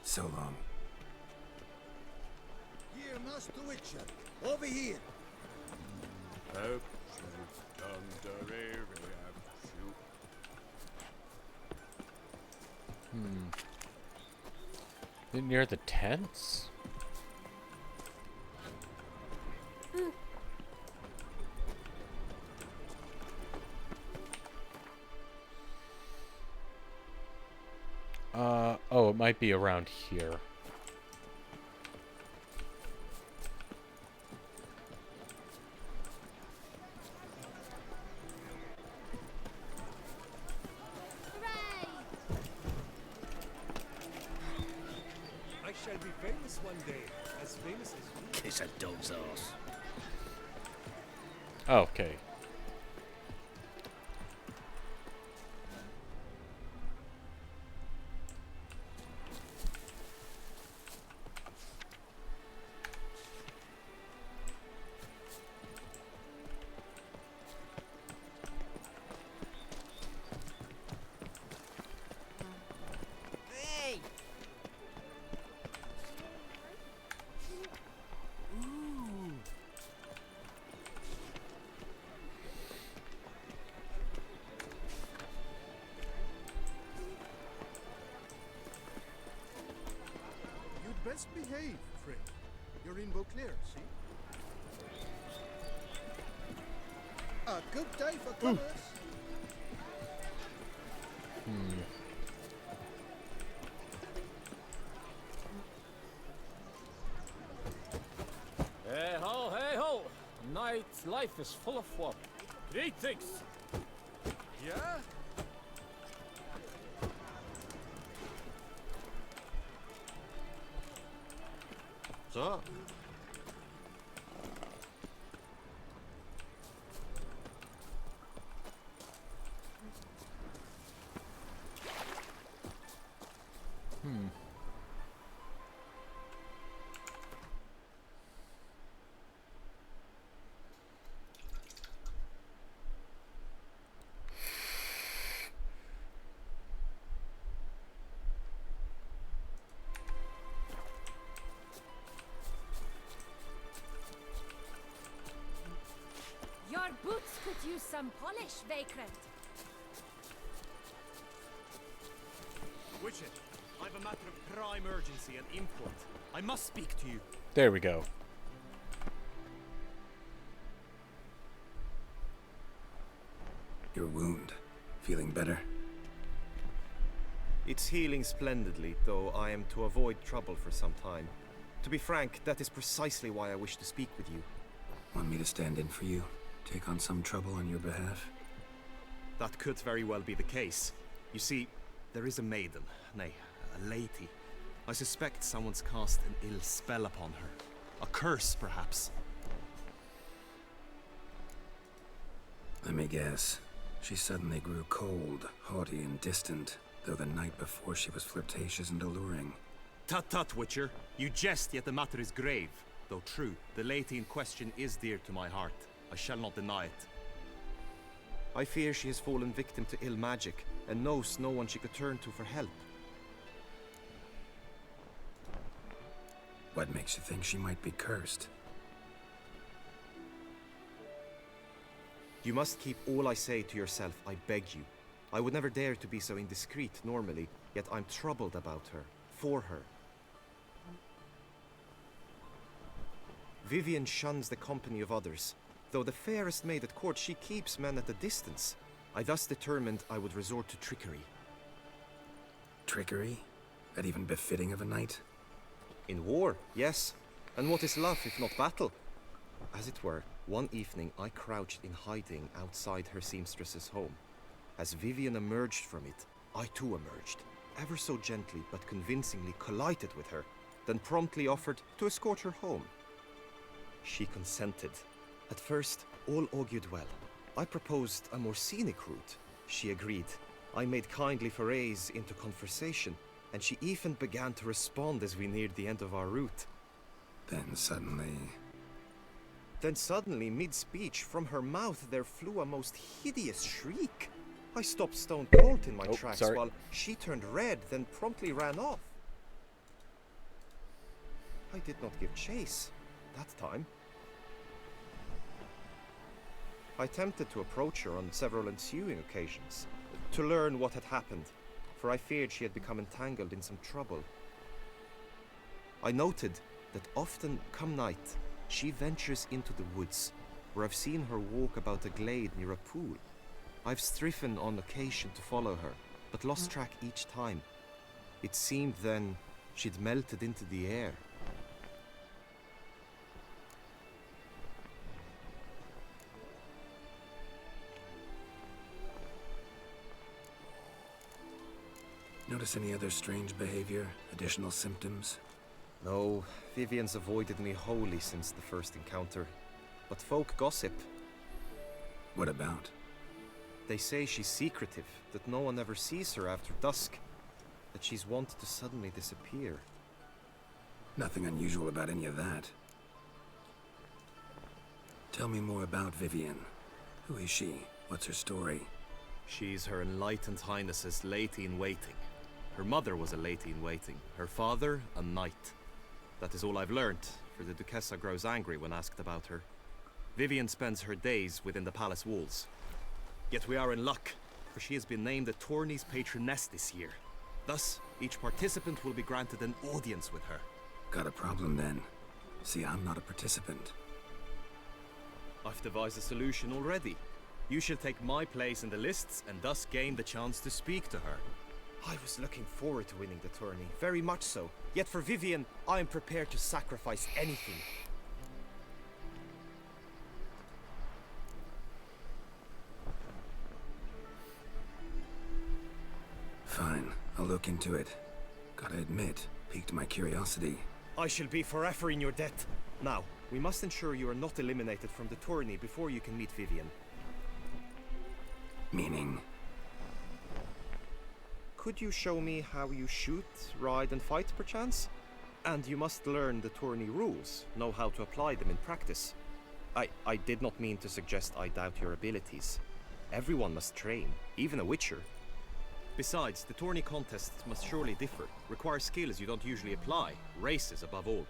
So long. Here, Master Witcher, over here. Near the tents? Oh, it might be around here. shall be famous one day, as famous as you. Kiss a dog's ass. Okay. Hey! Ooh. You'd best behave, friend. You're in Beauclair, see? A good day for commerce. Hey ho, hey ho! Night life is full of fun. Great things. Yeah? Så. Your boots could use some polish, Vagrant. Witcher, I've a matter of prime urgency and import. I must speak to you. There we go. Your wound. Feeling better? It's healing splendidly, though I am to avoid trouble for some time. To be frank, that is precisely why I wish to speak with you. Want me to stand in for you? Take on some trouble on your behalf? That could very well be the case. You see, there is a maiden, nay, a lady. I suspect someone's cast an ill spell upon her. A curse, perhaps. Let me guess. She suddenly grew cold, haughty, and distant, though the night before she was flirtatious and alluring. Tut tut, Witcher. You jest, yet the matter is grave. Though true, the lady in question is dear to my heart. I shall not deny it. I fear she has fallen victim to ill magic, and knows no one she could turn to for help. What makes you think she might be cursed? You must keep all I say to yourself, I beg you. I would never dare to be so indiscreet normally, yet I'm troubled about her, for her. Vivian shuns the company of others. Though the fairest maid at court, she keeps men at a distance. I thus determined I would resort to trickery. Trickery? That even befitting of a knight? In war, yes. And what is love if not battle? As it were, one evening I crouched in hiding outside her seamstress's home. As Vivian emerged from it, I too emerged, ever so gently but convincingly collided with her, then promptly offered to escort her home. She consented. At first, all augured well. I proposed a more scenic route. She agreed. I made kindly forays into conversation, and she even began to respond as we neared the end of our route. Then suddenly, mid-speech, from her mouth there flew a most hideous shriek. I stopped stone cold in my tracks while she turned red, then promptly ran off. I did not give chase that time. I attempted to approach her on several ensuing occasions, to learn what had happened, for I feared she had become entangled in some trouble. I noted that often, come night, she ventures into the woods, where I've seen her walk about a glade near a pool. I've striven on occasion to follow her, but lost track each time. It seemed then she'd melted into the air. Notice any other strange behavior? Additional symptoms? No, Vivian's avoided me wholly since the first encounter. But folk gossip. What about? They say she's secretive, that no one ever sees her after dusk. That she's wanted to suddenly disappear. Nothing unusual about any of that. Tell me more about Vivian. Who is she? What's her story? She's Her Enlightened Highness's lady-in-waiting. Her mother was a lady-in-waiting. Her father, a knight. That is all I've learnt, for the Duchessa grows angry when asked about her. Vivian spends her days within the palace walls. Yet we are in luck, for she has been named the tourney's patroness this year. Thus, each participant will be granted an audience with her. Got a problem then. See, I'm not a participant. I've devised a solution already. You shall take my place in the lists and thus gain the chance to speak to her. I was looking forward to winning the tourney, very much so. Yet for Vivian, I am prepared to sacrifice anything. Fine, I'll look into it. Gotta admit, piqued my curiosity. I shall be forever in your debt. Now, we must ensure you are not eliminated from the tourney before you can meet Vivian. Meaning? Could you show me how you shoot, ride and fight perchance? And you must learn the tourney rules, know how to apply them in practice. I did not mean to suggest I doubt your abilities. Everyone must train, even a witcher. Besides, the tourney contests must surely differ, require skills you don't usually apply, races above all.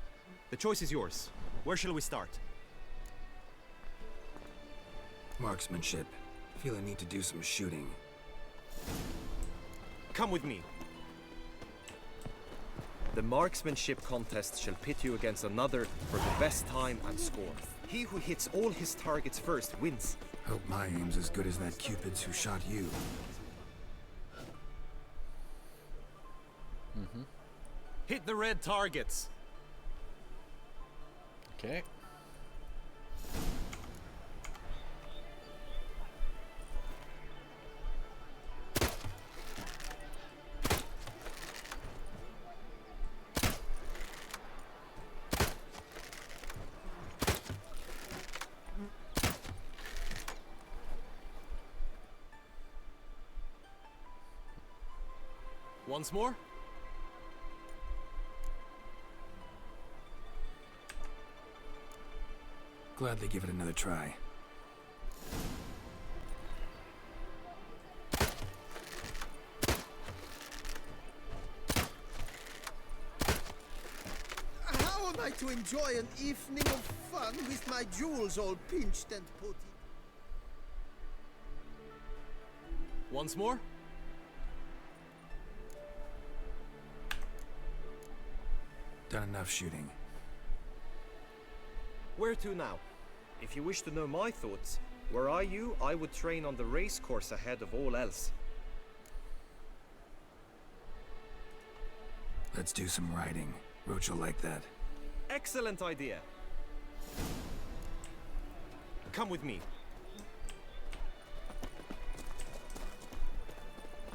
The choice is yours. Where shall we start? Marksmanship. Feel I need to do some shooting. Come with me. The marksmanship contest shall pit you against another for the best time and score. He who hits all his targets first wins. Hope my aim's as good as that Cupid's who shot you. Hit the red targets. Okay. Once more. Gladly give it another try. How am I to enjoy an evening of fun with my jewels all pinched and putty? Once more. Done enough shooting. Where to now? If you wish to know my thoughts, were I you, I would train on the race course ahead of all else. Let's do some riding. Roach will like that. Excellent idea. Come with me.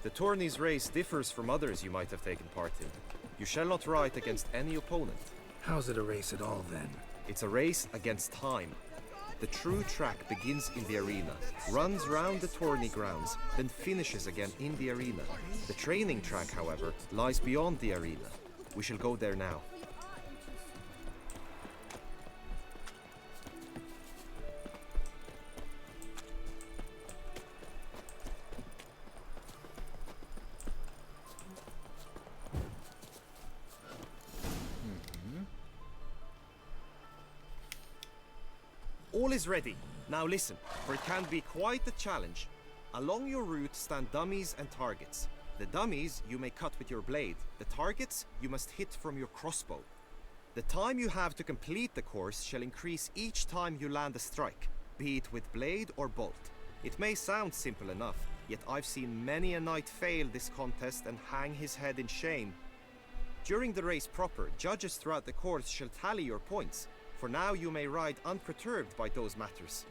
The tourney's race differs from others you might have taken part in. You shall not ride against any opponent. How's it a race at all, then? It's a race against time. The true track begins in the arena, runs round the tourney grounds, then finishes again in the arena. The training track, however, lies beyond the arena. We shall go there now. All is ready. Now listen, for it can be quite a challenge. Along your route stand dummies and targets. The dummies you may cut with your blade. The targets you must hit from your crossbow. The time you have to complete the course shall increase each time you land a strike, be it with blade or bolt. It may sound simple enough, yet I've seen many a knight fail this contest and hang his head in shame. During the race proper, judges throughout the course shall tally your points. For now you may ride unperturbed by those matters.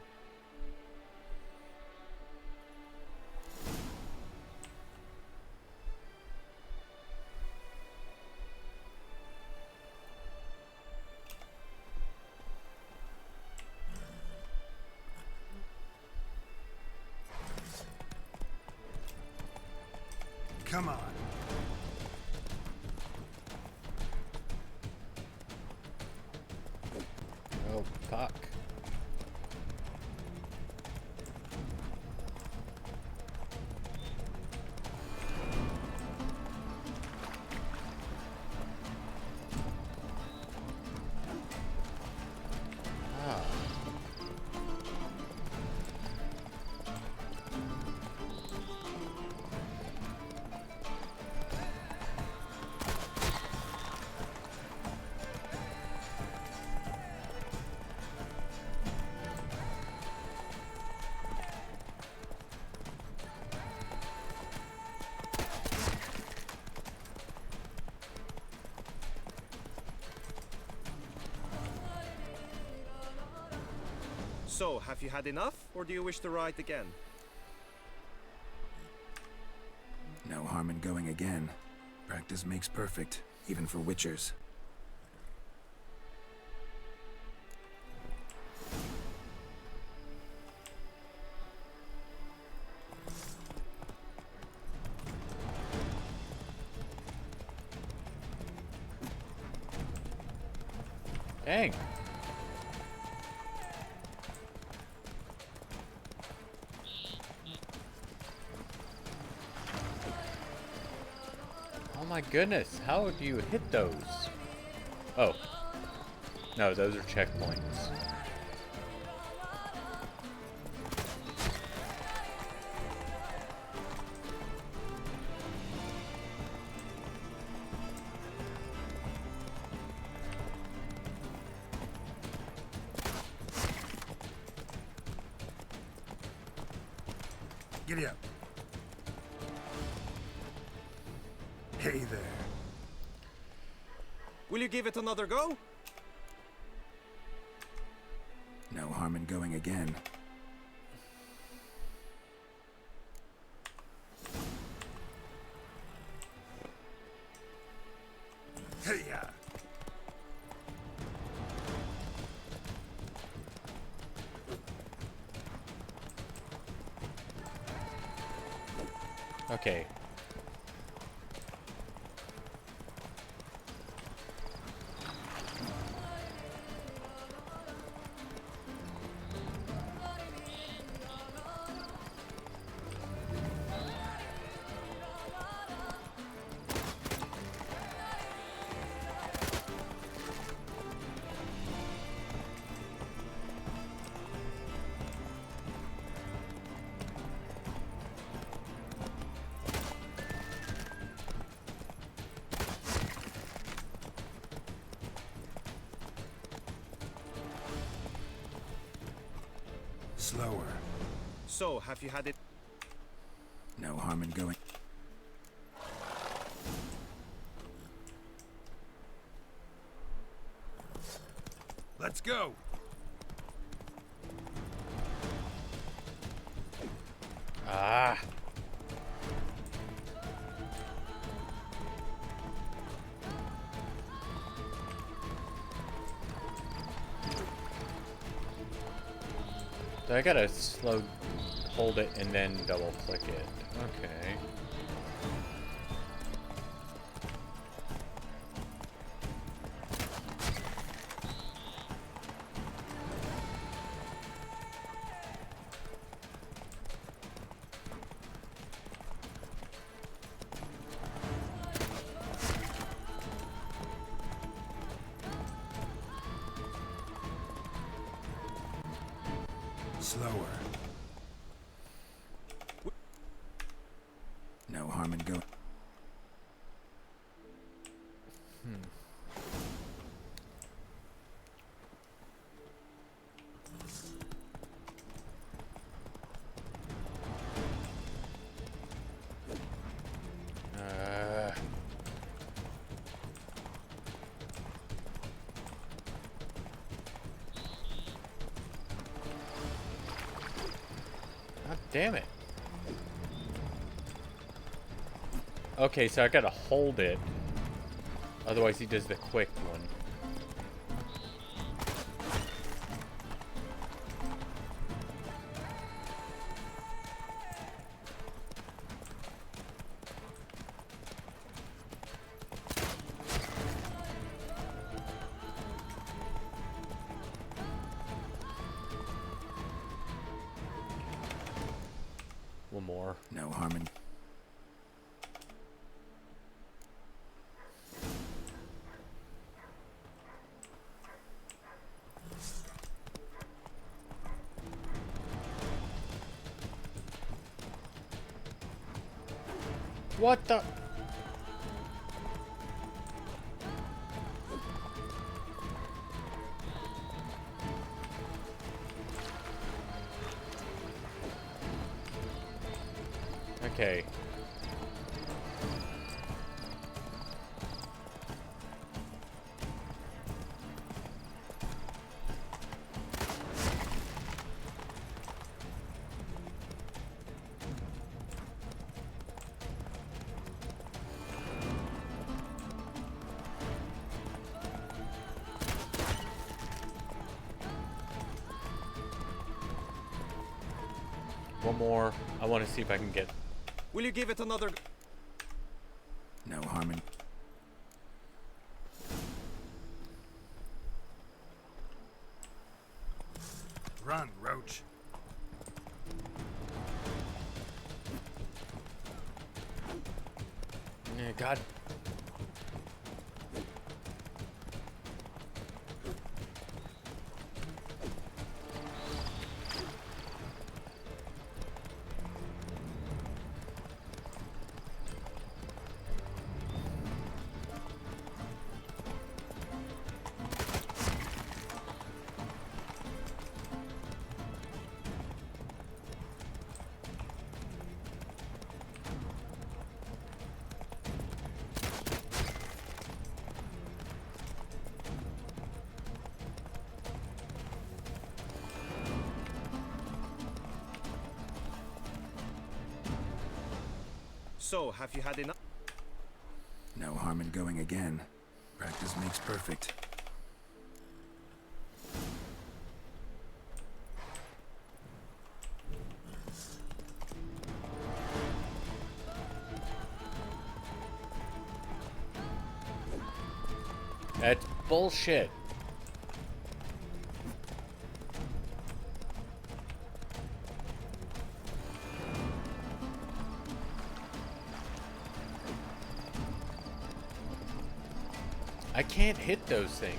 Come on. Oh, fuck. So, have you had enough, or do you wish to ride again? No harm in going again. Practice makes perfect, even for witchers. Dang. Oh my goodness, how do you hit those? Oh. No, those are checkpoints. Giddy up. Hey there. Will you give it another go? No harm in going again. Hey-ya! Okay. Slower. So, have you had it? No harm in going. Let's go. Ah. So I gotta hold it and then double click it. Okay. Slower. No harm in going. God damn it. Okay, so I gotta hold it. Otherwise he does the quick one. more. No harm in... What the? Okay. One more. I want to see if I can get... Will you give it another... No harm in... Run, Roach. Yeah, God. So, have you had enough? No harm in going again. Practice makes perfect. That's bullshit. I can't hit those things.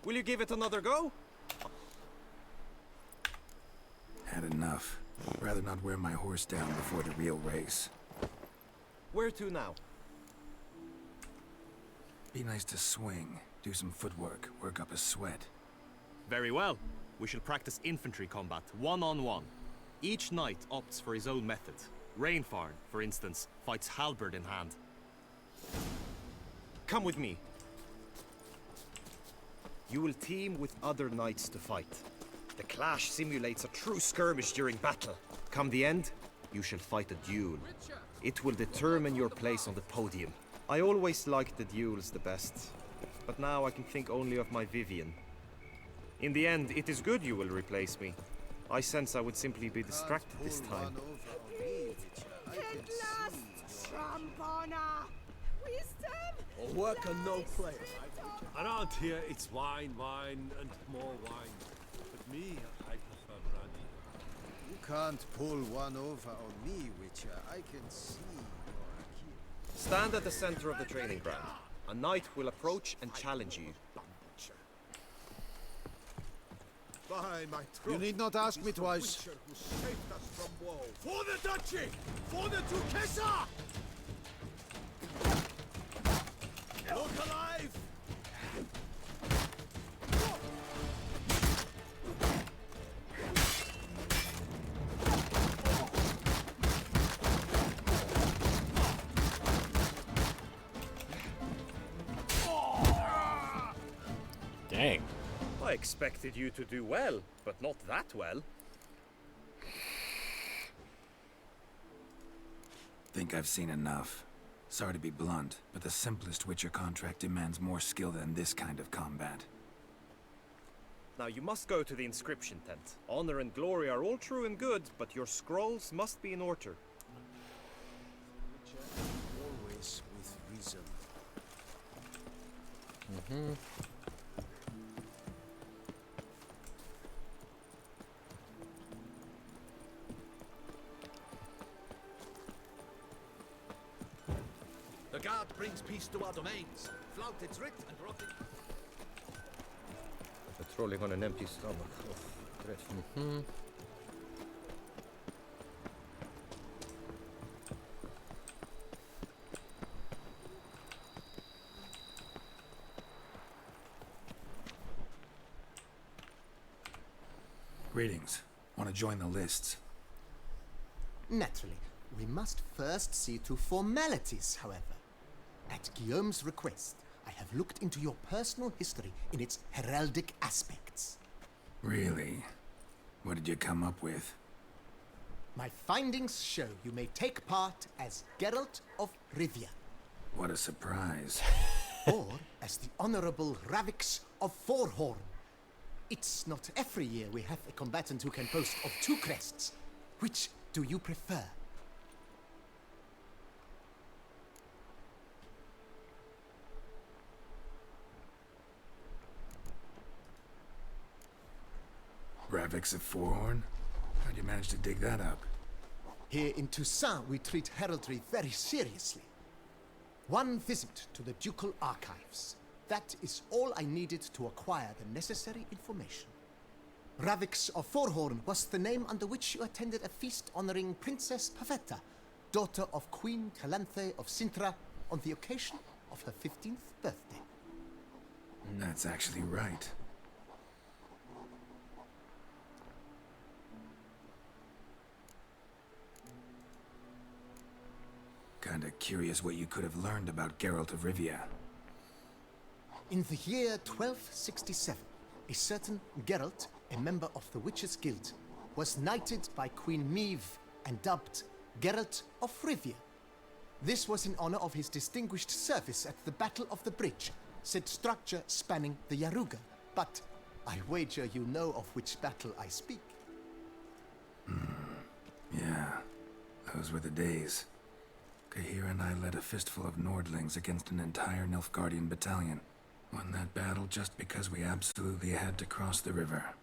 Will you give it another go? Had enough. Rather not wear my horse down before the real race. Where to now? Be nice to swing, do some footwork, work up a sweat. Very well. We shall practice infantry combat, one-on-one. Each knight opts for his own method. Rainfarn, for instance, fights halberd in hand. Come with me. You will team with other knights to fight. The clash simulates a true skirmish during battle. Come the end, you shall fight a duel. It will determine your place on the podium. I always liked the duels the best, but now I can think only of my Vivian. In the end, it is good you will replace me. I sense I would simply be distracted this time. A worker, no player. Around here, it's wine, wine, and more wine. But me, I prefer brandy. You can't pull one over on me, Witcher. I can see you're a kid. Stand at the center of the training ground. A knight will approach and challenge you. By my You need not ask me twice. Witcher who saved us from woe. For the duchy! For the Duchessa! Look alive! Dang. I expected you to do well, but not that well. Think I've seen enough. Sorry to be blunt, but the simplest Witcher contract demands more skill than this kind of combat. Now you must go to the inscription tent. Honor and glory are all true and good, but your scrolls must be in order. Witcher, always with reason. Mm-hmm. The guard brings peace to our domains. Flout its writ and rot it. Patrolling on an empty stomach. Oh, dreadful. Mm-hmm. Greetings. Want to join the lists? Naturally, we must first see to formalities, however. At Guillaume's request, I have looked into your personal history in its heraldic aspects. Really? What did you come up with? My findings show you may take part as Geralt of Rivia, What a surprise. or as the Honorable Ravix of Forhorn. It's not every year we have a combatant who can boast of 2 crests. Which do you prefer? Ravix of Forhorn? How'd you manage to dig that up? Here in Toussaint, we treat heraldry very seriously. One visit to the Ducal Archives. That is all I needed to acquire the necessary information. Ravix of Forhorn was the name under which you attended a feast honoring Princess Pavetta, daughter of Queen Calanthe of Sintra, on the occasion of her 15th birthday. That's actually right. Kinda curious what you could have learned about Geralt of Rivia. In the year 1267, a certain Geralt, a member of the Witches' Guild, was knighted by Queen Meve and dubbed Geralt of Rivia. This was in honor of his distinguished service at the Battle of the Bridge, said structure spanning the Yaruga. But I wager you know of which battle I speak. Yeah, those were the days. Cahir and I led a fistful of Nordlings against an entire Nilfgaardian battalion. Won that battle just because we absolutely had to cross the river.